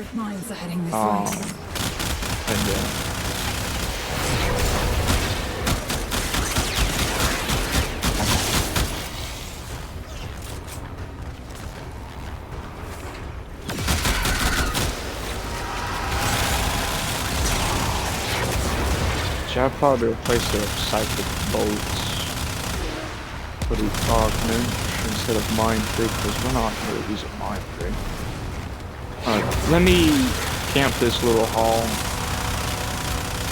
A: And I'll probably replace the psychic bolts for the augment instead of mind free, because we're not really using mind free. Alright, let me camp this little hall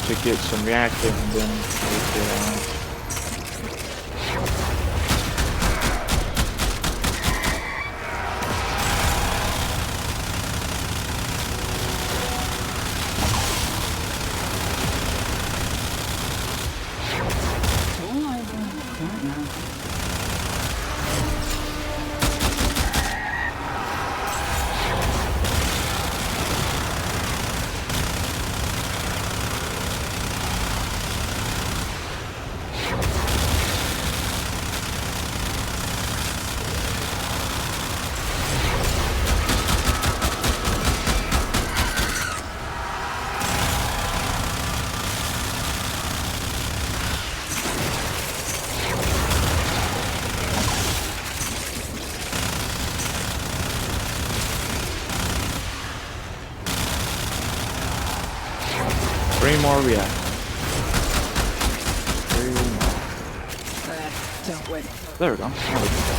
A: to get some reactive and then we'll get on. Three more reactors.
I: Don't wait.
A: There we go. Now we can go.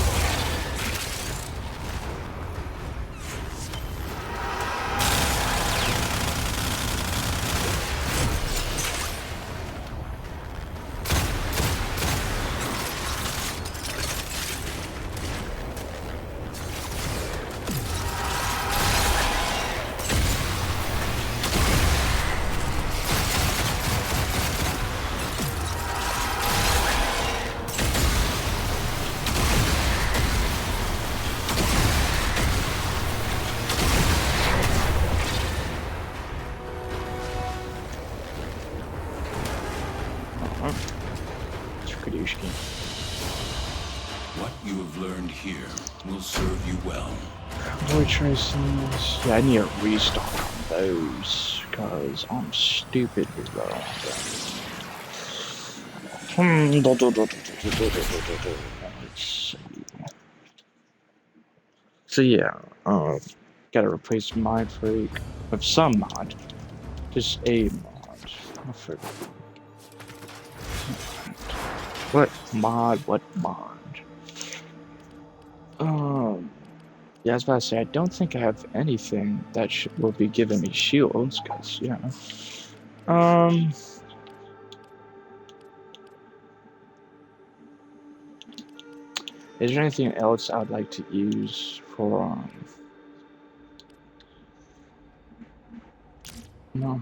L: What you have learned here will serve you well.
A: Boy traces. Yeah, I need a restock on those because I'm stupid as well. Let's see. So yeah, Gotta replace Mind Freak with some mod. Just a mod. I forget. What mod? What mod? Yeah, I was about to say, I don't think I have anything that will be giving me shields, because, yeah. Is there anything else I'd like to use for, no.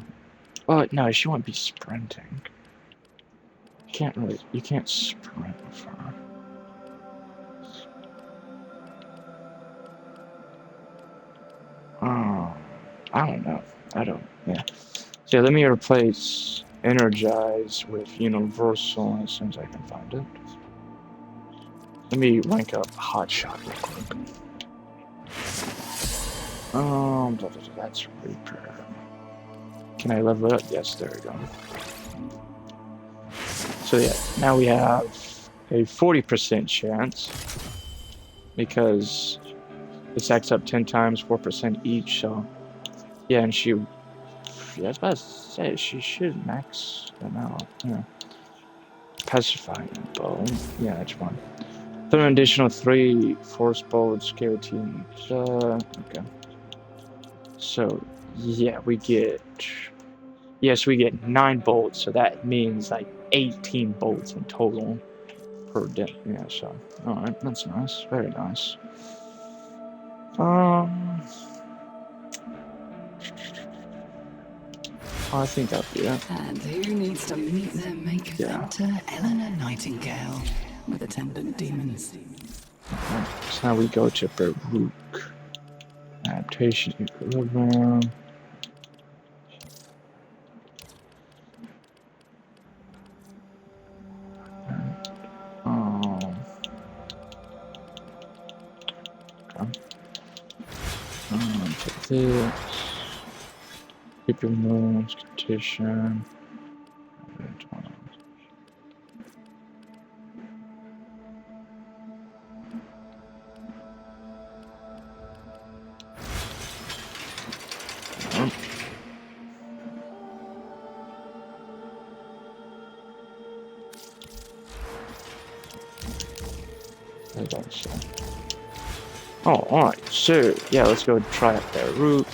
A: Oh, no, she won't be sprinting. You can't sprint with her. I don't know. Yeah. So let me replace Energize with Universal as soon as I can find it. Let me rank up Hotshot real quick. That's Reaper. Can I level it up? Yes, there we go. So yeah, now we have a 40% chance because it stacks up 10 times, 4% each, so yeah, and yeah, I was about to say, she should max them out, yeah. Pacifying bow, yeah, that's one. Then an additional 3 force bolts, guillotine, okay. So, yeah, we get 9 bolts, so that means like 18 bolts in total per day, yeah, so, alright, that's nice, very nice. I think that'll be it.
I: And who needs to meet their maker vector, Eleanor Nightingale, with attendant demons?
A: Okay. So now we go to Baruch. Adaptation, equilibrium. Take this. Keep your moves, petition. Oh, alright, so, yeah, let's go try out Baruch.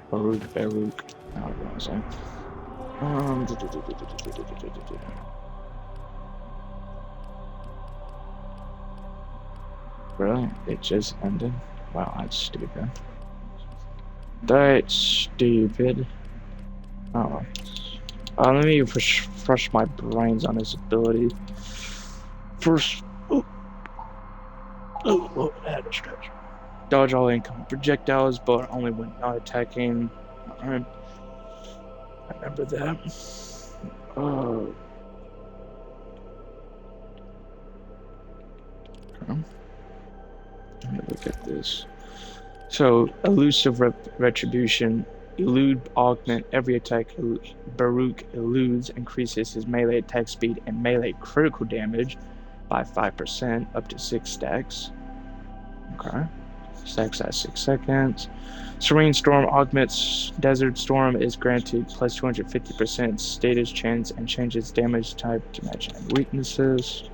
A: Baruch. I don't know what I'm saying. Really? It just ended? Wow, that's stupid. That's stupid. Oh. Let me refresh my brains on his ability. First. Oh, I had a stretch. Dodge all incoming projectiles, but only when not attacking. Alright. I remember that. Oh. Okay. Let me look at this. So, elusive retribution. Elude, augment every attack. Baruch eludes, increases his melee attack speed and melee critical damage by 5%, up to 6 stacks. Okay. Stacks at 6 seconds. Serene Storm augments Desert Storm is granted plus 250% status chance and changes damage type to match any weaknesses.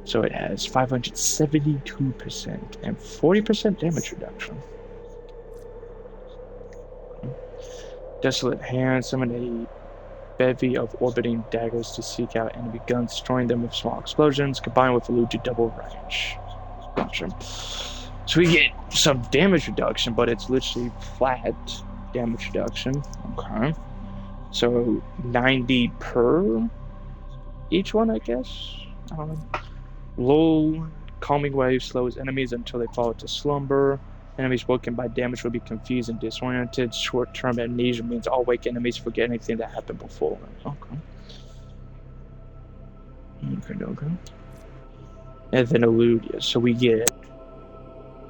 A: So it has 572% and 40% damage reduction. Desolate Hand, summon a bevy of orbiting daggers to seek out enemy guns, destroying them with small explosions, combined with elude to double range. Gotcha. So we get some damage reduction, but it's literally flat damage reduction. Okay. So 90 per each one, I guess? I don't know. Lull, calming wave slows enemies until they fall into slumber. Enemies woken by damage will be confused and disoriented. Short-term amnesia means all awake enemies forget anything that happened before. Okay. Okay. And then elude, yeah. So we get...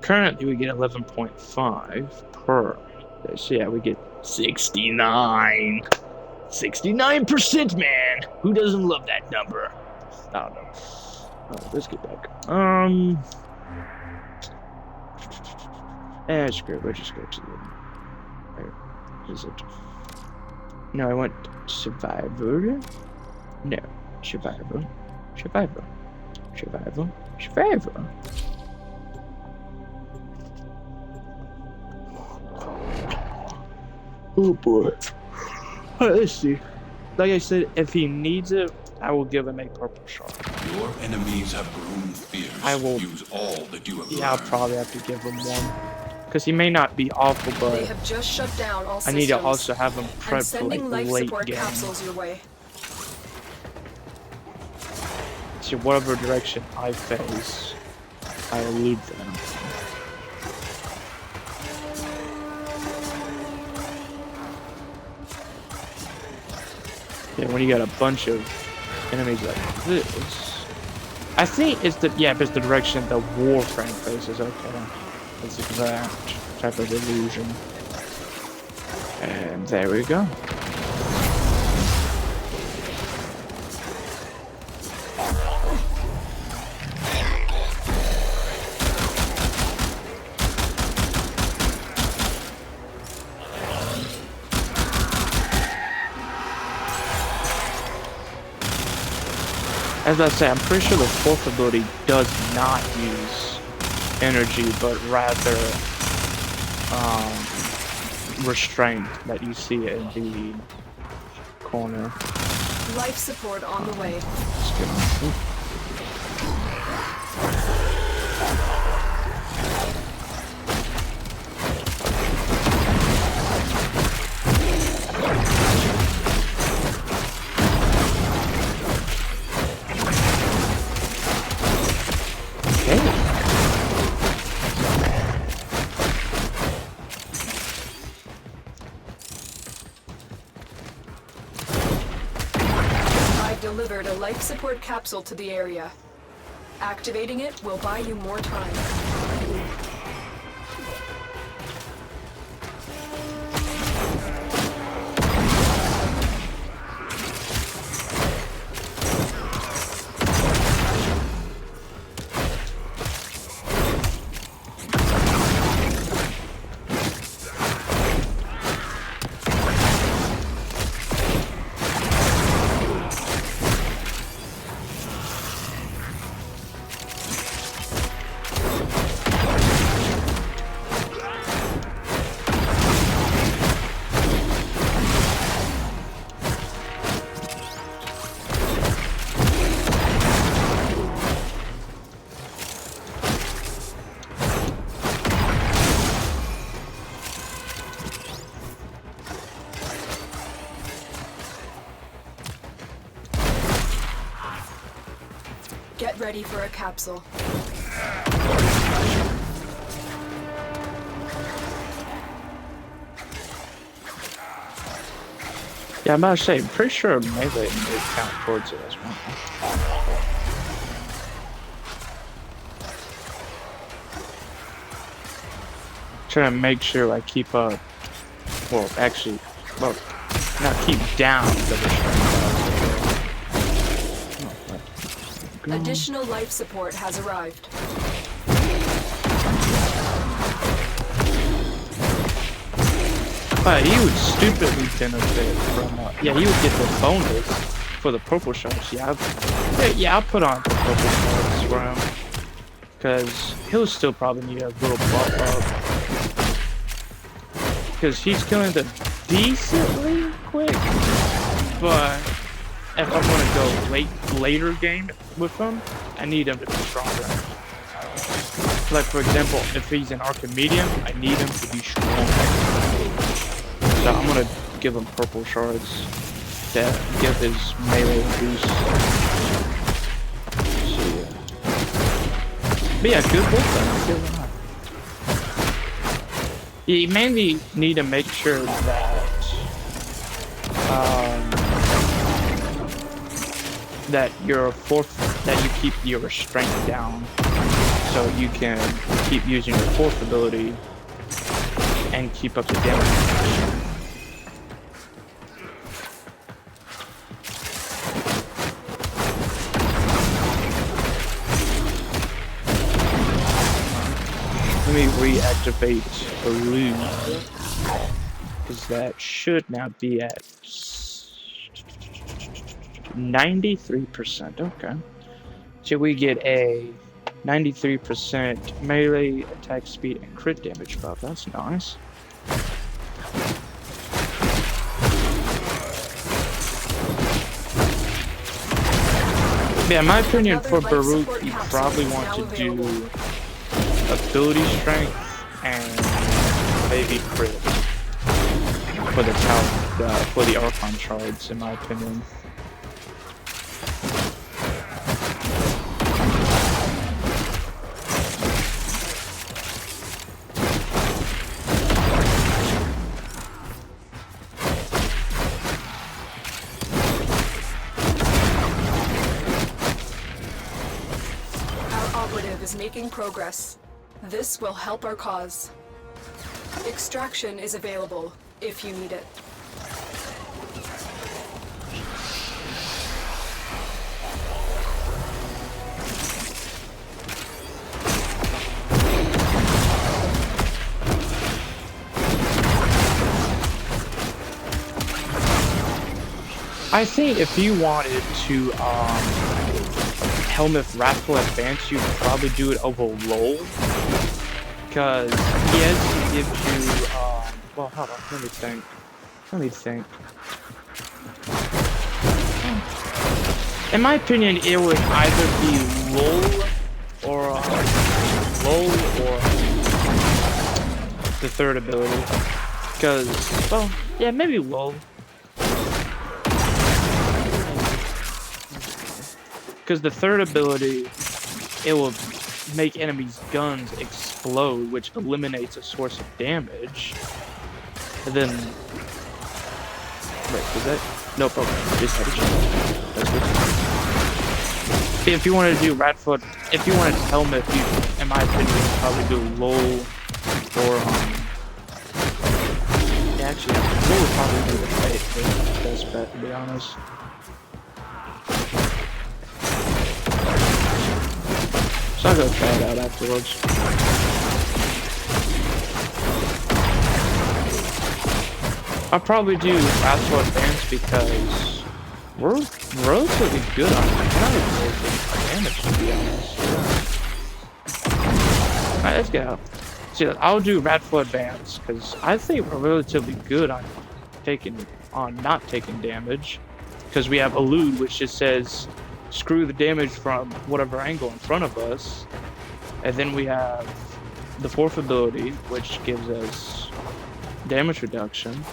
A: Currently, we get 11.5 per. So yeah, we get 69. 69%, man! Who doesn't love that number? I don't know. Alright, let's get back. That's great. We'll just go to the. Where is it? No, I want survivor. No, survivor. Survivor. Survivor. Survivor. Oh boy. Alright, let's see. Like I said, if he needs it, I will give him a purple shard.
L: Your enemies have grown fierce.
A: I will
L: use all that you have
A: Yeah, I'll
L: learned.
A: probably have to give him one. Because he may not be awful, but
F: They have just shut down all
A: I
F: systems.
A: need to also have him
F: I'm
A: prep for
F: sending
A: like
F: life
A: late
F: support
A: game.
F: capsules your way.
A: So whatever direction I face, I lead them. Yeah, when you got a bunch of enemies like this, I think it's the it's the direction the Warframe faces. Okay, that's exact type of illusion. And there we go. As I say, I'm pretty sure the fourth ability does not use energy, but rather restraint that you see in the corner.
F: Life support on the way.
A: Let's get on. Ooh.
F: Delivered a life support capsule to the area. Activating it will buy you more time. Get ready for a capsule.
A: Yeah, I'm about to say, I'm pretty sure melee would count towards it as well. Trying to make sure I keep up. Well, actually, well, not keep down the
F: Additional life support has arrived.
A: You would stupidly benefit from, yeah, you would get the bonus for the purple shards. Yeah, I'll put on the purple shards for him. Because he'll still probably need a little buff up. Because he's killing them decently quick. But if I'm going to go later game with him, I need him to be stronger. Like, for example, if he's an Archimedean, I need him to be strong. So I'm going to give him purple shards to give his melee a boost. So, yeah. But yeah, good bullpen. I'll give him that. You mainly need to make sure that that you keep your restraint down, so you can keep using your fourth ability and keep up the damage. let me reactivate Elude, because that should now be at 93%. Okay. So we get a 93% melee attack speed and crit damage buff. That's nice. Yeah, in my opinion, for Baruch, you probably want to do ability strength and maybe crit for the talent, for the Archon shards, in my opinion.
F: Is making progress. This will help our cause. Extraction is available if you need it.
A: I think if you wanted to Helmet Wrathful Advance, you'd probably do it over LOL, because yes, it gives you, well, hold on, let me think. In my opinion, it would either be LOL or the third ability, because, well, yeah, maybe LOL. Because the third ability, it will make enemies' guns explode, which eliminates a source of damage. And then, wait, is that? No problem. Just had to check. That's good. If you want to do Ratfoot, if you want to Helmet, you, in my opinion, you probably do LOL or yeah, actually, LOL would probably be the best bet, to be honest. So I'll go try it out afterwards. I'll probably do Wrathful Advance because we're relatively good on it. We're not even really good damage, to be honest. Alright, let's go. See, I'll do Wrathful Advance because I think we're relatively good on not taking damage. Because we have Elude, which just says screw the damage from whatever angle in front of us, and then we have the fourth ability, which gives us damage reduction.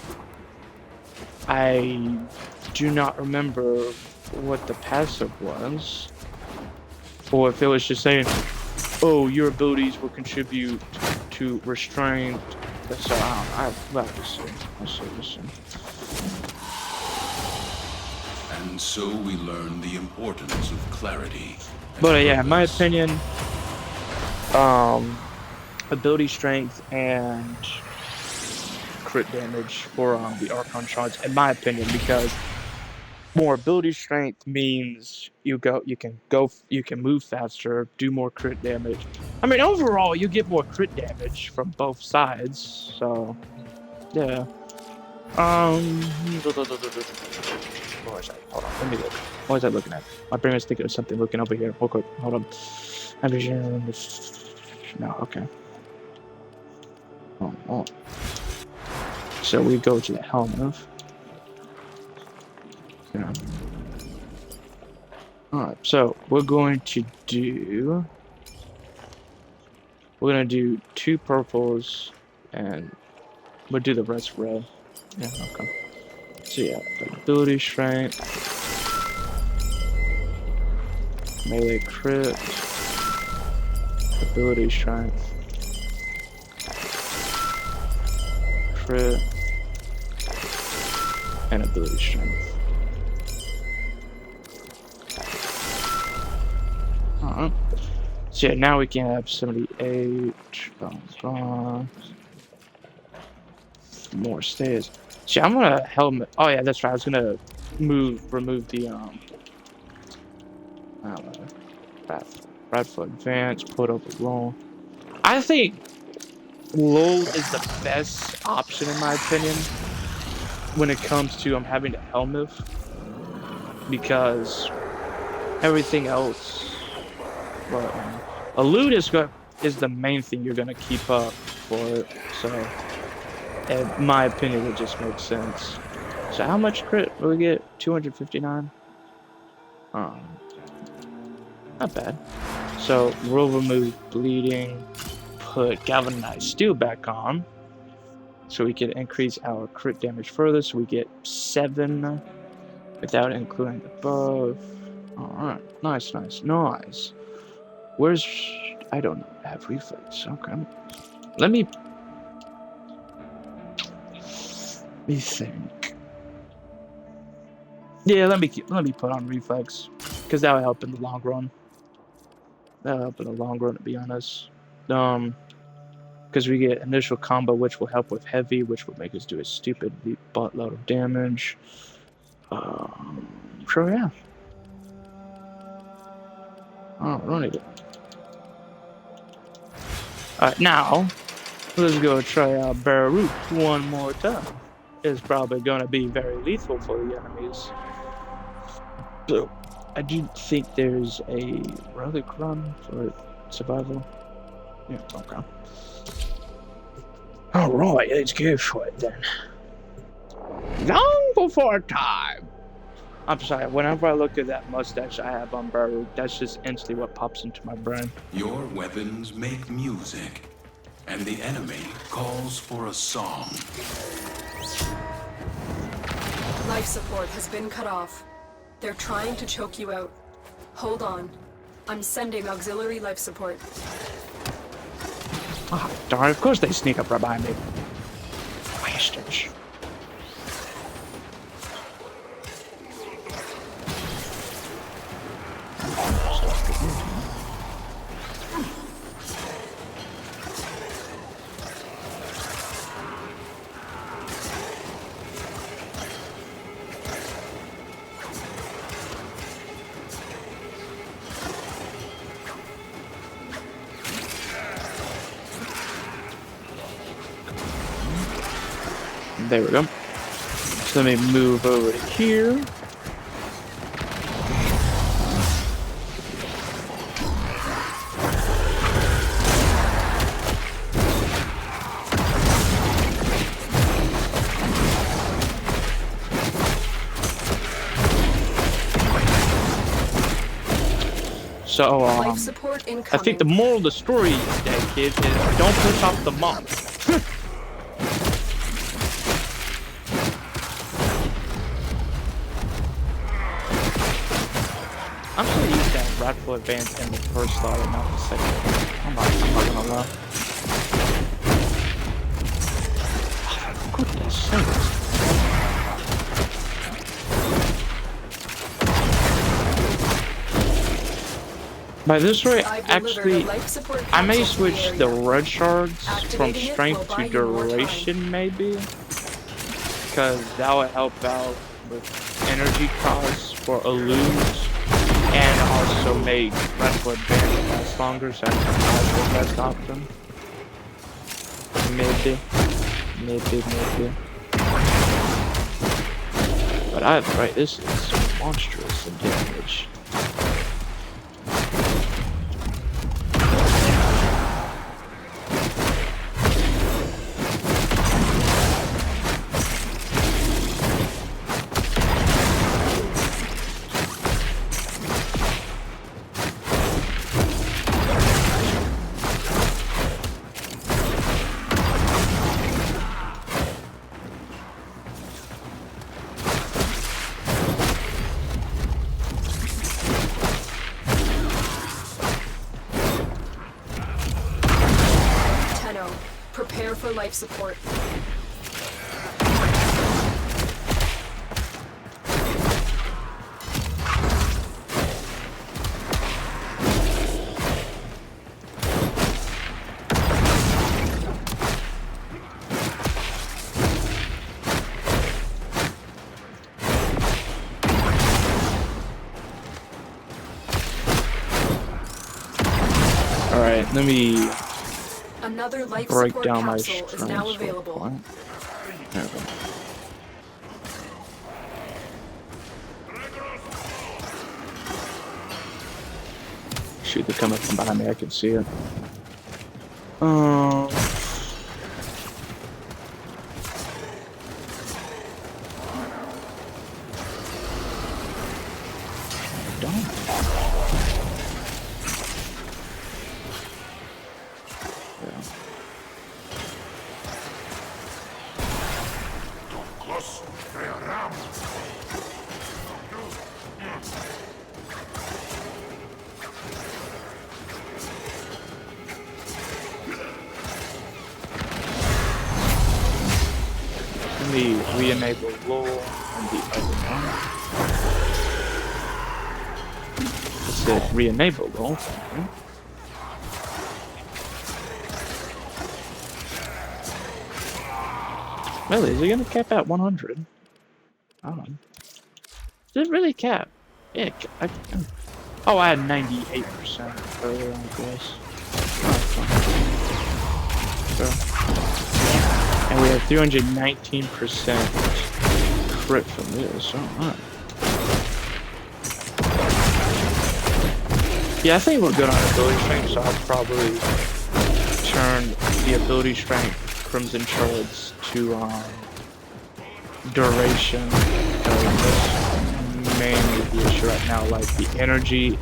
A: I do not remember what the passive was, or if it was just saying, oh, your abilities will contribute to restraint. So I'll see.
L: And so we learn the importance of clarity.
A: But yeah, in my opinion, ability strength and crit damage for the Archon shards, in my opinion, because more ability strength means you can move faster, do more crit damage. I mean, overall, you get more crit damage from both sides. So, yeah. What was that? Hold on, let me look. What was I looking at? My brain was thinking of something. Looking over here. Hold on. No, okay. Oh. So we go to the helmet. Yeah. Alright, so we're going to do 2 purples and we'll do the rest red. Yeah, okay. So yeah, ability strength, melee crit, ability strength, crit, and ability strength. Alright. So yeah, now we can have 78. More stairs. See, I'm gonna helmet. Oh yeah, that's right. I was gonna remove the Wrathful Advance, put up a roll. I think load is the best option in my opinion when it comes to having a helmet, because everything else, well, a loot is the main thing you're gonna keep up for it. So, in my opinion, it just makes sense. So, how much crit will we get? 259. Not bad. So, we'll remove bleeding, put galvanized steel back on, so we can increase our crit damage further. So we get 7 without including the buff. Alright, nice. Where's... I don't know, I have reflex, okay. Let me think. Yeah, let me put on reflex, because that'll help in the long run. To be honest. Because we get initial combo, which will help with heavy, which will make us do a stupid buttload of damage. So yeah. Alright. Alright, now, let's go try out Baruch one more time. It's probably gonna be very lethal for the enemies. So, I do think there's a relic run for survival. Yeah, okay. Alright, let's go for it then. Long before time! I'm sorry, whenever I look at that mustache I have on Baruch, that's just instantly what pops into my brain.
L: Your weapons make music, and the enemy calls for a song.
F: Life support has been cut off. They're trying to choke you out. Hold on. I'm sending auxiliary life support.
A: Ah, darn, of course they sneak up right behind me. Bastards. There we go. So let me move over to here. So, I think the moral of the story today, kids, is don't push off the monk. I'm gonna use that radical advance in the first slot and not the second. I'm not gonna lie. Oh, goodness sakes. By this way, actually, I may switch the red shards from strength to duration, maybe, because that would help out with energy costs for eludes, and also make radical advance last longer, so that's the best option. Maybe. But right, this is monstrous in damage.
F: Prepare for life support.
A: Alright, let me
F: Another life
A: break
F: support
A: down my
F: capsule is now
A: strengths real
F: available.
A: quick. There we go. Shoot, they're coming from behind me. I can see it. Let me re-enable roll and the other one. It said re-enable roll. Okay. Really? Is it gonna cap at 100? I don't know. Did it really cap? Yeah. Oh, I had 98% earlier, I guess. And we have 319% crit from this. Alright. Yeah, I think we're good on ability strength, so I'll probably turn the ability strength Crimson Shards to duration. That's mainly the issue right now, like the energy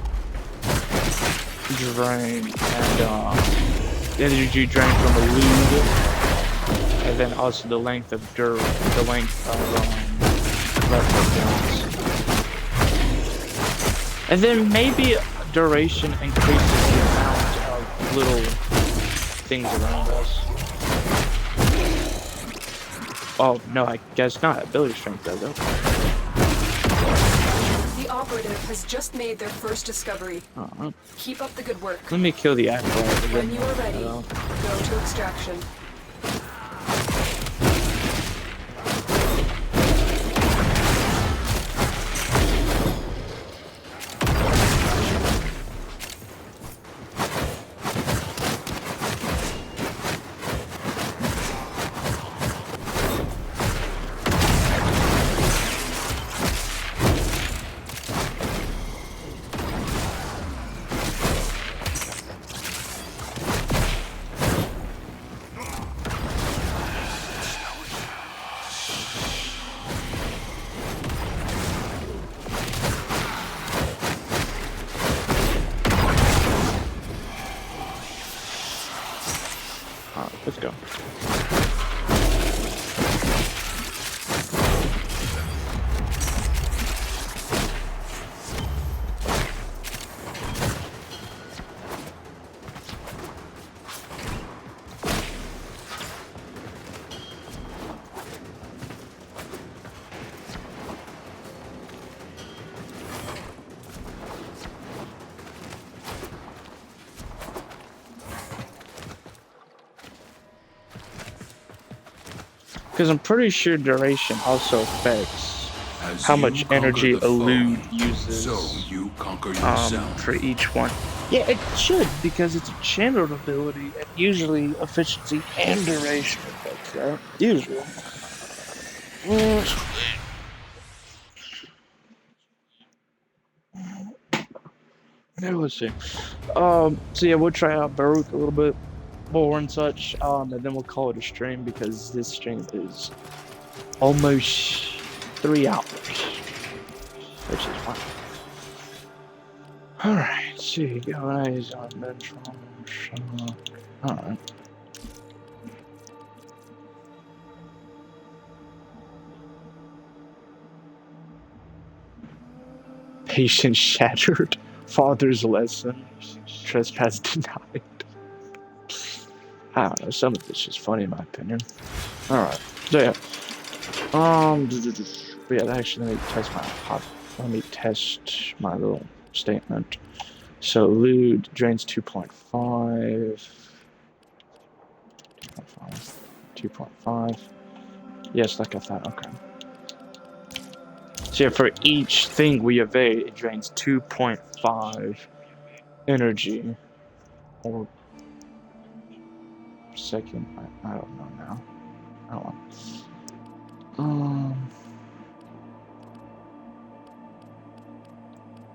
A: drain and the energy drain from the lead. And then also the length of reference. And then maybe duration increases the amount of little things around us. Oh no, I guess not. Ability strength does. Okay.
F: The operative has just made their first discovery. Keep up the good work.
A: Let me kill the acolyte.
F: When you are ready, go to extraction.
A: Let's go. Because I'm pretty sure duration also affects how much energy Elude uses for each one. Yeah, it should, because it's a channeled ability, and usually efficiency and duration affects that. Usually. Yeah, let's see. So yeah, we'll try out Baruch a little bit more and such, and then we'll call it a stream, because this stream is almost 3 hours, which is fine. Alright, let's see, guys, on Metron. Alright. Patience shattered. Father's lesson. Trespass denied. I don't know, some of this is funny in my opinion. Alright, so yeah. Yeah, actually, let me test my little statement. So, Lude drains 2.5. 2.5. Yes, like I thought, okay. So, yeah, for each thing we evade, it drains 2.5 energy. Or second. I don't know now. I don't want.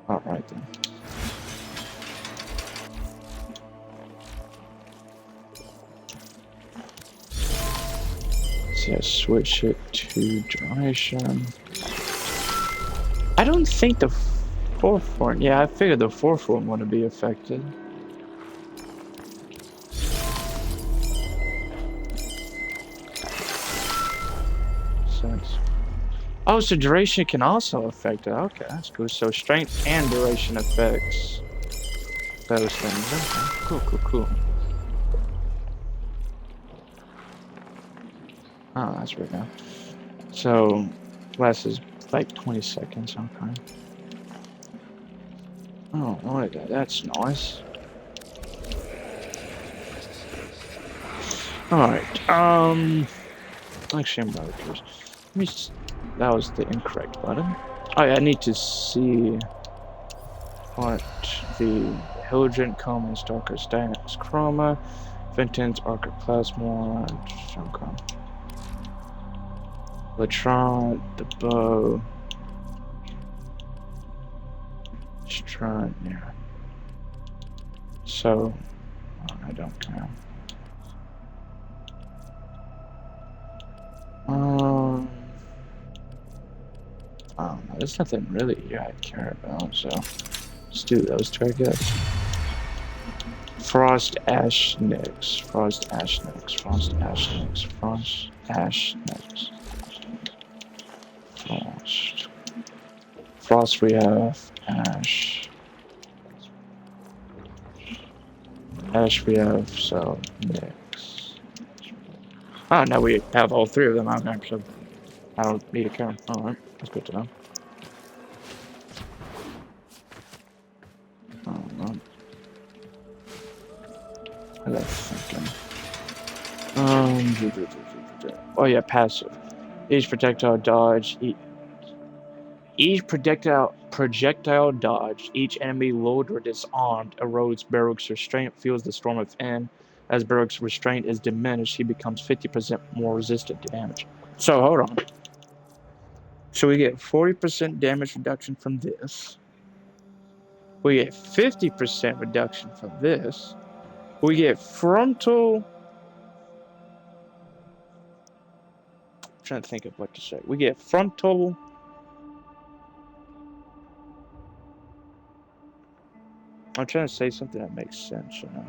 A: Alright then. So yeah, switch it to duration. I don't think the fourth one. Yeah, I figured the fourth one wouldn't be affected. Oh, so duration can also affect it. Okay, that's cool. So strength and duration affects those things. Okay, cool. Oh, that's weird now. So, lasts like 20 seconds. Okay. Oh, look at that. That's nice. Alright, actually I'm about to let me just, that was the incorrect button. Oh yeah, I need to see what the Hildrent Commons Darker Stance Chroma, Ventence Archer Plasma, okay. Latron, the bow, Strut, yeah. So, I don't care. I don't know, there's nothing really I care about, so let's do those two, I guess. Frost Ash Nyx, Frost Ash Nyx, Frost Ash Nyx, Frost Ash Nyx. Frost we have, Ash. Ash we have, so Nyx. Oh, now we have all three of them. Okay, so I don't need a count. Alright, that's good to know. What was I thinking? Oh yeah, passive. Each projectile dodge. Each projectile dodge, each enemy load or disarmed erodes Baruch's restraint, feels the storm within. As Baruch's restraint is diminished, he becomes 50% more resistant to damage. So hold on. So we get 40% damage reduction from this. We get 50% reduction from this. We get frontal. I'm trying to think of what to say. We get frontal. I'm trying to say something that makes sense, you know.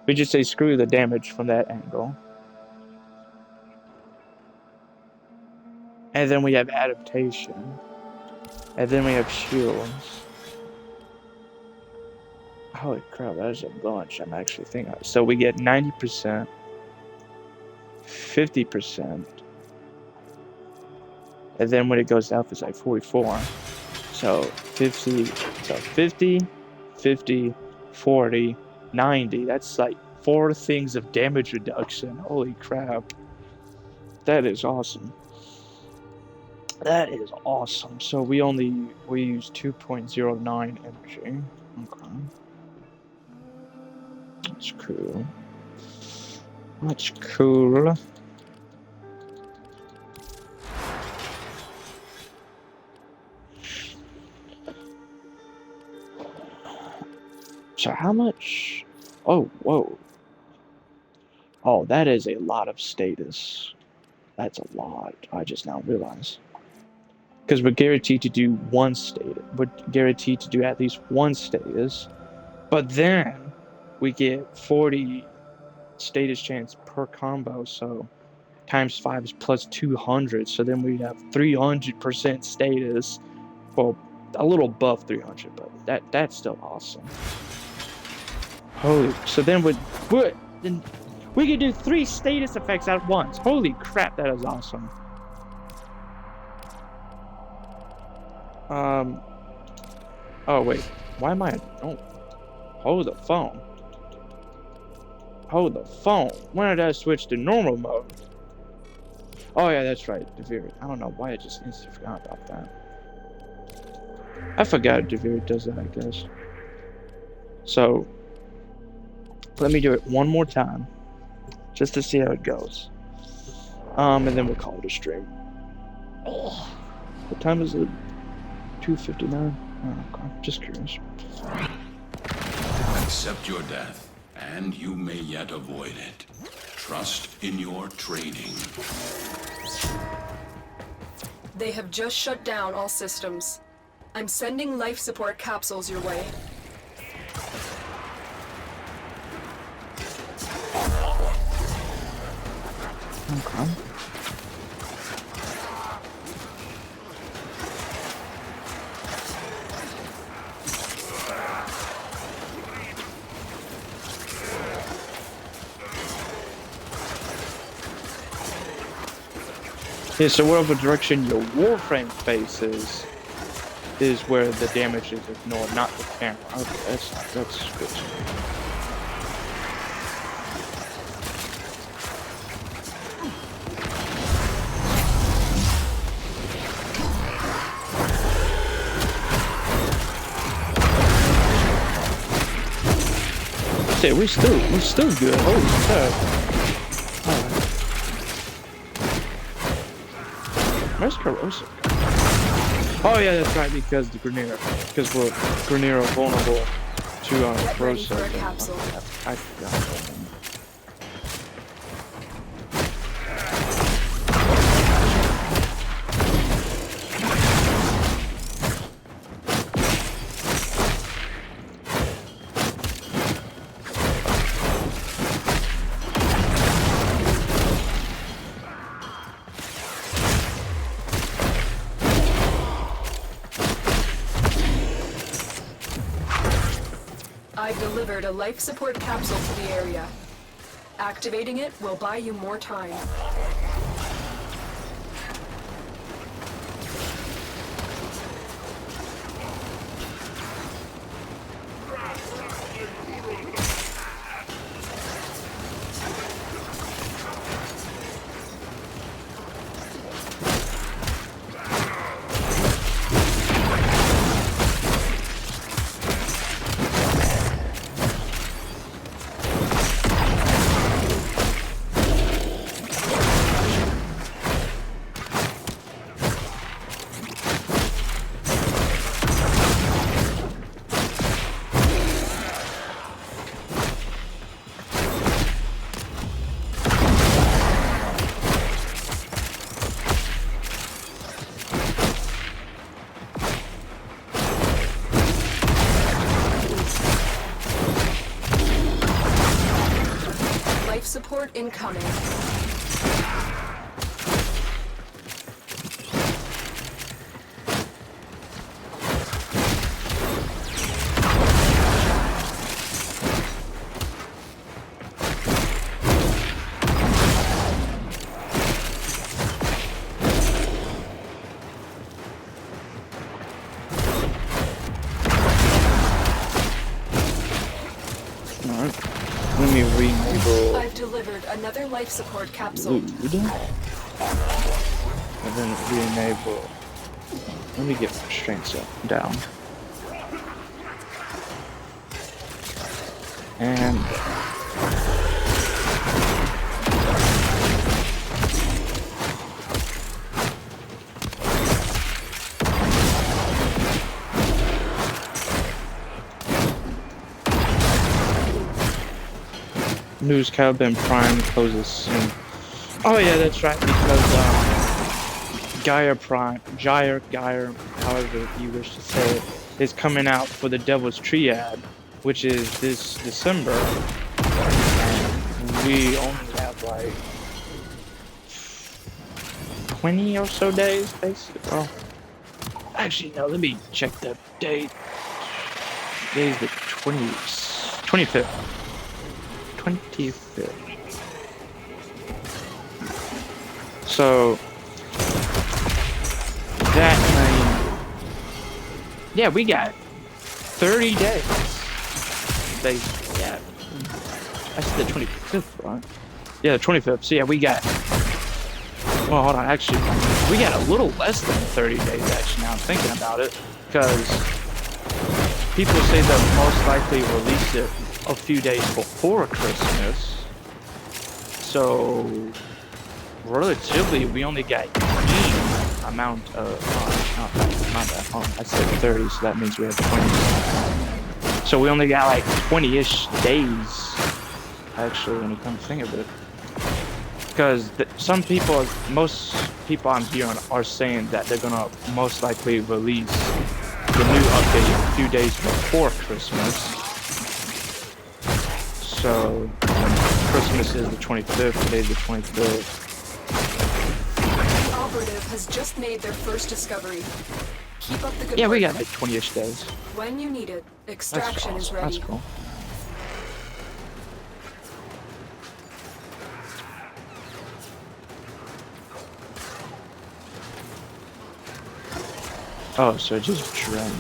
A: We just say screw the damage from that angle. And then we have adaptation. And then we have shields. Holy crap, that is a bunch I'm actually thinking of. So we get 90%, 50%, and then when it goes up, it's like 44. So 50, 50, 40, 90. That's like 4 things of damage reduction. Holy crap. That is awesome. That is awesome. So we use 2.09 energy. Okay. That's cool. That's cool. So how much? Oh, whoa. Oh, that is a lot of status. That's a lot. I just now realized. Because we're guaranteed to do one status. We're guaranteed to do at least one status. But then we get 40 status chance per combo. So times 5 is plus 200. So then we have 300% status. Well, a little above 300, but that's still awesome. Holy, so then we can do 3 status effects at once. Holy crap, that is awesome. Oh wait, why am I? Oh, hold the phone. Hold the phone. When did I switch to normal mode? Oh yeah, that's right, Devere. I don't know why I just instantly forgot about that. I forgot Devere does that, I guess. So let me do it one more time. just to see how it goes. And then we'll call it a stream. Oh, what time is it? 2:59. Oh, okay. Just curious.
L: Accept your death, and you may yet avoid it. Trust in your training.
F: They have just shut down all systems. I'm sending life support capsules your way.
A: Okay. Yeah, so whatever direction your Warframe faces is where the damage is ignored, not the camera. Okay, that's good. Yeah, we still good. Holy crap. Alright. Where's Corrosive? Oh yeah, that's right, because the Grenier. Because we're Grenier are vulnerable to Corrosive. I forgot.
F: I've delivered a life support capsule to the area. Activating it will buy you more time. Support incoming.
A: Let me re-enable.
F: I've delivered another life support capsule.
A: And then re-enable. Let me get my strength up down. And News Cabin Prime closes soon. Oh yeah, that's right, because Gyre, however you wish to say it, is coming out for the Devil's Triad, which is this December. And we only have like 20 or so days, basically. Well, actually no, let me check the date. Today's the 25th. 25th. So that yeah, we got 30 days. Basically, yeah. I said the 25th, right? Yeah, the 25th. So yeah, we got. Well, hold on. Actually, we got a little less than 30 days. Actually, now I'm thinking about it, because people say they'll most likely release it a few days before Christmas. So relatively, we only got amount of. My bad. I said 30, so that means we have 20. So we only got like 20-ish days, actually, when you come to think of it. Because most people I'm hearing are saying that they're gonna most likely release the new update a few days before Christmas. So Christmas is the 25th, today's the 25th.
F: The operative has just made their first discovery. Keep up the good
A: Yeah,
F: work.
A: we got like 20-ish days.
F: When you need it,
A: That's
F: extraction is
A: awesome.
F: ready.
A: That's cool. Oh, so just drain.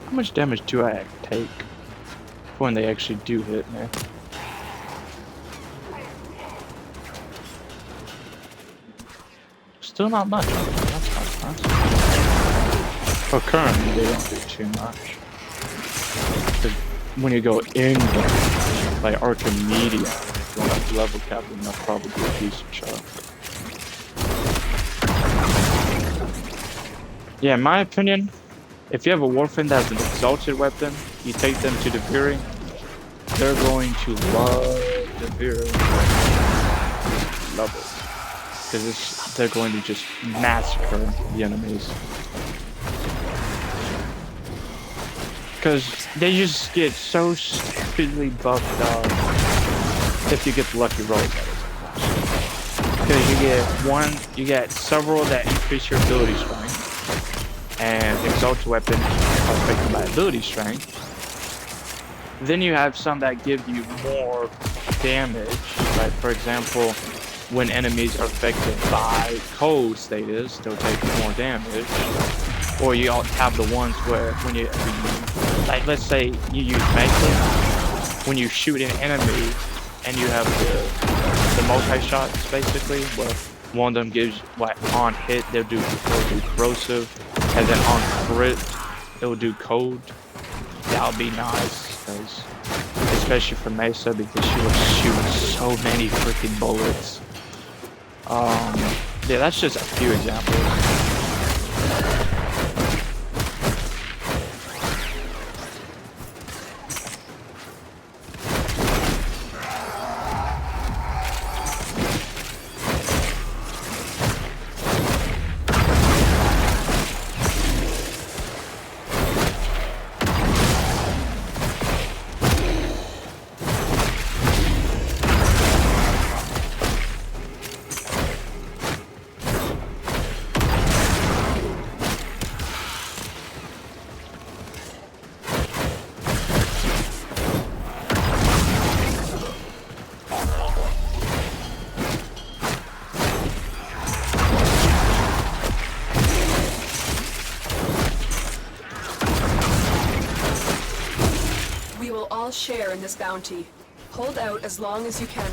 A: How much damage do I take when they actually do hit me? Still not much. That's not nice. Well, currently they don't do too much. But when you go in game, like Archimedia, if you want to level cap them, that's probably a decent shot. Yeah, in my opinion, if you have a Warframe that has an exalted weapon, you take them to the Fury, they're going to love the Fury. Love it. Because they're going to just massacre the enemies. Because they just get so stupidly buffed up if you get the lucky rolls at it. Because you get several that increase your ability strength, and exalted weapons are affected by ability strength. Then you have some that give you more damage, like for example, when enemies are affected by cold status, they'll take more damage. Or you have the ones where when you like let's say you use Mecha, when you shoot an enemy and you have the multi-shots basically, where one of them gives like on hit they'll do corrosive, and then on crit it'll do cold. That would be nice, because especially for Mesa, because she will shoot so many freaking bullets. Yeah, that's just a few examples.
F: all share in this bounty. Hold out as long as you can.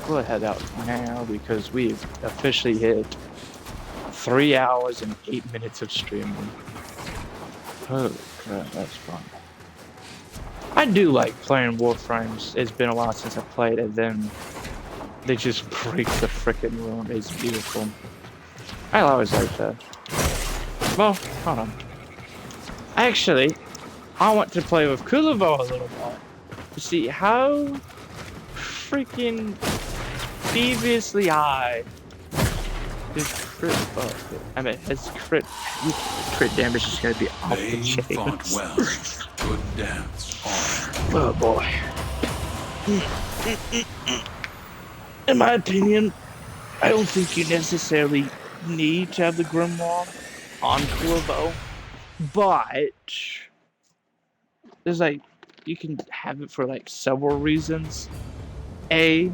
A: We'll head out now because we've officially hit 3 hours and 8 minutes of streaming. Holy crap, that's fun. I do like playing Warframes. It's been a while since I played it, then they just break the freaking room. It's beautiful. I always like that. Well, hold on. Actually, I want to play with Kulavo a little more. To see how freaking deviously high his crit I mean his crit damage is gonna be off the chain.
L: Fought well. Good dance.
A: Oh boy. In my opinion, I don't think you necessarily need to have the Grimoire on Kulavo, but there's like you can have it for like several reasons. A,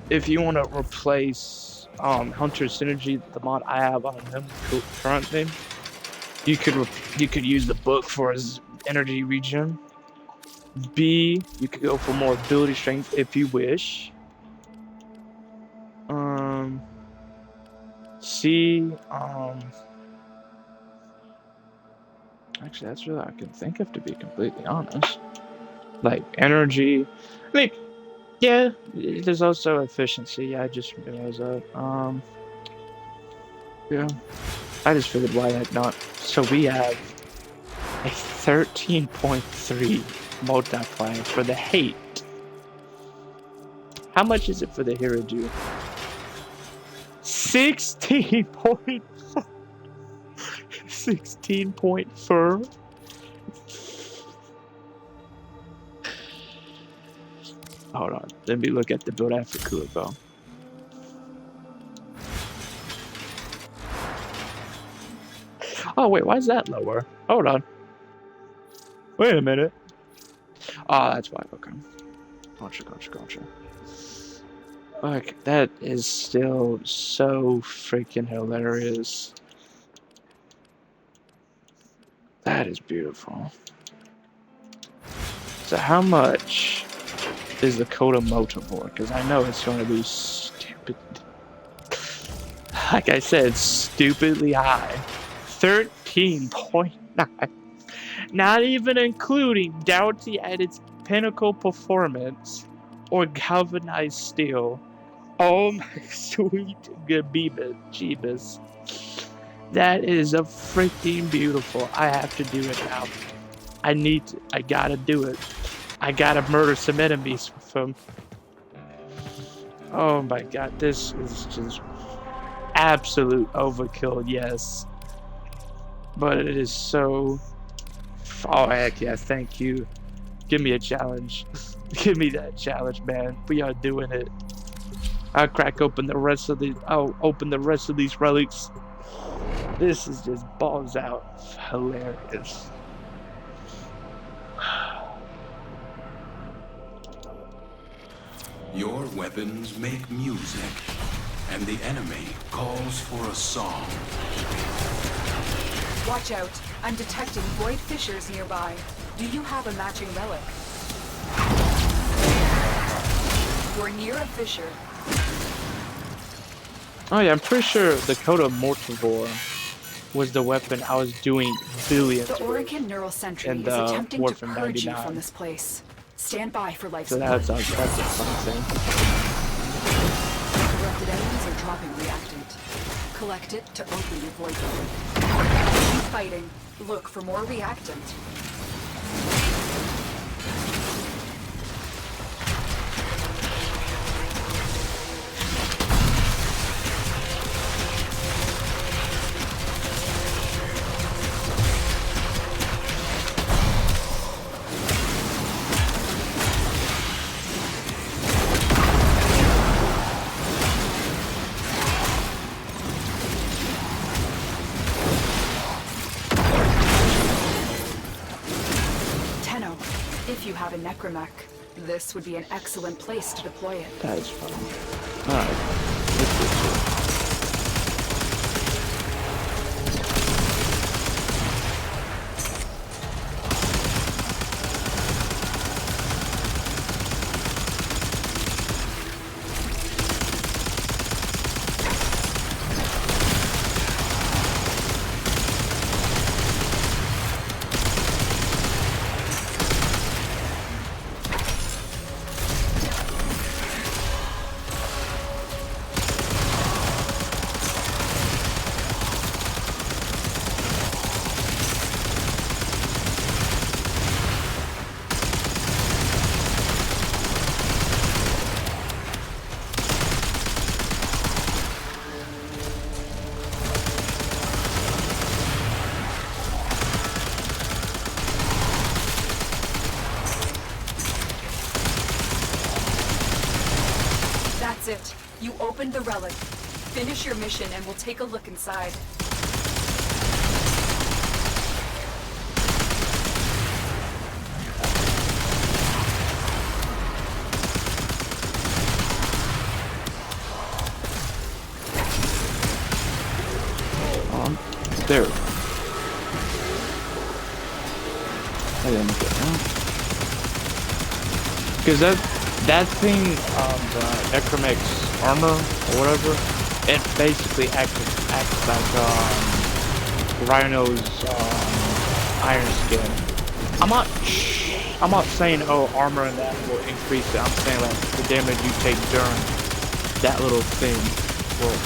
A: if you want to replace Hunter Synergy, the mod I have on him currently, you could use the book for his energy regen. B, you could go for more ability strength if you wish. C, actually that's really all I can think of, to be completely honest. Like energy, I mean, yeah, there's also efficiency. Yeah, I just realized that. Yeah, I just figured why not. So we have a 13.3 multiplier for the hate. How much is it for the Hiraju? 16.4. 16.4. Hold on, let me look at the build after Kulavo. Oh wait, why is that lower? Hold on. Wait a minute. Oh, that's why. Okay. Gotcha. Like, that is still so freaking hilarious. That is beautiful. So how much is the Coda Motivore? Because I know it's going to be stupid. Like I said, stupidly high. 13.9. Not even including Doughty at its pinnacle performance or galvanized steel. Oh my sweet Jeebus. That is a freaking beautiful. I have to do it now. I gotta do it. I gotta murder some enemies with him. Oh my god, this is just absolute overkill, yes. But it is so... Oh heck yeah, thank you. Give me a challenge. Give me that challenge, man. We are doing it. I'll crack open the rest of these... I'll open the rest of these relics. This is just balls out hilarious.
L: Your weapons make music, and the enemy calls for a song.
F: Watch out. I'm detecting void fissures nearby. Do you have a matching relic? We're near a fissure.
A: Oh yeah, I'm pretty sure the Coda Mortivore was the weapon I was doing billions
F: The Oregon Neural Sentry
A: and
F: is attempting to
A: Warframe
F: purge you
A: 99.
F: from this place. Stand by for life
A: So
F: support.
A: that's a fun thing.
F: Corrupted enemies are dropping reactant. Collect it to open your void zone. Keep fighting. Look for more reactant. Tenno, if you have a necromech, this would be an excellent place to deploy it.
A: That is fun. Alright. Let's get to it.
F: That's it. You opened the relic. Finish your mission and we'll take a look inside.
A: There. I didn't get that. Because that thing, Necromech's armor or whatever, it basically acts like Rhino's iron skin. I'm not saying armor and that will increase it. I'm saying like the damage you take during that little thing will.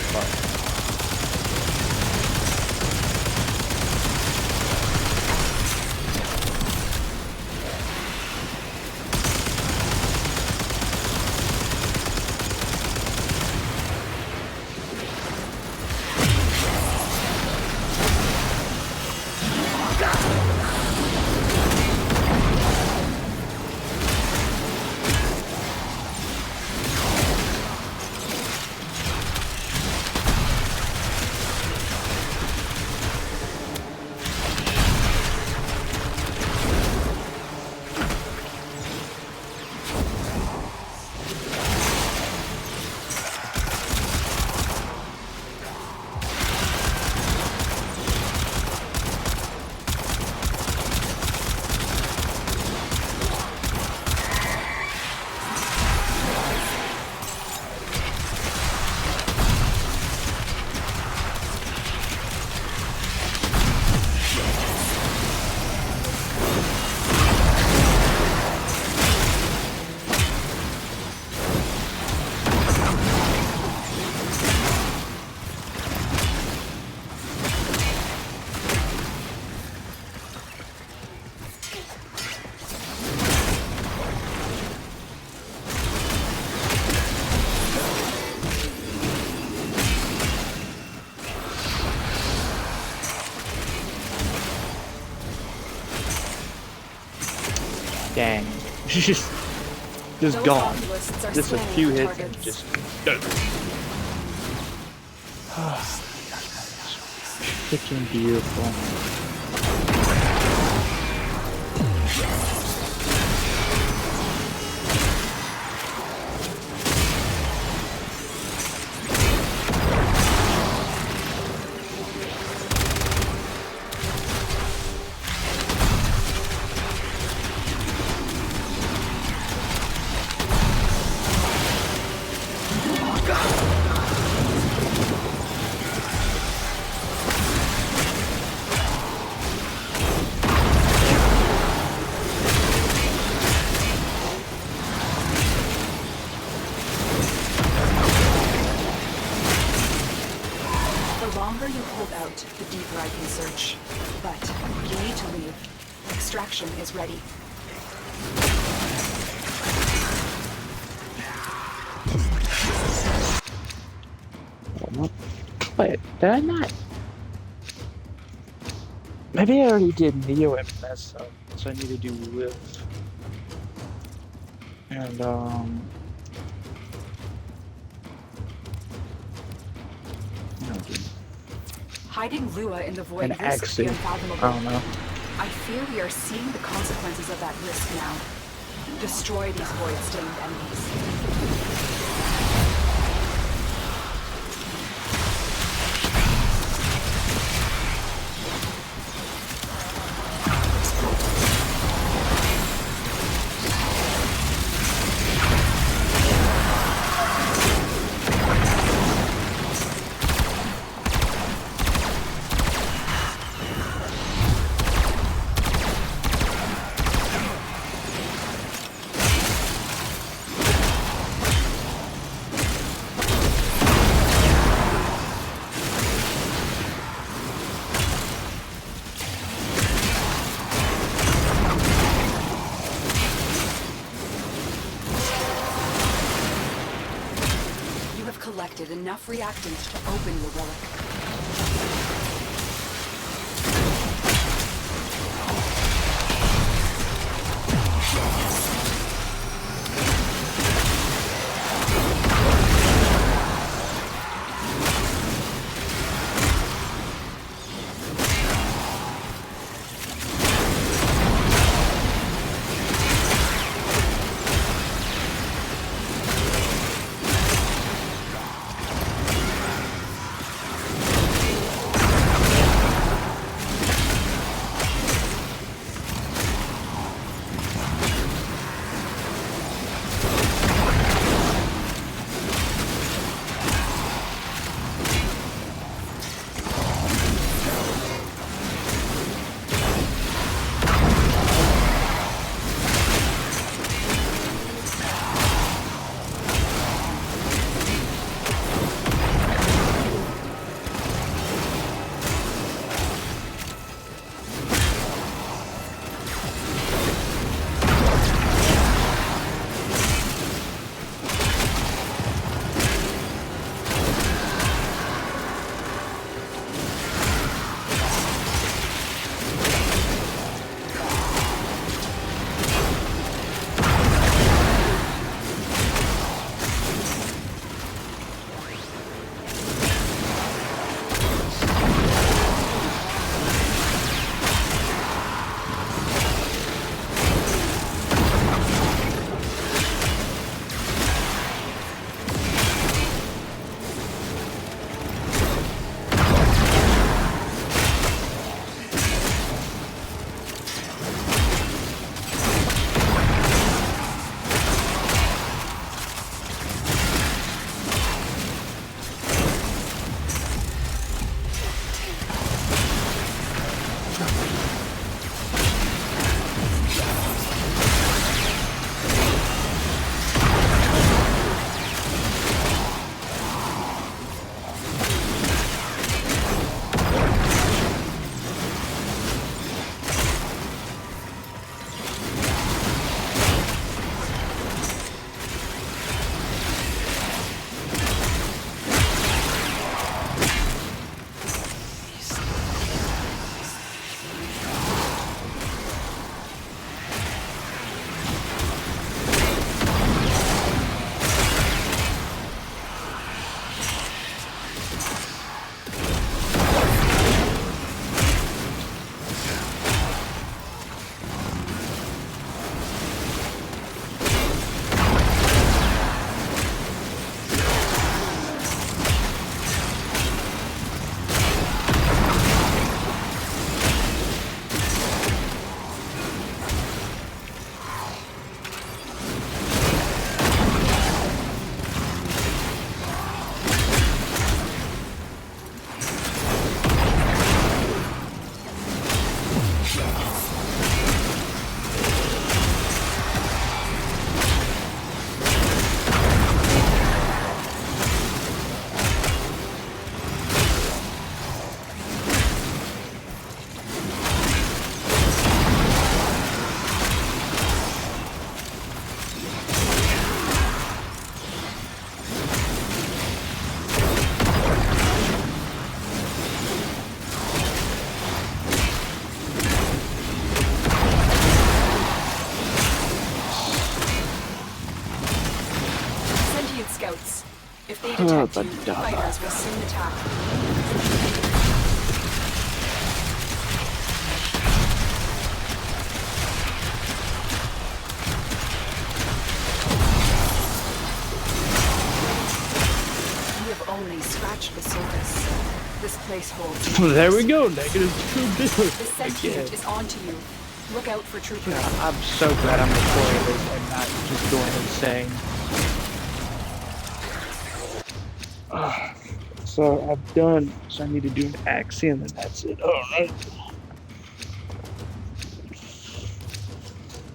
A: Dang. just gone. Just a few hits and just freaking beautiful.
F: The deeper I can search. But you need to leave. Extraction is ready.
A: Wait, did I not? Maybe I already did Neo and mess up, so I need to do lift. And
F: Hiding Lua in the void
A: an
F: risks the
A: exit.
F: unfathomable.
A: I don't know.
F: I fear we are seeing the consequences of that risk now. Destroy these void-stained enemies. Collected enough reactants to open the relic. detect you, fighters will soon attack. place holds.
A: There we go, negative 2
F: The
A: billion
F: sentient
A: again.
F: is onto you. Look out for troopers.
A: Yeah, I'm so glad I'm recording this and not just going insane. So I've done, so I need to do an Axie and then that's it. Alright.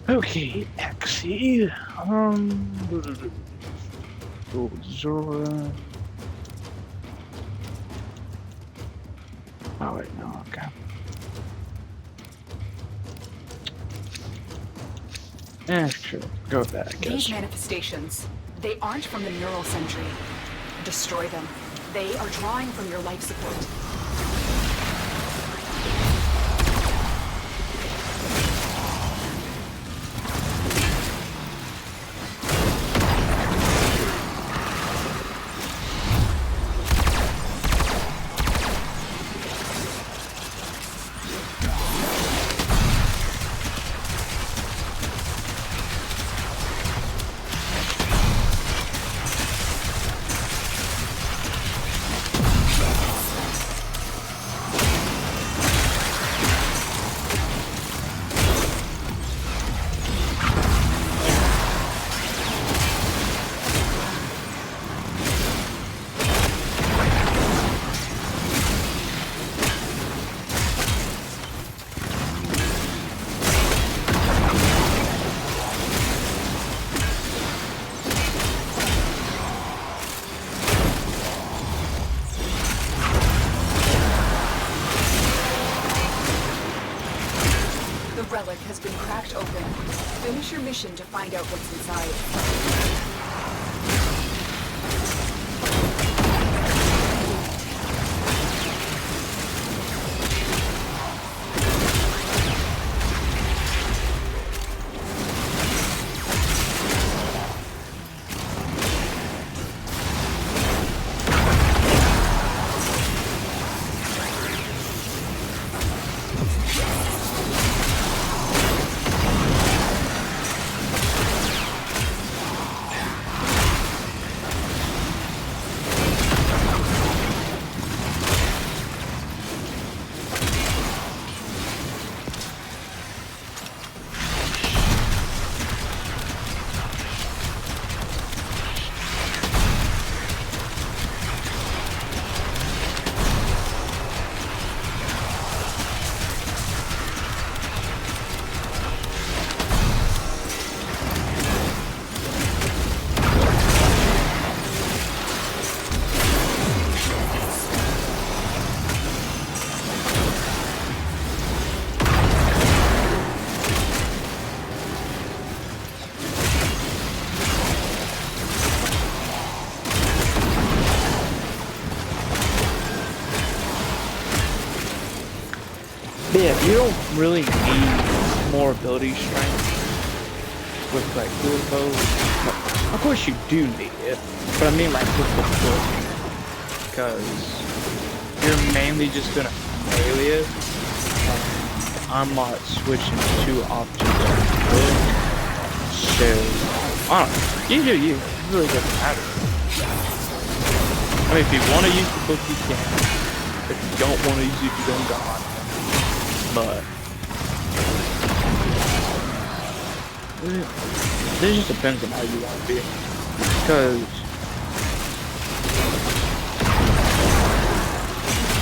A: Okay, Axie. Zora. Oh wait, no, okay. Sure, go with that, I guess.
F: These manifestations, they aren't from the neural sentry. Destroy them. They are drawing from your life support. Relic has been cracked open. Finish your mission to find out what's inside.
A: But yeah, you don't really need more ability strength with like dual bows. Of course you do need it, but I mean like with the book, because you're mainly just gonna melee it. I'm not switching too often to book, so I don't know. You do you. It really doesn't matter. I mean, if you want to use the book, you can. If you don't want to use it, you don't got it. But it just depends on how you want to be, because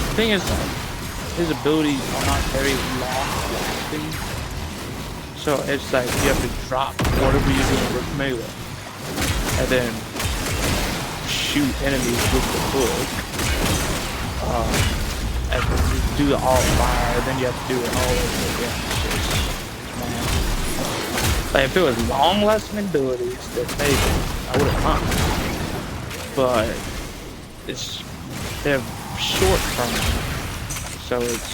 A: the thing is, his abilities are not very long lasting, so it's like you have to drop whatever you're doing with melee and then shoot enemies with the book, and then do the all fire, then you have to do it all over again. Man. Like if it was long lasting abilities, then maybe I wouldn't mind. But they're short term, so it's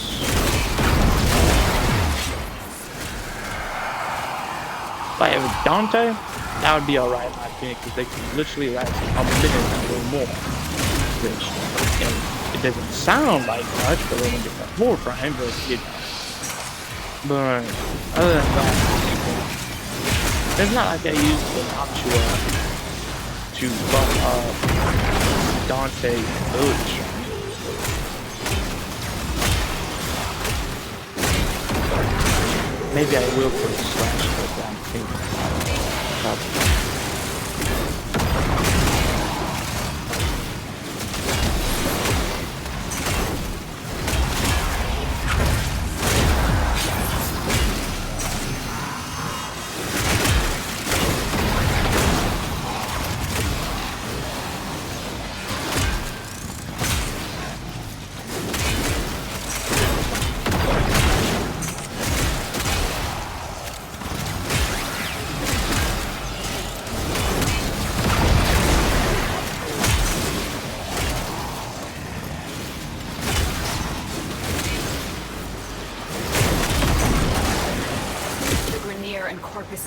A: like with Dante, that would be alright in my opinion, because they can literally last a minute or more. Which, you know, it doesn't sound like much, but when you get that Warframe, but you know. But other than that, it's not like I used the Noctua to buff up Dante's ability. Maybe I will put a slash code down. I think. Probably.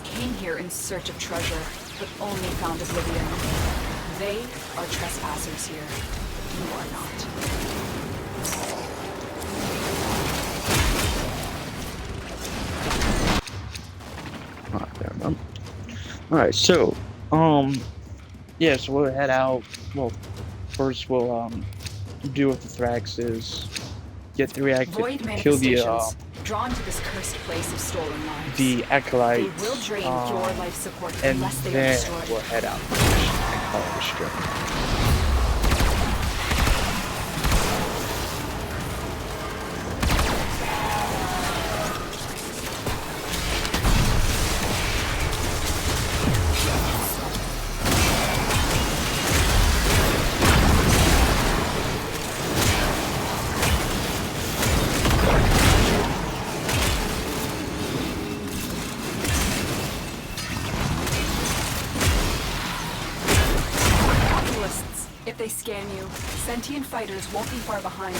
F: Came here in search of treasure, but only found oblivion. They are trespassers here. You are not.
A: Alright, so, yeah, so we'll head out. Well, first we'll, do what the Thrax is. Get the reactor,
F: Void
A: kill the,
F: drawn to this cursed place of stolen lives.
A: the acolytes,
F: They will drain your life support
A: and
F: unless they are
A: then
F: destroyed.
A: we'll head out and call it a strip.
F: If they scan you, sentient fighters won't be far behind.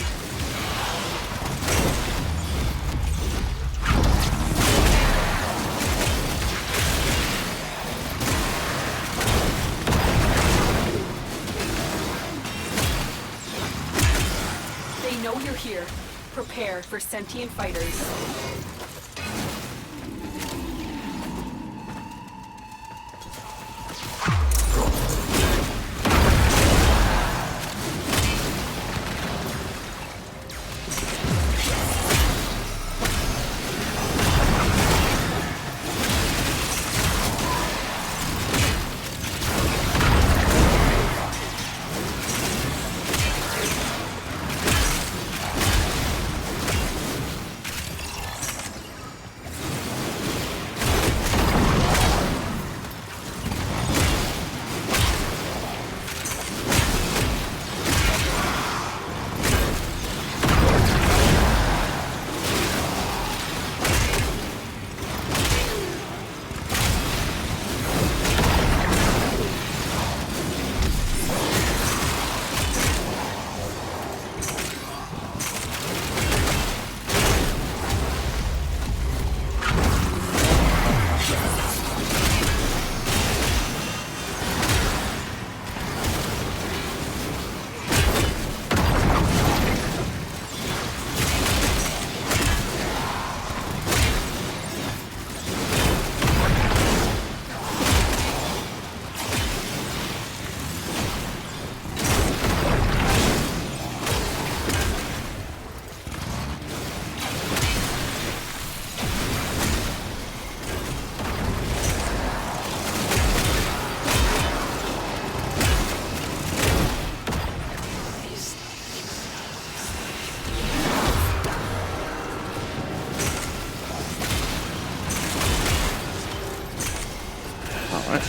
F: They know you're here. Prepare for sentient fighters.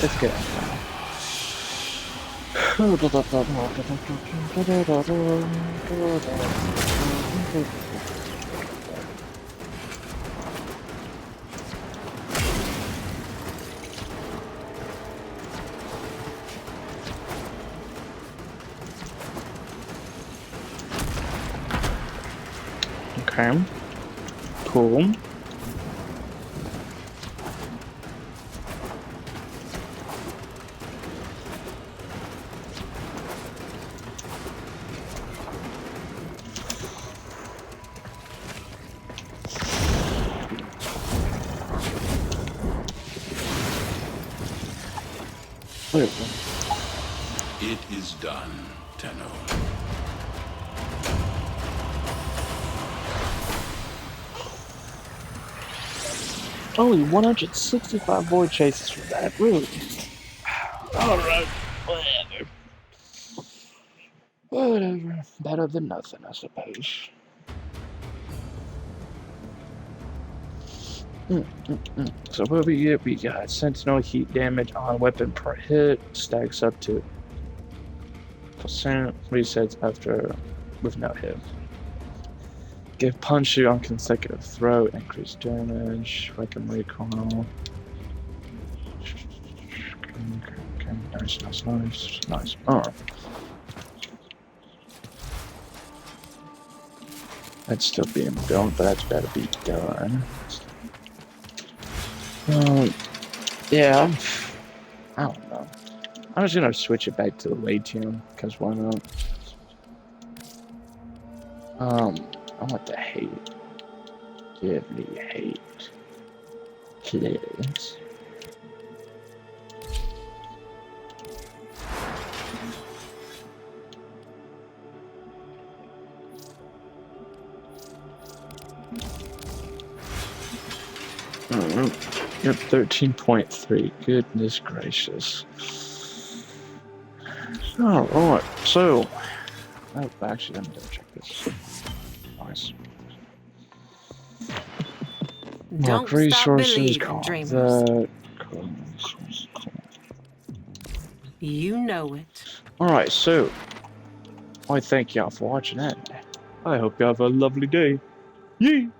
A: Let's get out Okay. Cool.
L: It is done, Tenno.
A: Only 165 void chases for that, really? Alright, whatever. Whatever. Better than nothing, I suppose. So what we get? We got Sentinel heat damage on weapon per hit, stacks up to %, resets after with no hit. Give punch you on consecutive throw, increase damage, weapon recoil. Okay, nice. That's still being built, but that's better be done. Yeah, I don't know. I'm just gonna switch it back to the Latium, because why not? I want the hate. Give me hate. Please. Yep, 13.3. Goodness gracious. Alright, so. Oh, actually, I'm gonna check this. Nice. Mark resources, call that.
J: You know it.
A: Alright, so. I thank y'all for watching that. I hope you have a lovely day. Yee!